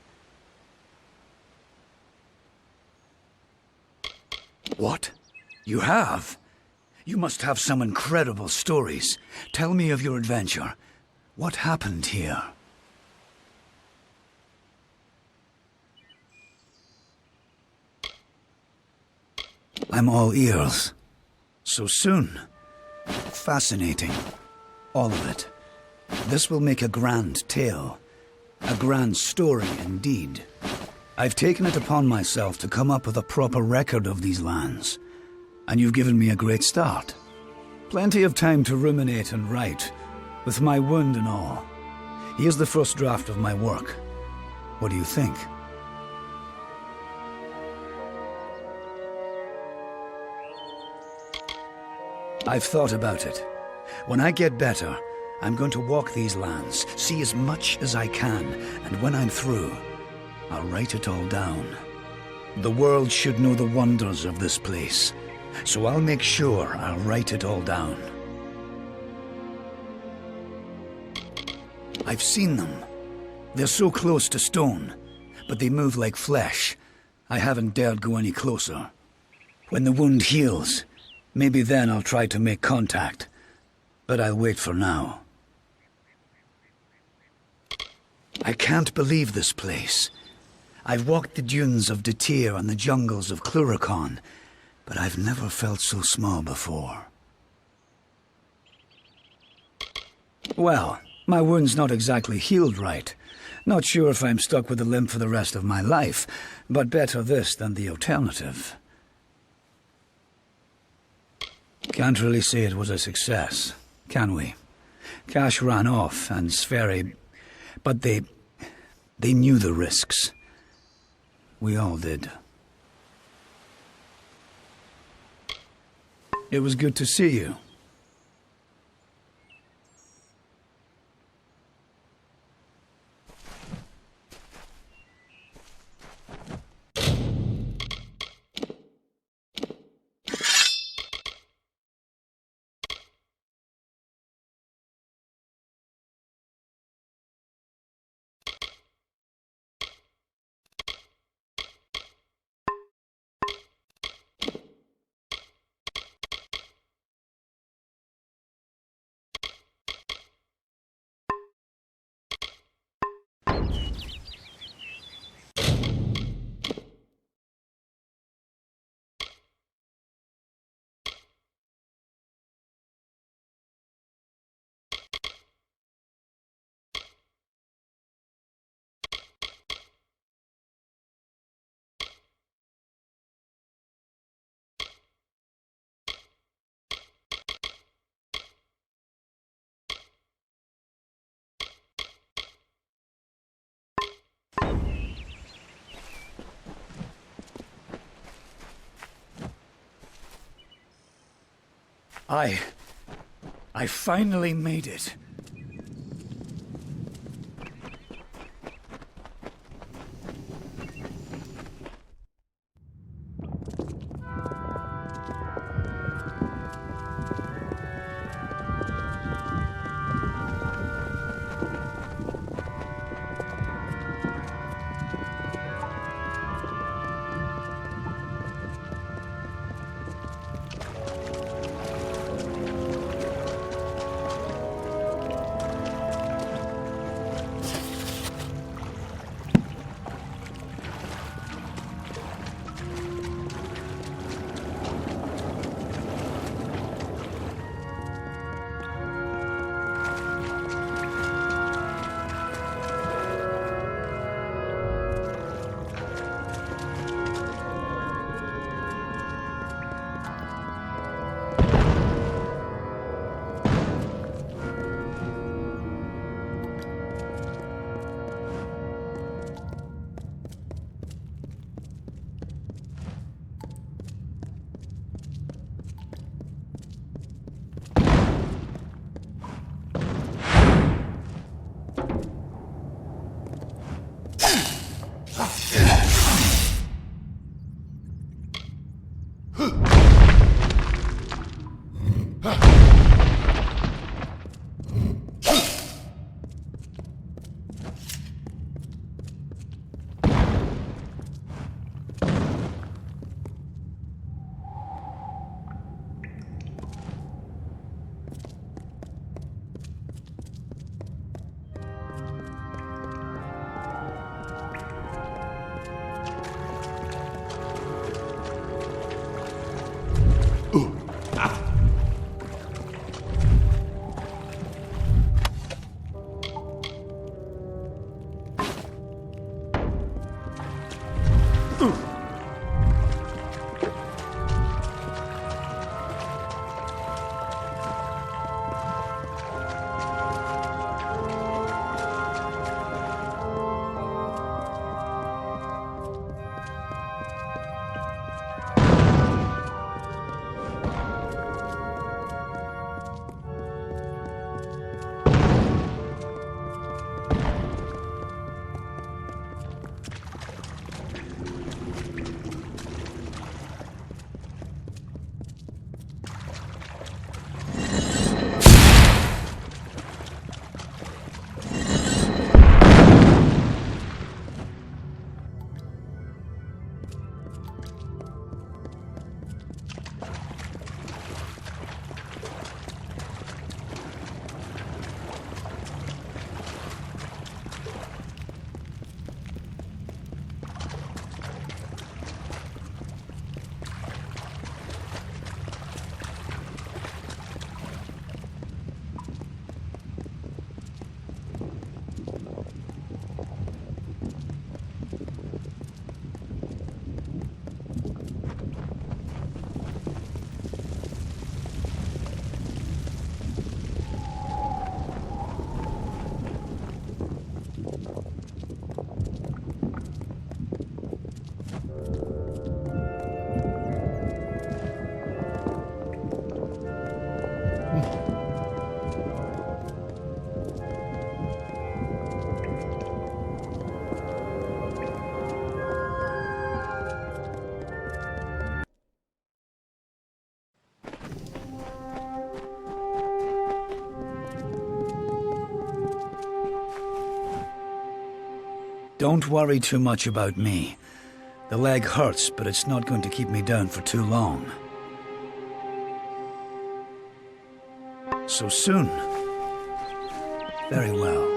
What? You have? You must have some incredible stories. Tell me of your adventure. What happened here? I'm all ears. So soon. Fascinating. All of it. This will make a grand tale. A grand story indeed. I've taken it upon myself to come up with a proper record of these lands. And you've given me a great start. Plenty of time to ruminate and write, with my wound and all. Here's the first draft of my work. What do you think? I've thought about it. When I get better, I'm going to walk these lands, see as much as I can, and when I'm through, I'll write it all down. The world should know the wonders of this place, so I'll make sure I'll write it all down. I've seen them. They're so close to stone, but they move like flesh. I haven't dared go any closer. When the wound heals, maybe then I'll try to make contact. But I'll wait for now. I can't believe this place. I've walked the dunes of Detir and the jungles of Cluricon, but I've never felt so small before. Well, my wound's not exactly healed right. Not sure if I'm stuck with a limp for the rest of my life, but better this than the alternative. Can't really say it was a success, can we? Cash ran off, and Sverre... But they knew the risks. We all did. It was good to see you. I finally made it. Don't worry too much about me. The leg hurts, but it's not going to keep me down for too long. So soon? Very well.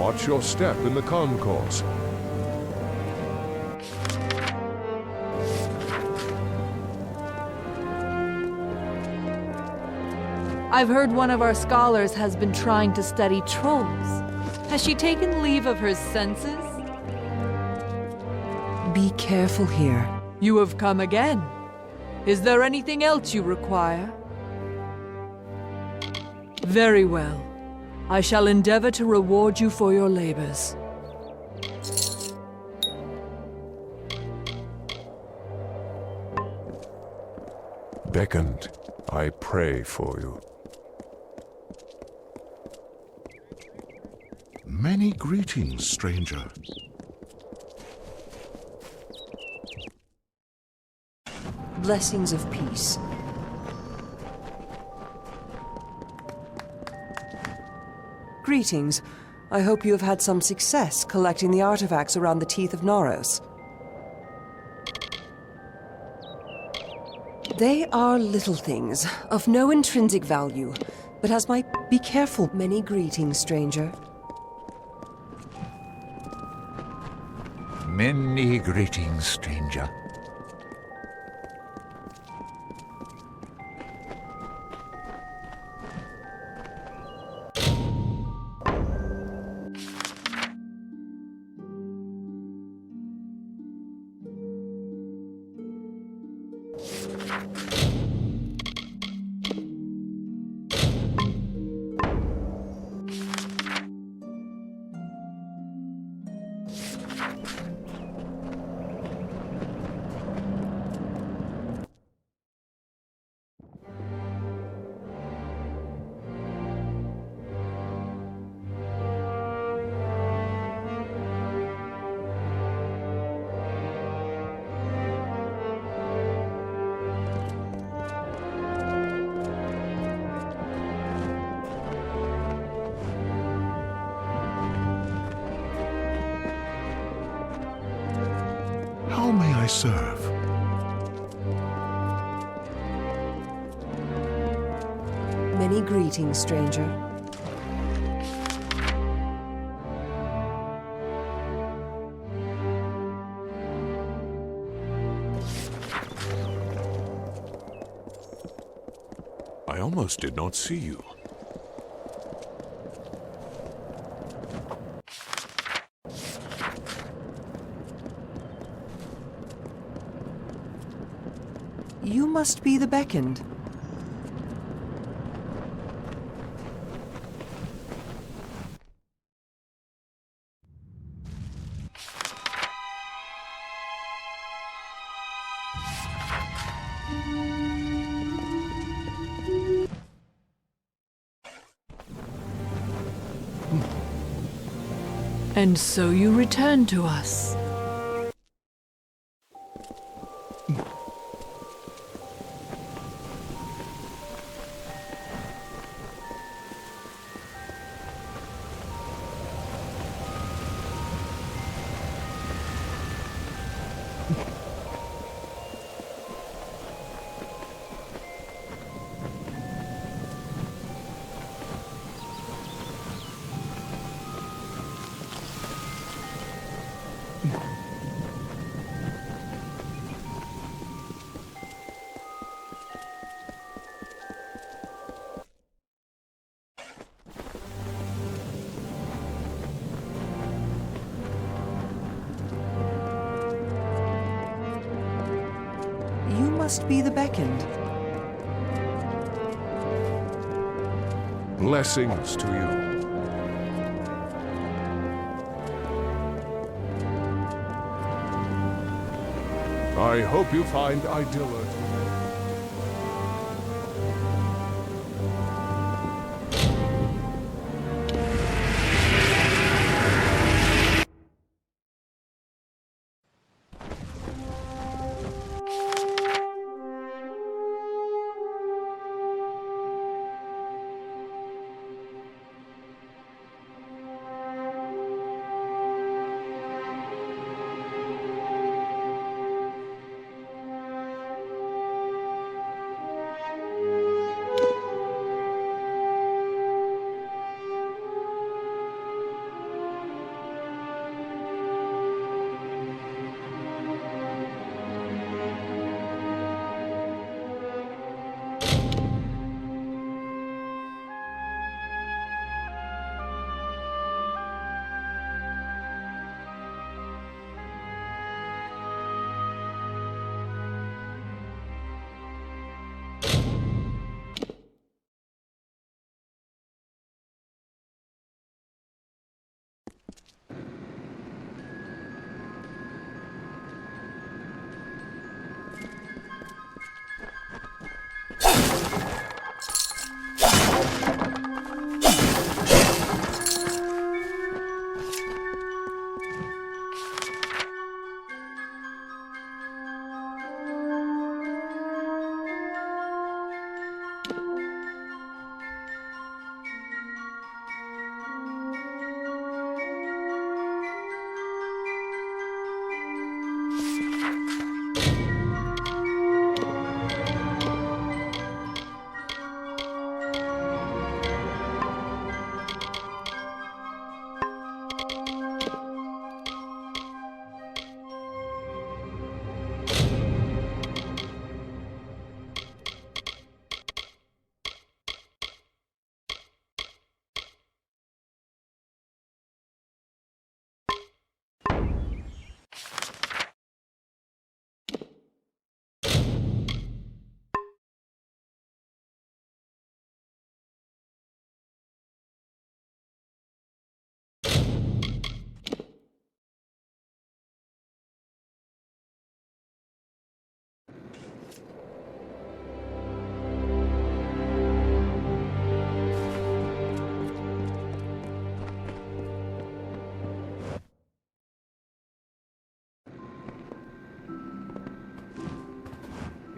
Watch your step in the concourse. I've heard one of our scholars has been trying to study trolls. Has she taken leave of her senses? Be careful here. You have come again. Is there anything else you require? Very well. I shall endeavor to reward you for your labors. Beckoned, I pray for you. Many greetings, stranger. Blessings of peace. Greetings. I hope you have had some success collecting the artifacts around the teeth of Naros. They are little things, of no intrinsic value, but as my... Be careful. Many greetings, stranger. Many greetings, stranger. How may I serve? Many greetings, stranger. I almost did not see you. You must be the beckoned. And so you return to us. You must be the beckoned. Blessings to you. I hope you find Idylla.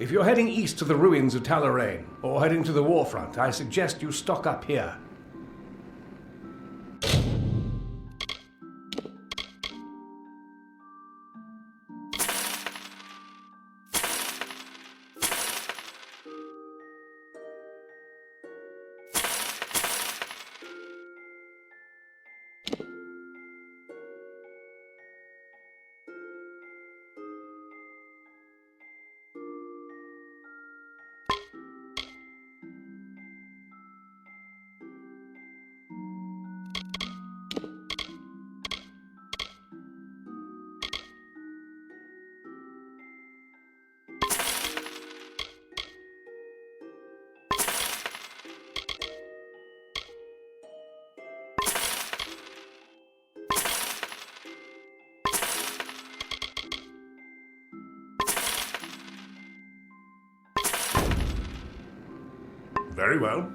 If you're heading east to the ruins of Talarain, or heading to the warfront, I suggest you stock up here. Very well.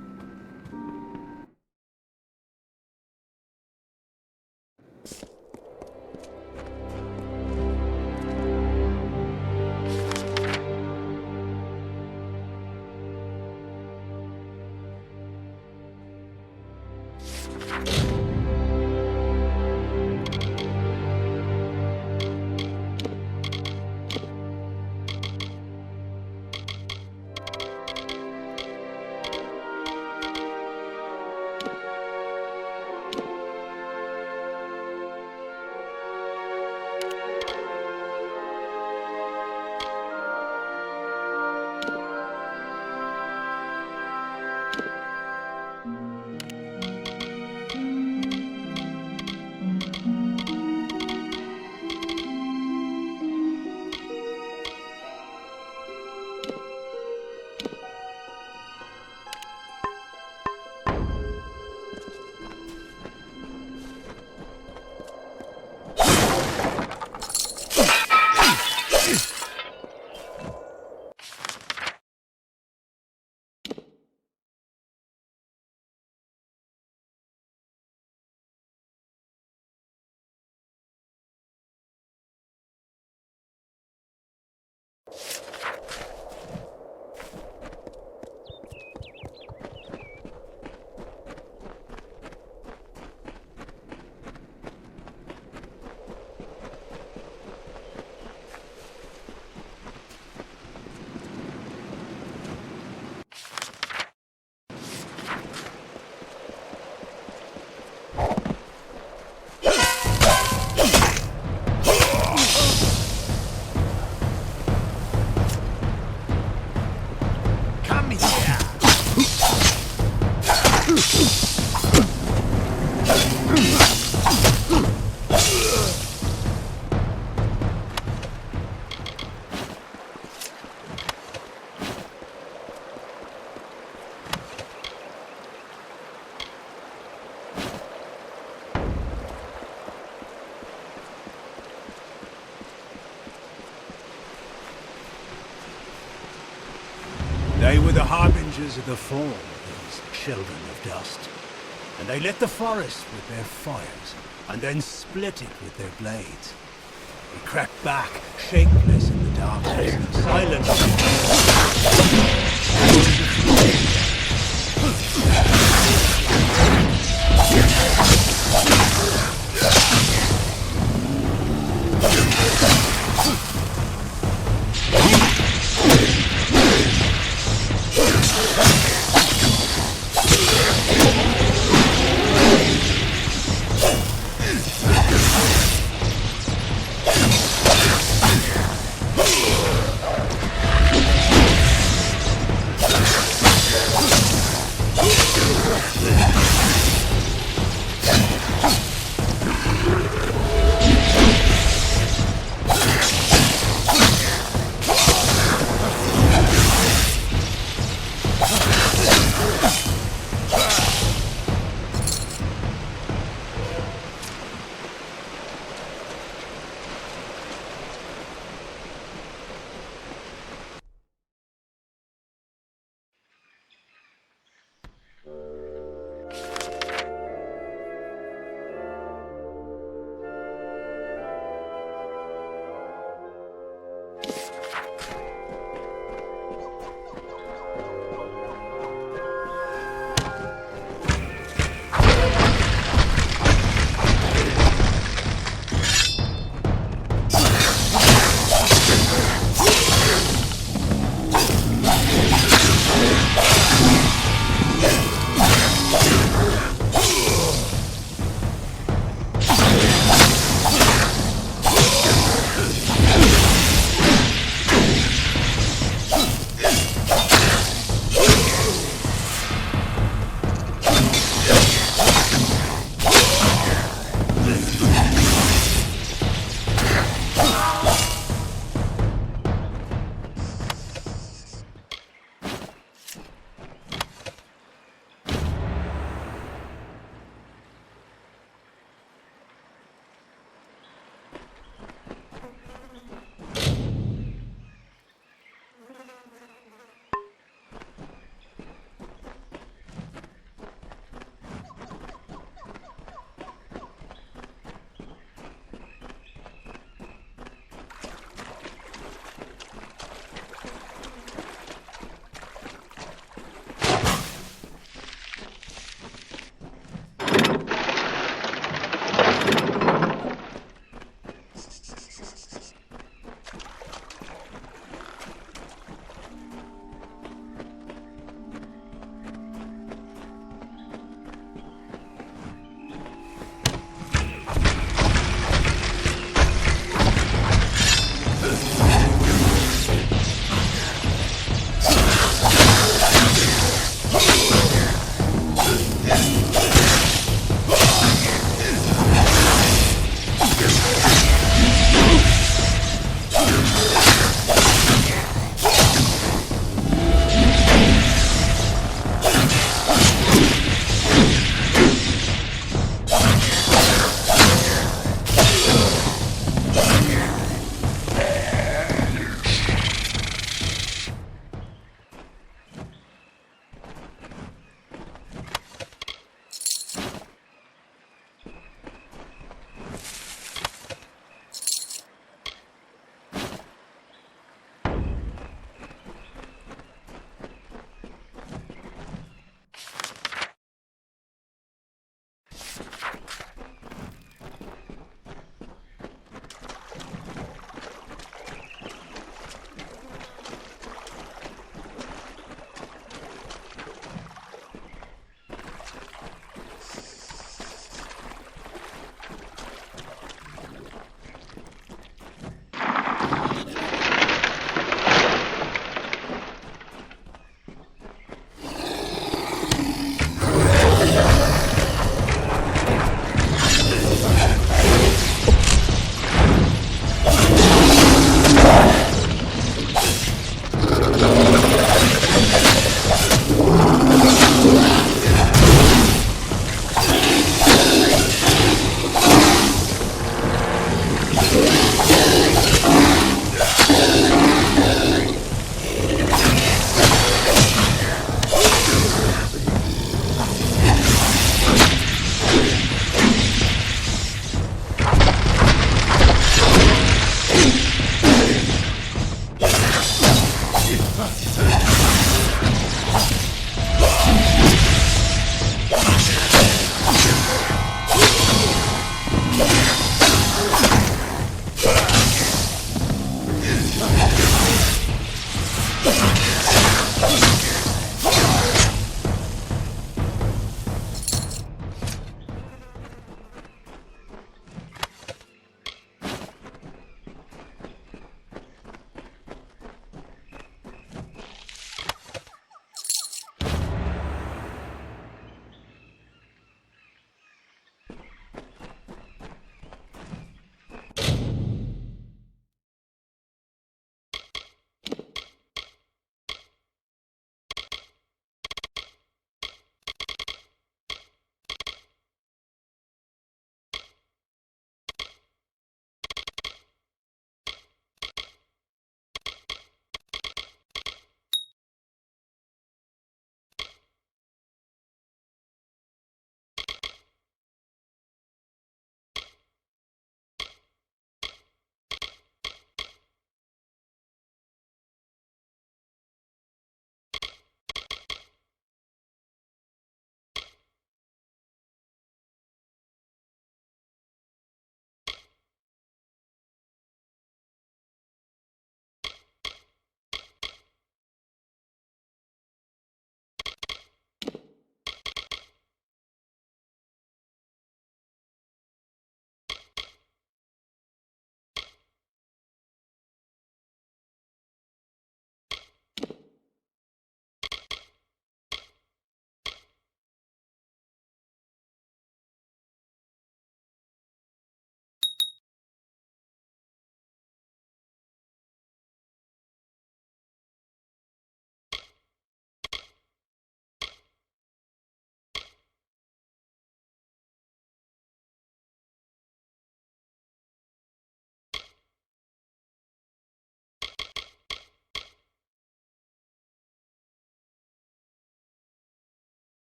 They were the harbingers of the fall, these children of dust. And they lit the forest with their fires, and then split it with their blades. They crept back, shapeless in the darkness, silent.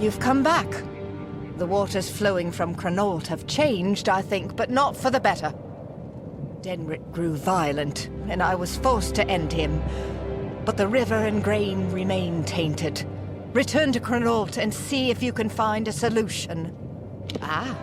You've come back. The waters flowing from Cranault have changed, I think, but not for the better. Denric grew violent, and I was forced to end him. But the river and grain remain tainted. Return to Cranault and see if you can find a solution. Ah.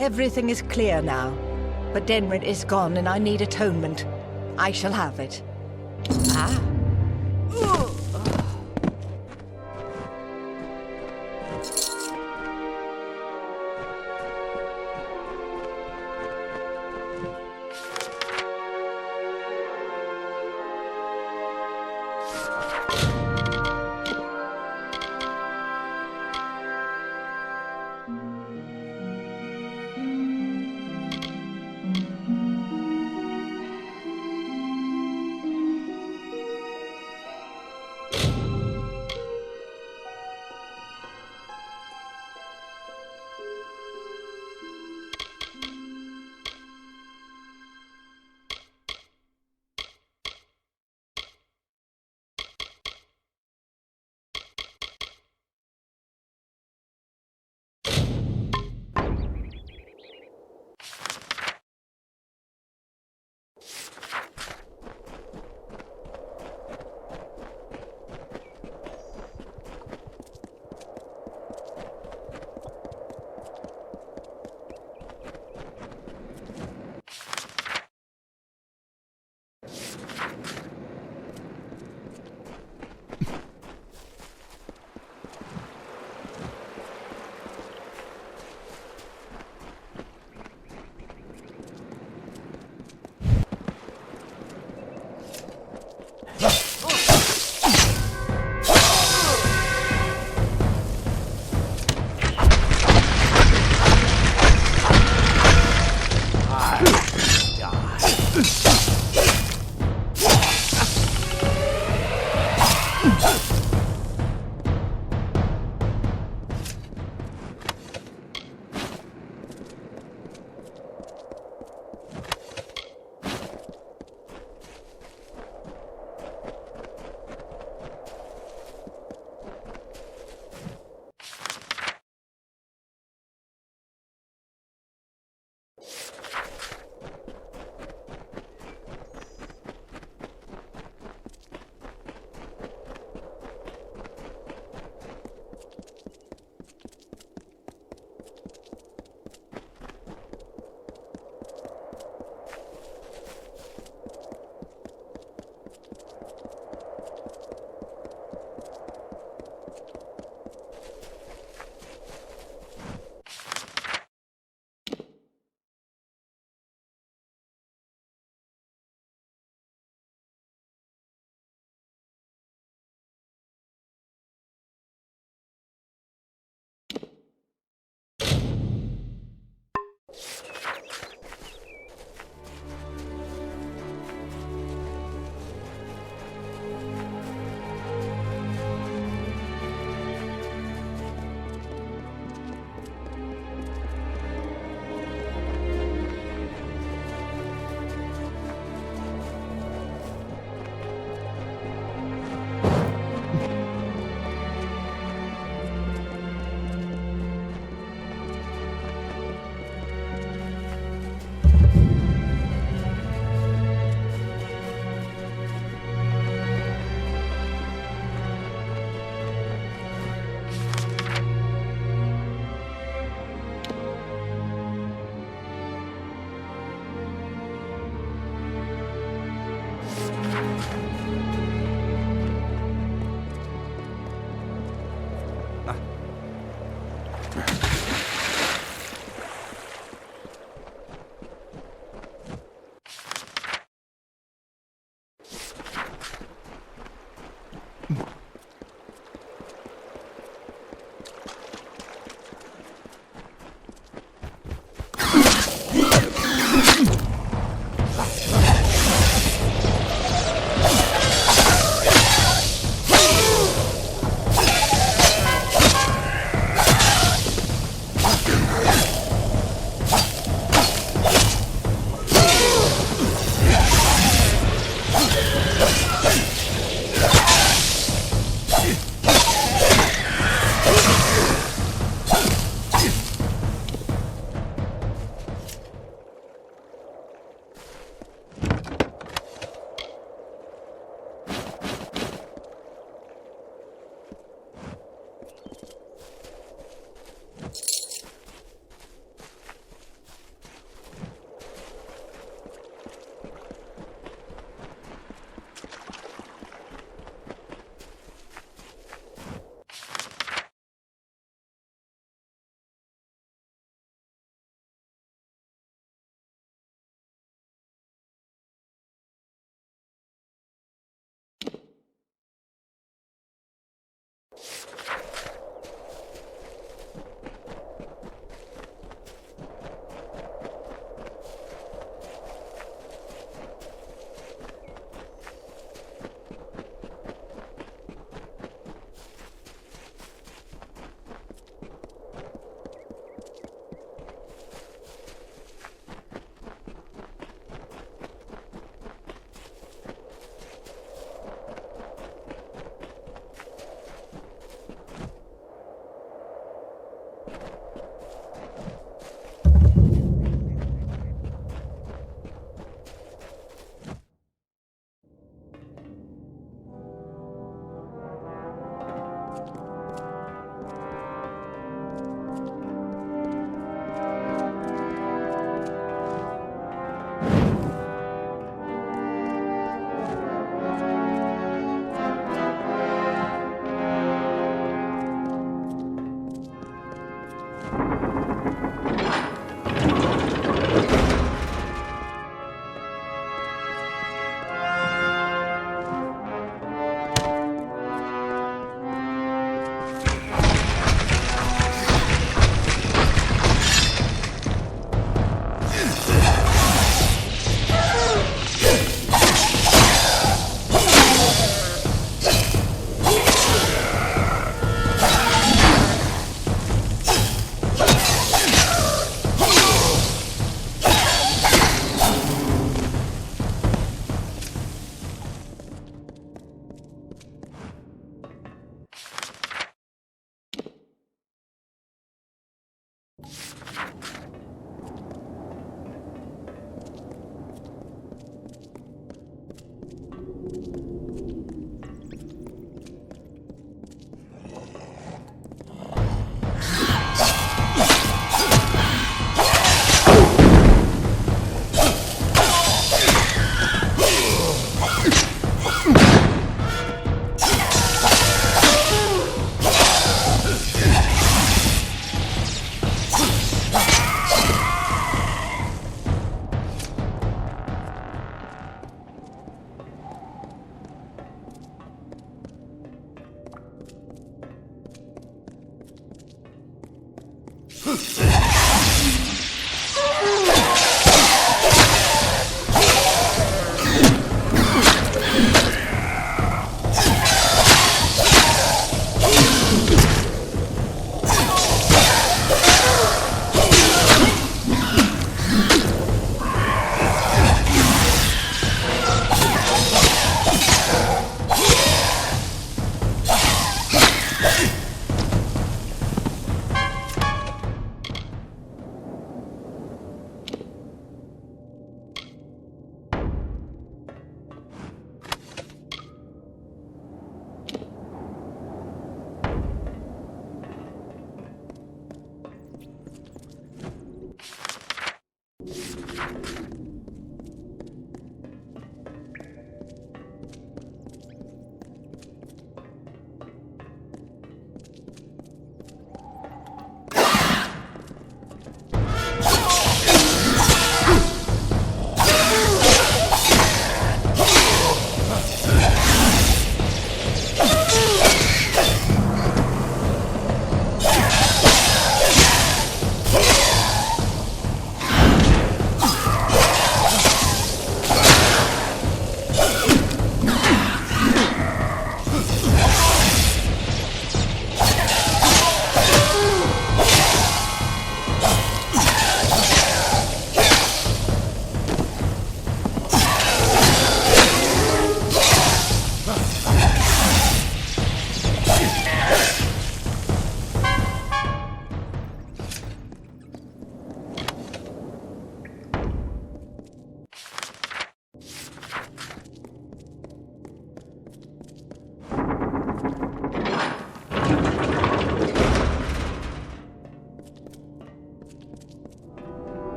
Everything is clear now. But Denrit is gone and I need atonement. I shall have it. Ah.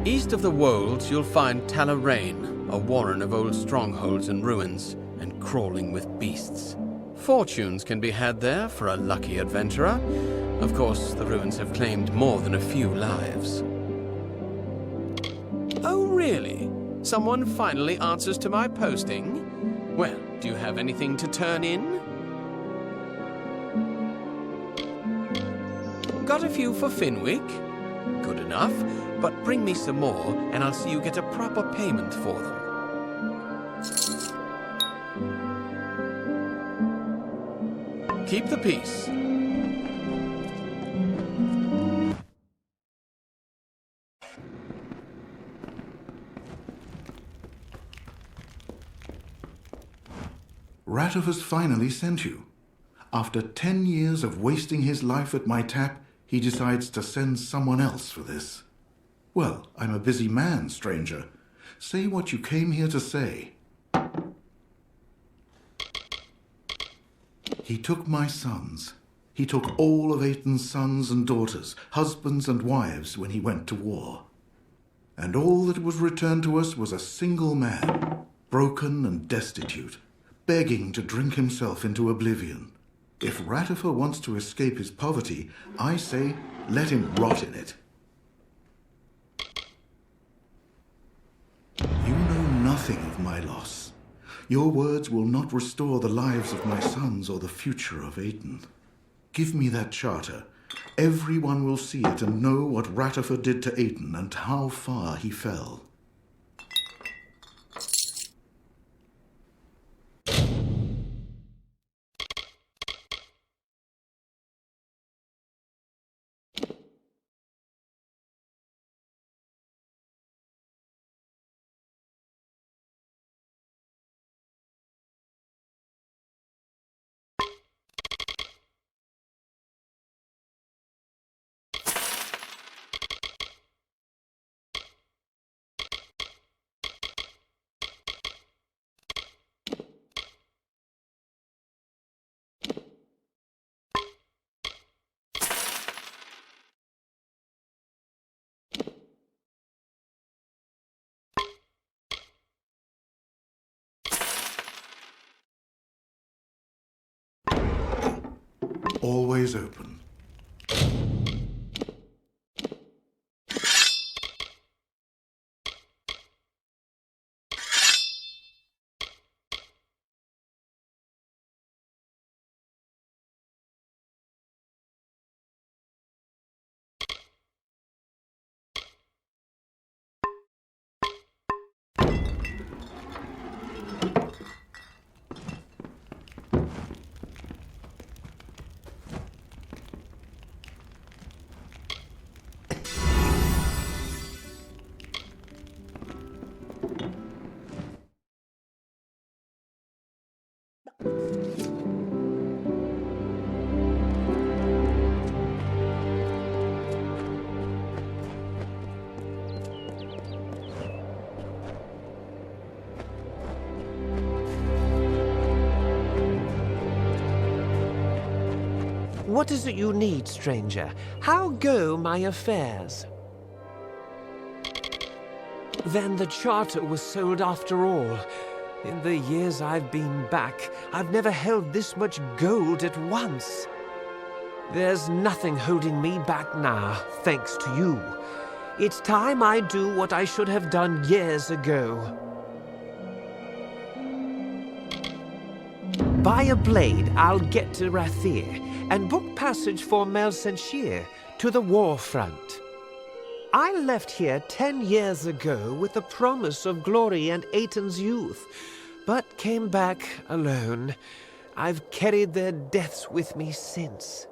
East of the Wolds, you'll find Talarain, a warren of old strongholds and ruins, and crawling with beasts. Fortunes can be had there for a lucky adventurer. Of course, the ruins have claimed more than a few lives. Oh, really? Someone finally answers to my posting? Well, do you have anything to turn in? Got a few for Finwick? Good enough, but bring me some more, and I'll see you get a proper payment for them. Keep the peace. Ratov has finally sent you. After 10 years of wasting his life at my tap, he decides to send someone else for this. Well, I'm a busy man, stranger. Say what you came here to say. He took my sons. He took all of Aten's sons and daughters, husbands and wives when he went to war. And all that was returned to us was a single man, broken and destitute, begging to drink himself into oblivion. If Ratifer wants to escape his poverty, I say let him rot in it. You know nothing of my loss. Your words will not restore the lives of my sons or the future of Aten. Give me that charter. Everyone will see it and know what Ratifer did to Aten and how far he fell. Always open. What is it you need, stranger? How go my affairs? Then the charter was sold after all. In the years I've been back, I've never held this much gold at once. There's nothing holding me back now, thanks to you. It's time I do what I should have done years ago. By a blade, I'll get to Rathir and book passage for Melsenshir to the war front. I left here 10 years ago with the promise of glory and Aiton's youth, but came back alone. I've carried their deaths with me since.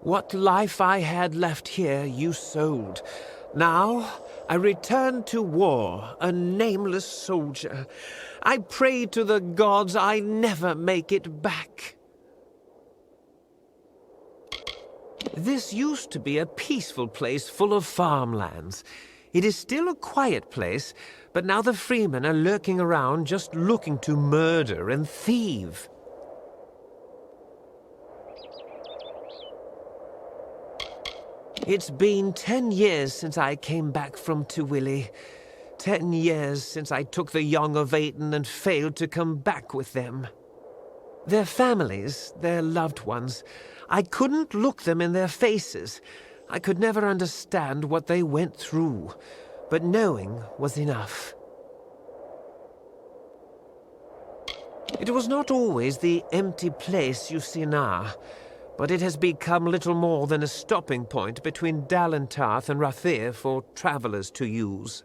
What life I had left here you sold. Now I return to war, a nameless soldier. I pray to the gods I never make it back. This used to be a peaceful place full of farmlands. It is still a quiet place, but now the freemen are lurking around just looking to murder and thieve. It's been 10 years since I came back from Tuwili. 10 years since I took the young of Aiton and failed to come back with them. Their families, their loved ones, I couldn't look them in their faces. I could never understand what they went through, but knowing was enough. It was not always the empty place you see now, but it has become little more than a stopping point between Dalentarth and Rathir for travelers to use.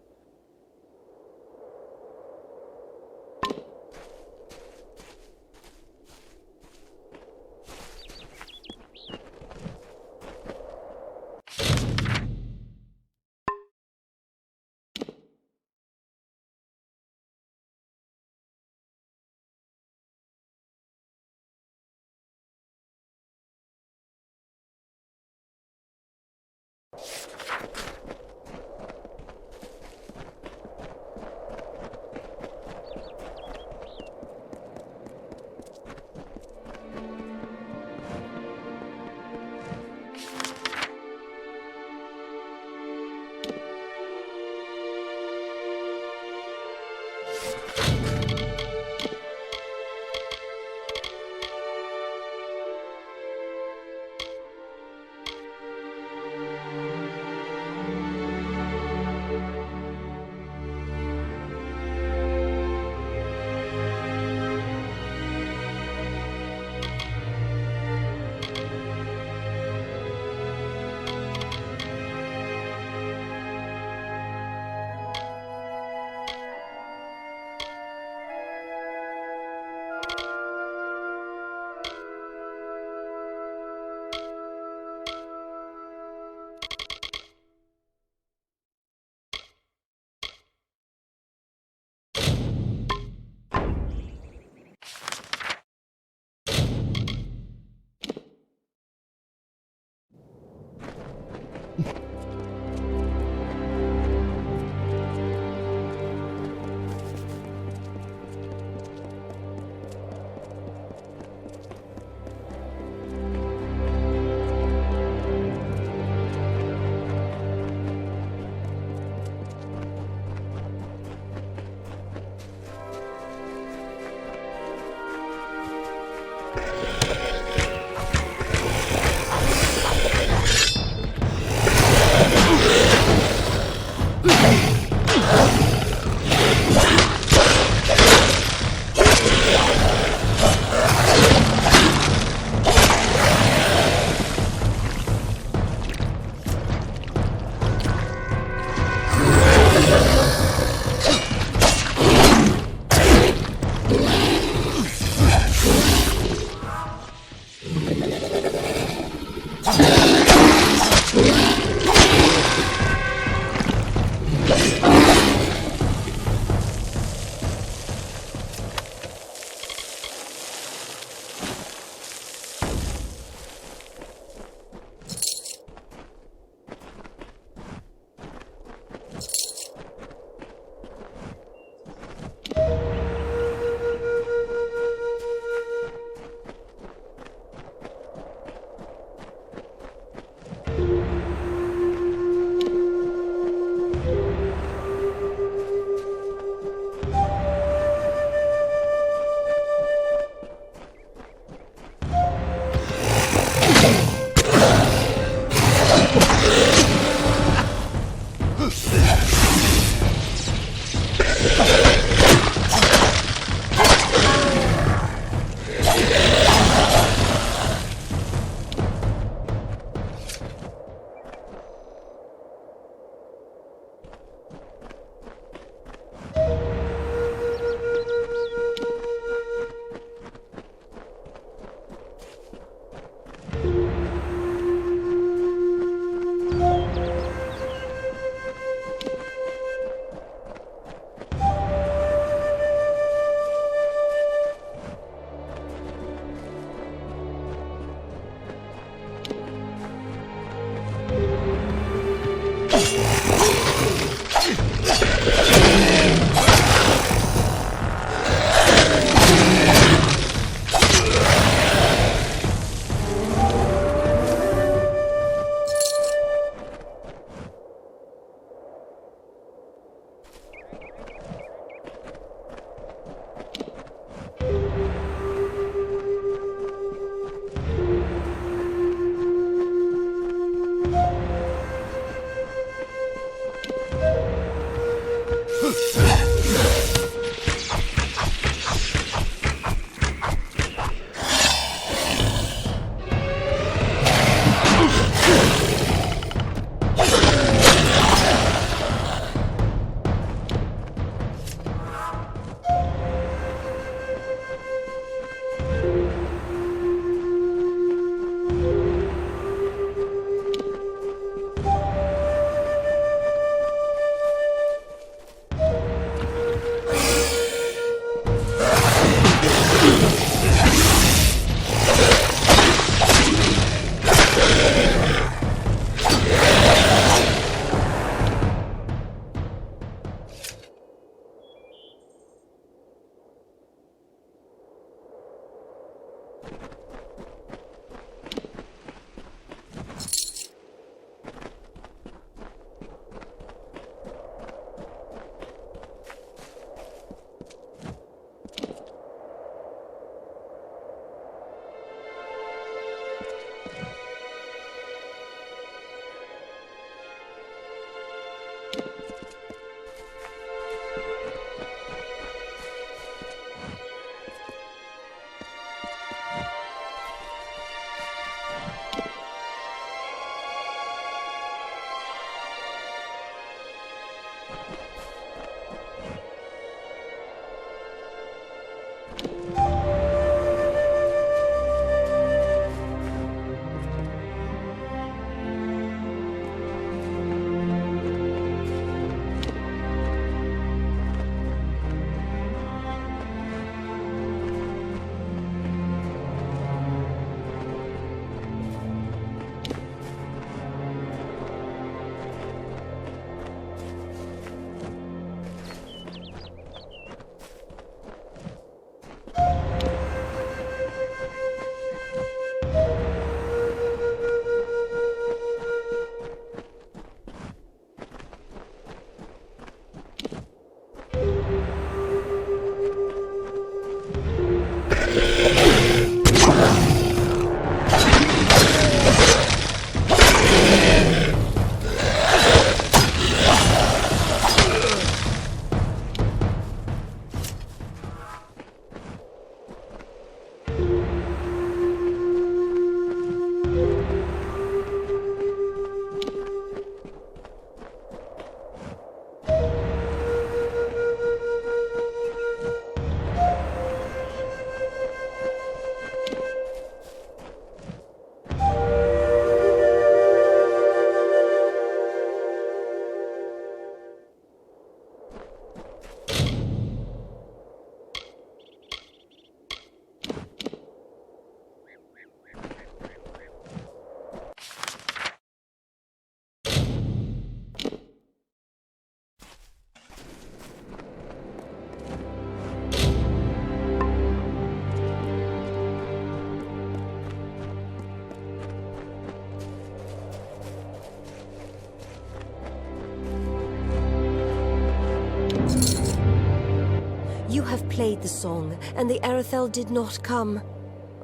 played the song, and the Erethel did not come.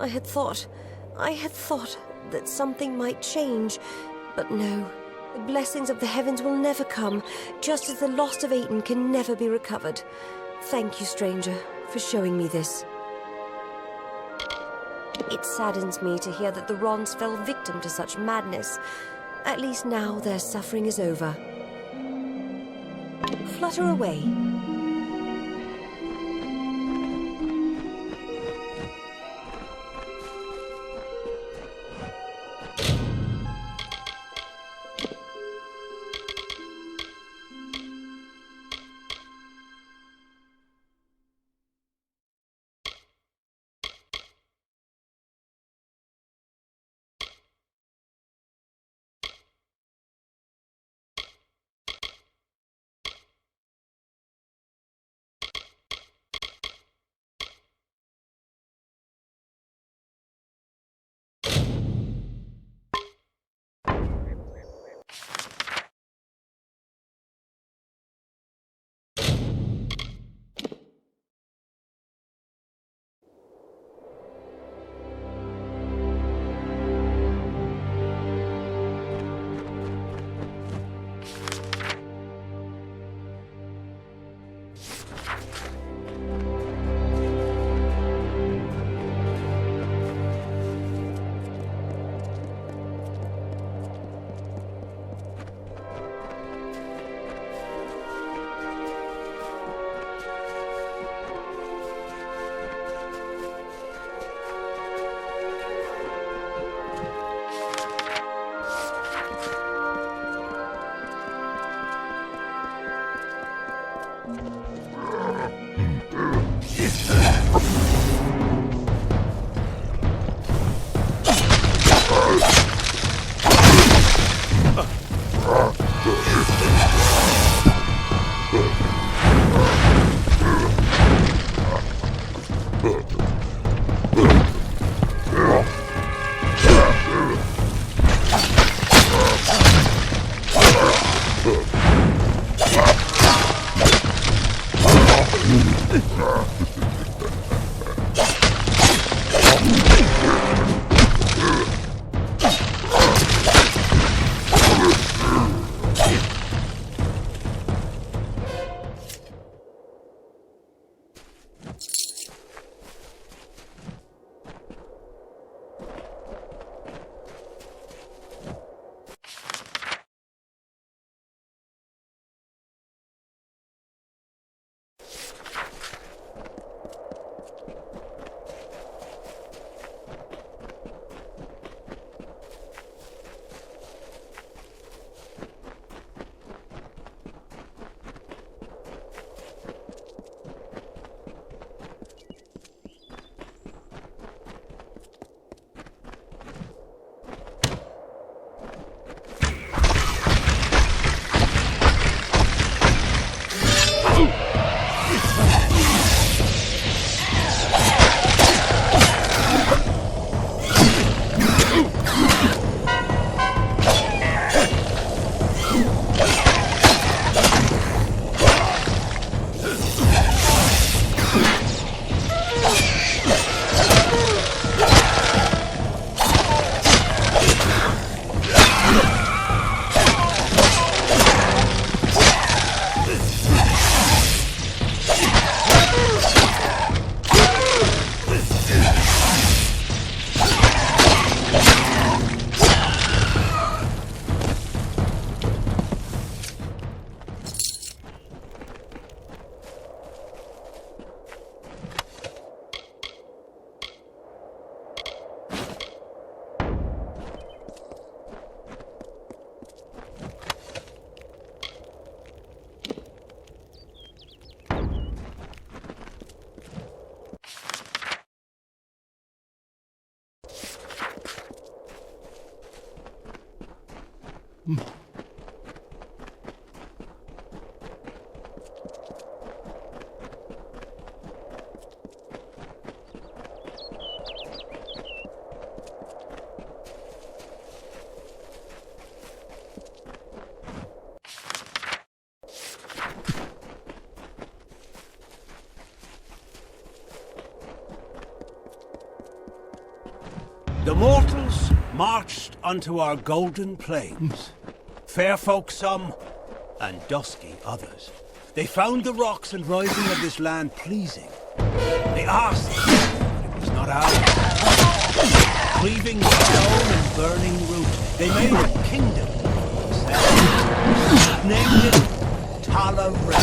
I had thought that something might change, but no. The blessings of the heavens will never come, just as the lost of Aten can never be recovered. Thank you, stranger, for showing me this. It saddens me to hear that the Rons fell victim to such madness. At least now their suffering is over. Flutter away. The mortals marched unto our golden plains, fair folk some, and dusky others. They found the rocks and rising of this land pleasing. They asked, but it was not ours. Cleaving stone and burning root, they made a kingdom for themselves. Named it Tala Rain.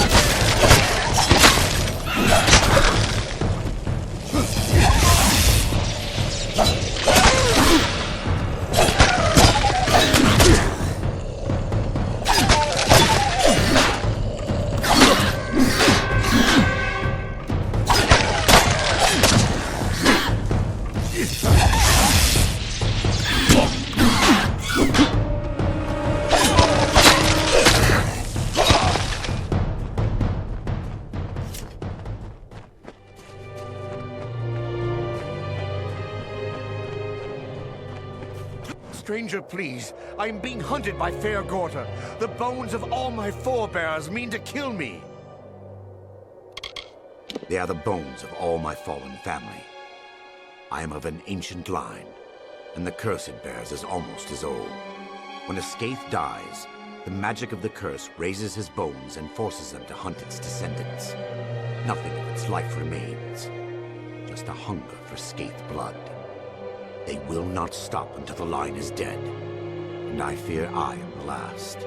Stranger, please. I am being hunted by Fair Gorta. The bones of all my forebears mean to kill me. They are the bones of all my fallen family. I am of an ancient line, and the curse it bears is almost as old. When a Skaith dies, the magic of the curse raises his bones and forces them to hunt its descendants. Nothing of its life remains, just a hunger for Skaith blood. They will not stop until the line is dead, and I fear I am the last.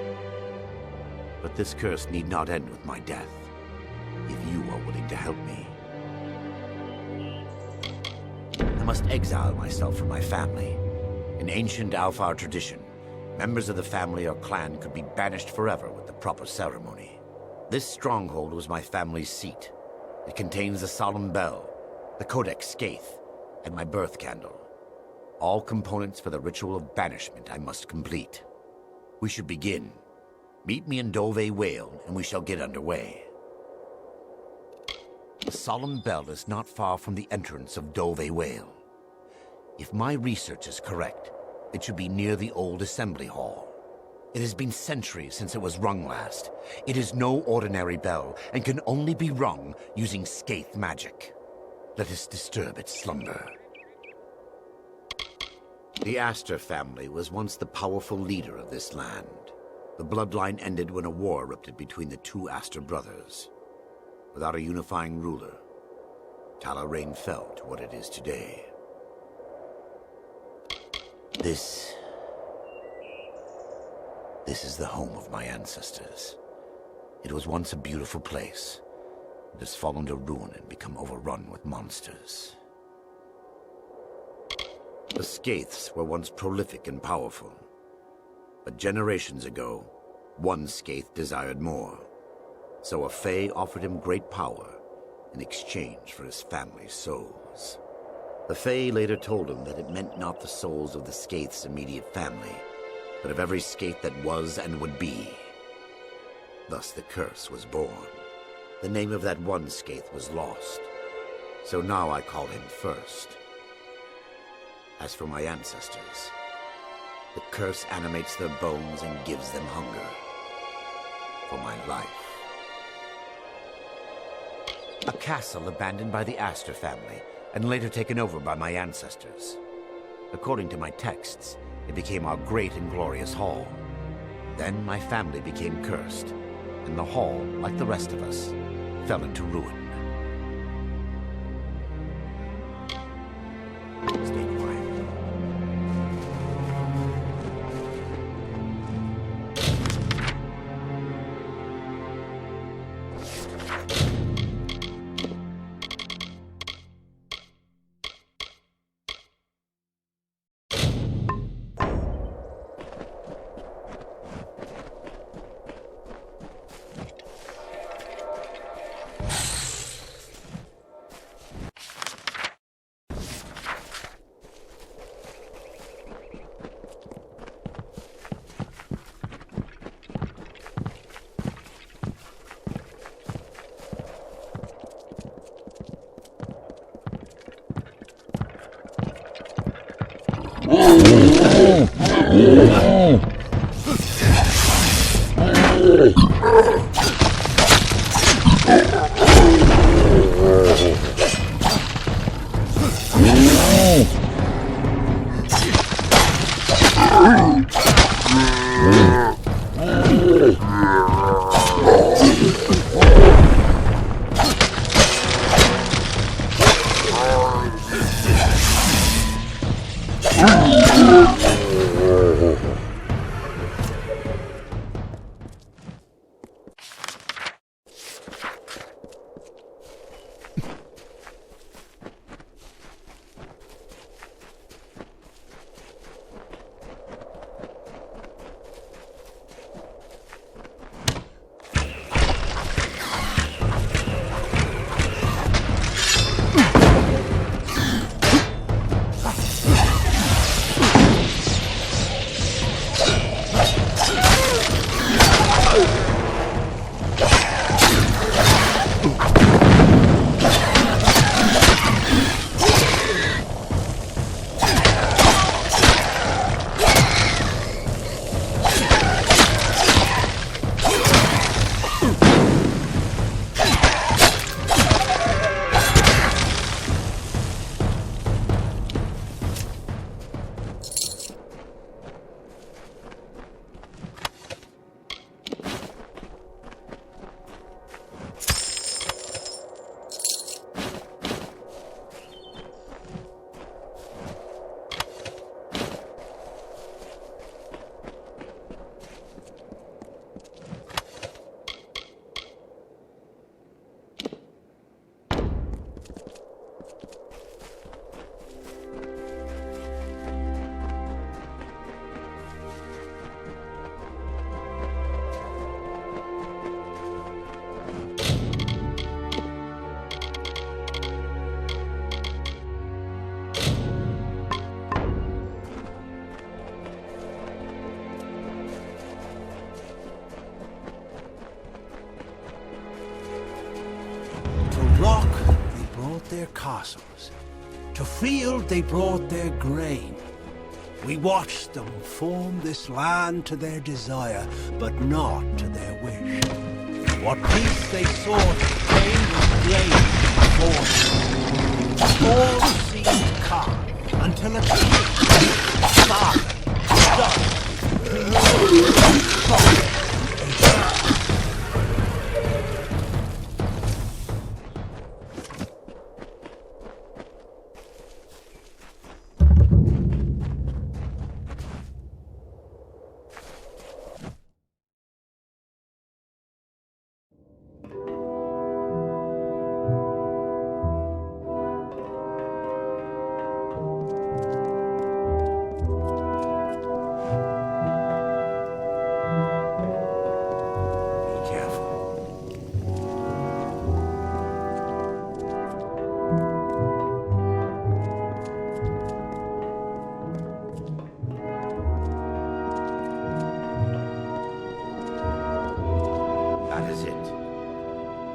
But this curse need not end with my death, if you are willing to help me. I must exile myself from my family. In ancient Alfar tradition, members of the family or clan could be banished forever with the proper ceremony. This stronghold was my family's seat. It contains the solemn bell, the Codex Skaith, and my birth candle. All components for the ritual of banishment I must complete. We should begin. Meet me in Dove Whale, and we shall get underway. The solemn bell is not far from the entrance of Dove Whale. If my research is correct, it should be near the old assembly hall. It has been centuries since it was rung last. It is no ordinary bell, and can only be rung using Skaith magic. Let us disturb its slumber. The Astor family was once the powerful leader of this land. The bloodline ended when a war erupted between the two Astor brothers. Without a unifying ruler, Tala Rain fell to what it is today. This is the home of my ancestors. It was once a beautiful place. It has fallen to ruin and become overrun with monsters. The Skaiths were once prolific and powerful. But generations ago, one Skaith desired more. So a Fae offered him great power in exchange for his family's souls. The Fae later told him that it meant not the souls of the Skaith's immediate family, but of every Skaith that was and would be. Thus the curse was born. The name of that one Skaith was lost. So now I call him first. As for my ancestors, the curse animates their bones and gives them hunger for my life. A castle abandoned by the Astor family and later taken over by my ancestors. According to my texts, it became our great and glorious hall. Then my family became cursed, and the hall, like the rest of us, fell into ruin. Stay quiet. Their castles. To field they brought their grain. We watched them form this land to their desire, but not to their wish. What peace they sought came with blame and force. All seemed calm until a king, father,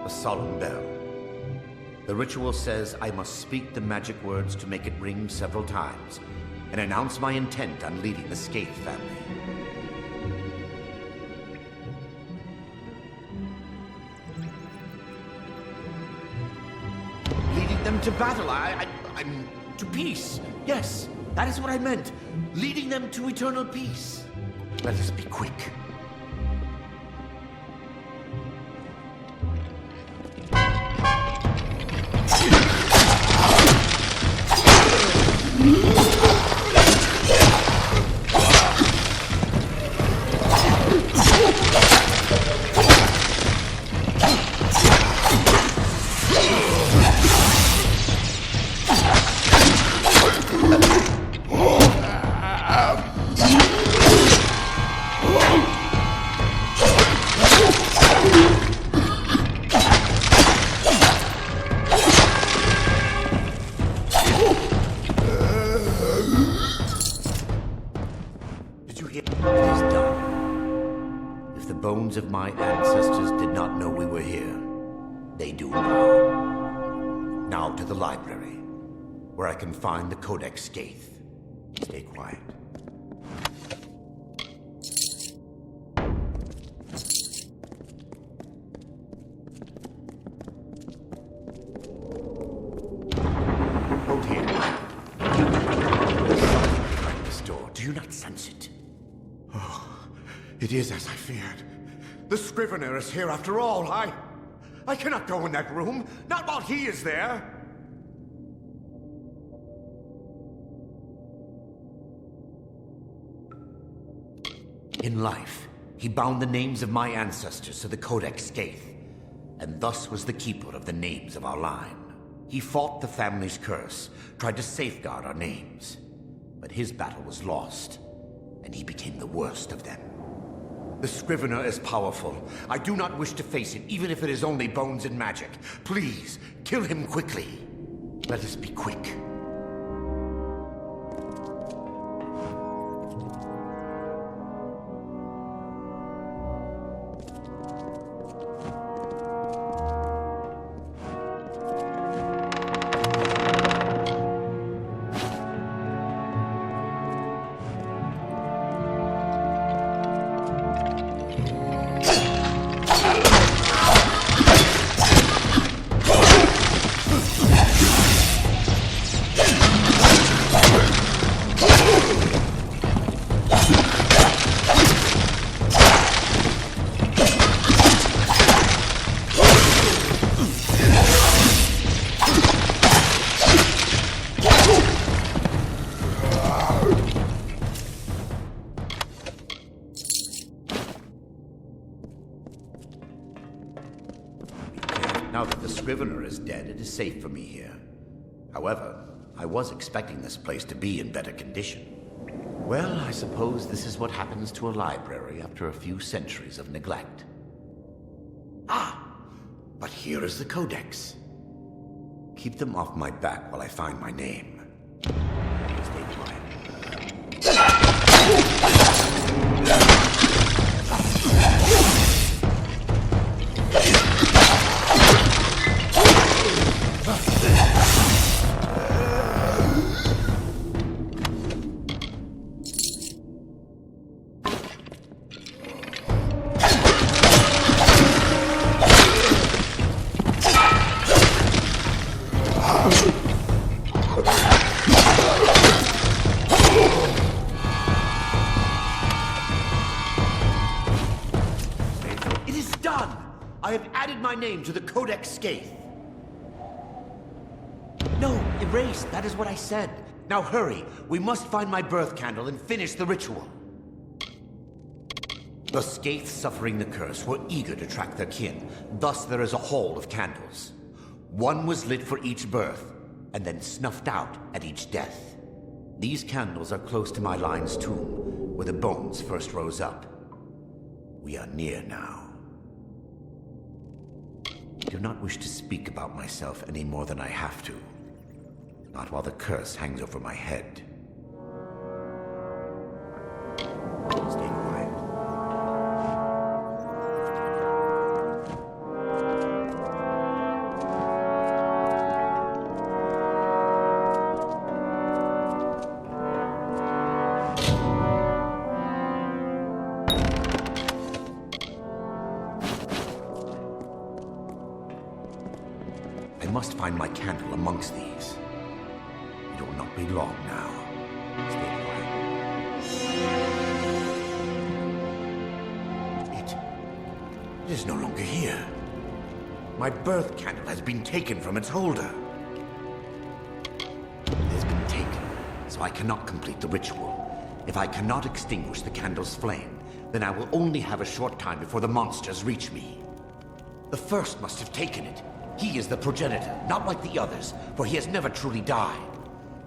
solemn bell. The ritual says I must speak the magic words to make it ring several times, and announce my intent on leading the Skaith family. Leading them to battle, I'm to peace. Yes, that is what I meant. Leading them to eternal peace. Let us be quick. Of my ancestors did not know we were here. They do now. Now to the library, where I can find the Codex Skaith. Stay quiet. Hold here. This door. Do you not sense it? Oh, it is as I feared. The Scrivener is here after all. I cannot go in that room, not while he is there. In life, he bound the names of my ancestors to the Codex Scaith, and thus was the keeper of the names of our line. He fought the family's curse, tried to safeguard our names, but his battle was lost, and he became the worst of them. The Scrivener is powerful. I do not wish to face it, even if it is only bones and magic. Please, kill him quickly. Let us be quick. Now that the Scrivener is dead, it is safe for me here. However, I was expecting this place to be in better condition. Well, I suppose this is what happens to a library after a few centuries of neglect. Ah! But here is the Codex. Keep them off my back while I find my name. Stay quiet. Name to the Codex Scaith. No, erased. That is what I said. Now hurry. We must find my birth candle and finish the ritual. The Scaith suffering the curse were eager to track their kin. Thus there is a hall of candles. One was lit for each birth, and then snuffed out at each death. These candles are close to my line's tomb, where the bones first rose up. We are near now. I do not wish to speak about myself any more than I have to. Not while the curse hangs over my head. Stay quiet. I must find my candle amongst these. It will not be long now. Stay quiet. It is no longer here. My birth candle has been taken from its holder. It has been taken, so I cannot complete the ritual. If I cannot extinguish the candle's flame, then I will only have a short time before the monsters reach me. The first must have taken it. He is the progenitor, not like the others, for he has never truly died.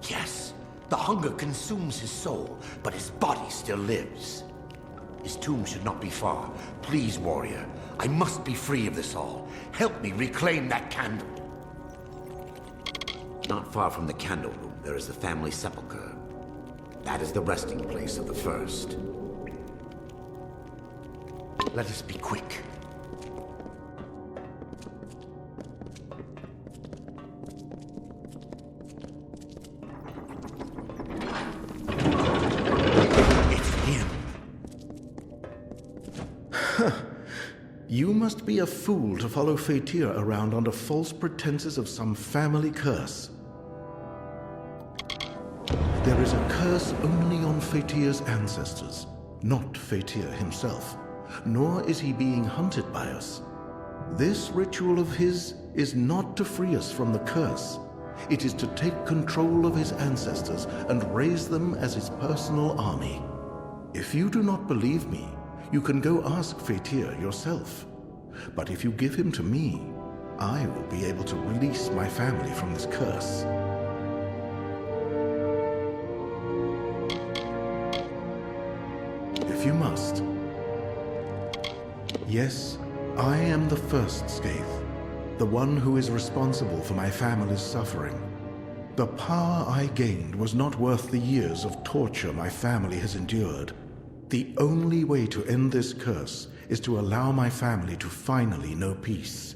Yes, the hunger consumes his soul, but his body still lives. His tomb should not be far. Please, warrior, I must be free of this all. Help me reclaim that candle. Not far from the candle room, there is the family sepulchre. That is the resting place of the first. Let us be quick. You must be a fool to follow Fatir around under false pretenses of some family curse. There is a curse only on Feitir's ancestors, not Feitir himself. Nor is he being hunted by us. This ritual of his is not to free us from the curse. It is to take control of his ancestors and raise them as his personal army. If you do not believe me, you can go ask Feitir yourself. But if you give him to me, I will be able to release my family from this curse. If you must. Yes, I am the first Skaith, the one who is responsible for my family's suffering. The power I gained was not worth the years of torture my family has endured. The only way to end this curse is to allow my family to finally know peace.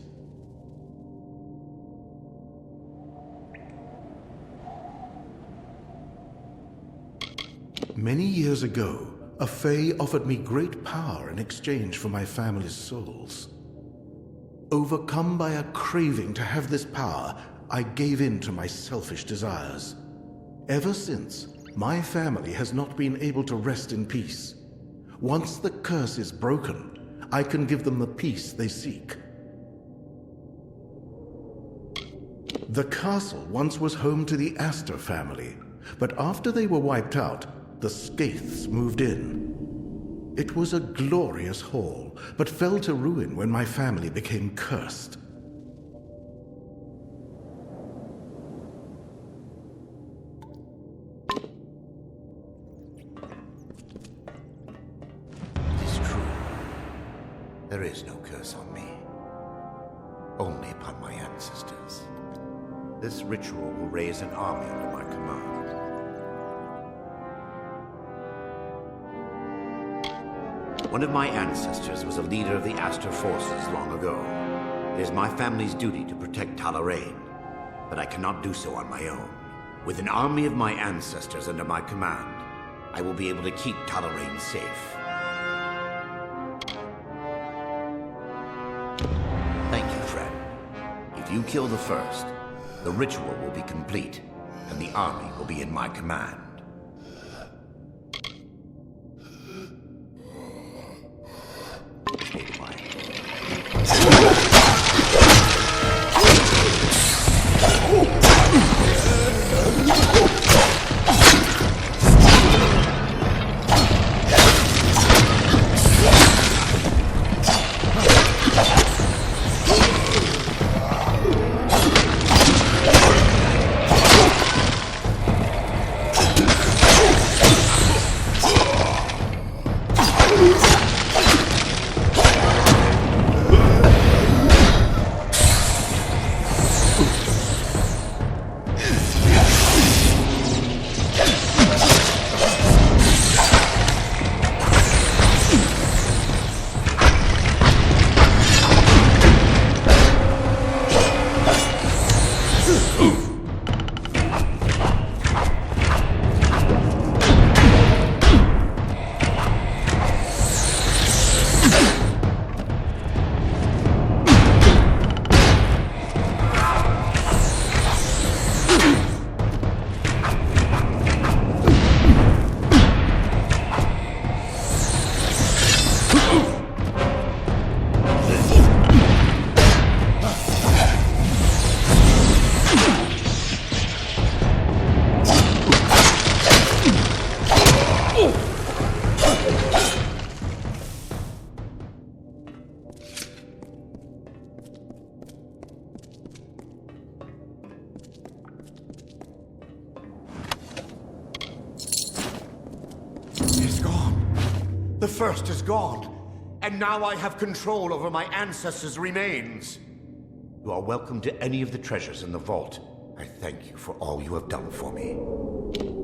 Many years ago, a Fae offered me great power in exchange for my family's souls. Overcome by a craving to have this power, I gave in to my selfish desires. Ever since, my family has not been able to rest in peace. Once the curse is broken, I can give them the peace they seek. The castle once was home to the Astor family, but after they were wiped out, the Skaiths moved in. It was a glorious hall, but fell to ruin when my family became cursed. It is true. There is no curse on me. Only upon my ancestors. This ritual will raise an army under my command. One of my ancestors was a leader of the Astor forces long ago. It is my family's duty to protect Talarain, but I cannot do so on my own. With an army of my ancestors under my command, I will be able to keep Talarain safe. Thank you, Fred. If you kill the first, the ritual will be complete, and the army will be in my command. The first is gone, and now I have control over my ancestors' remains. You are welcome to any of the treasures in the vault. I thank you for all you have done for me.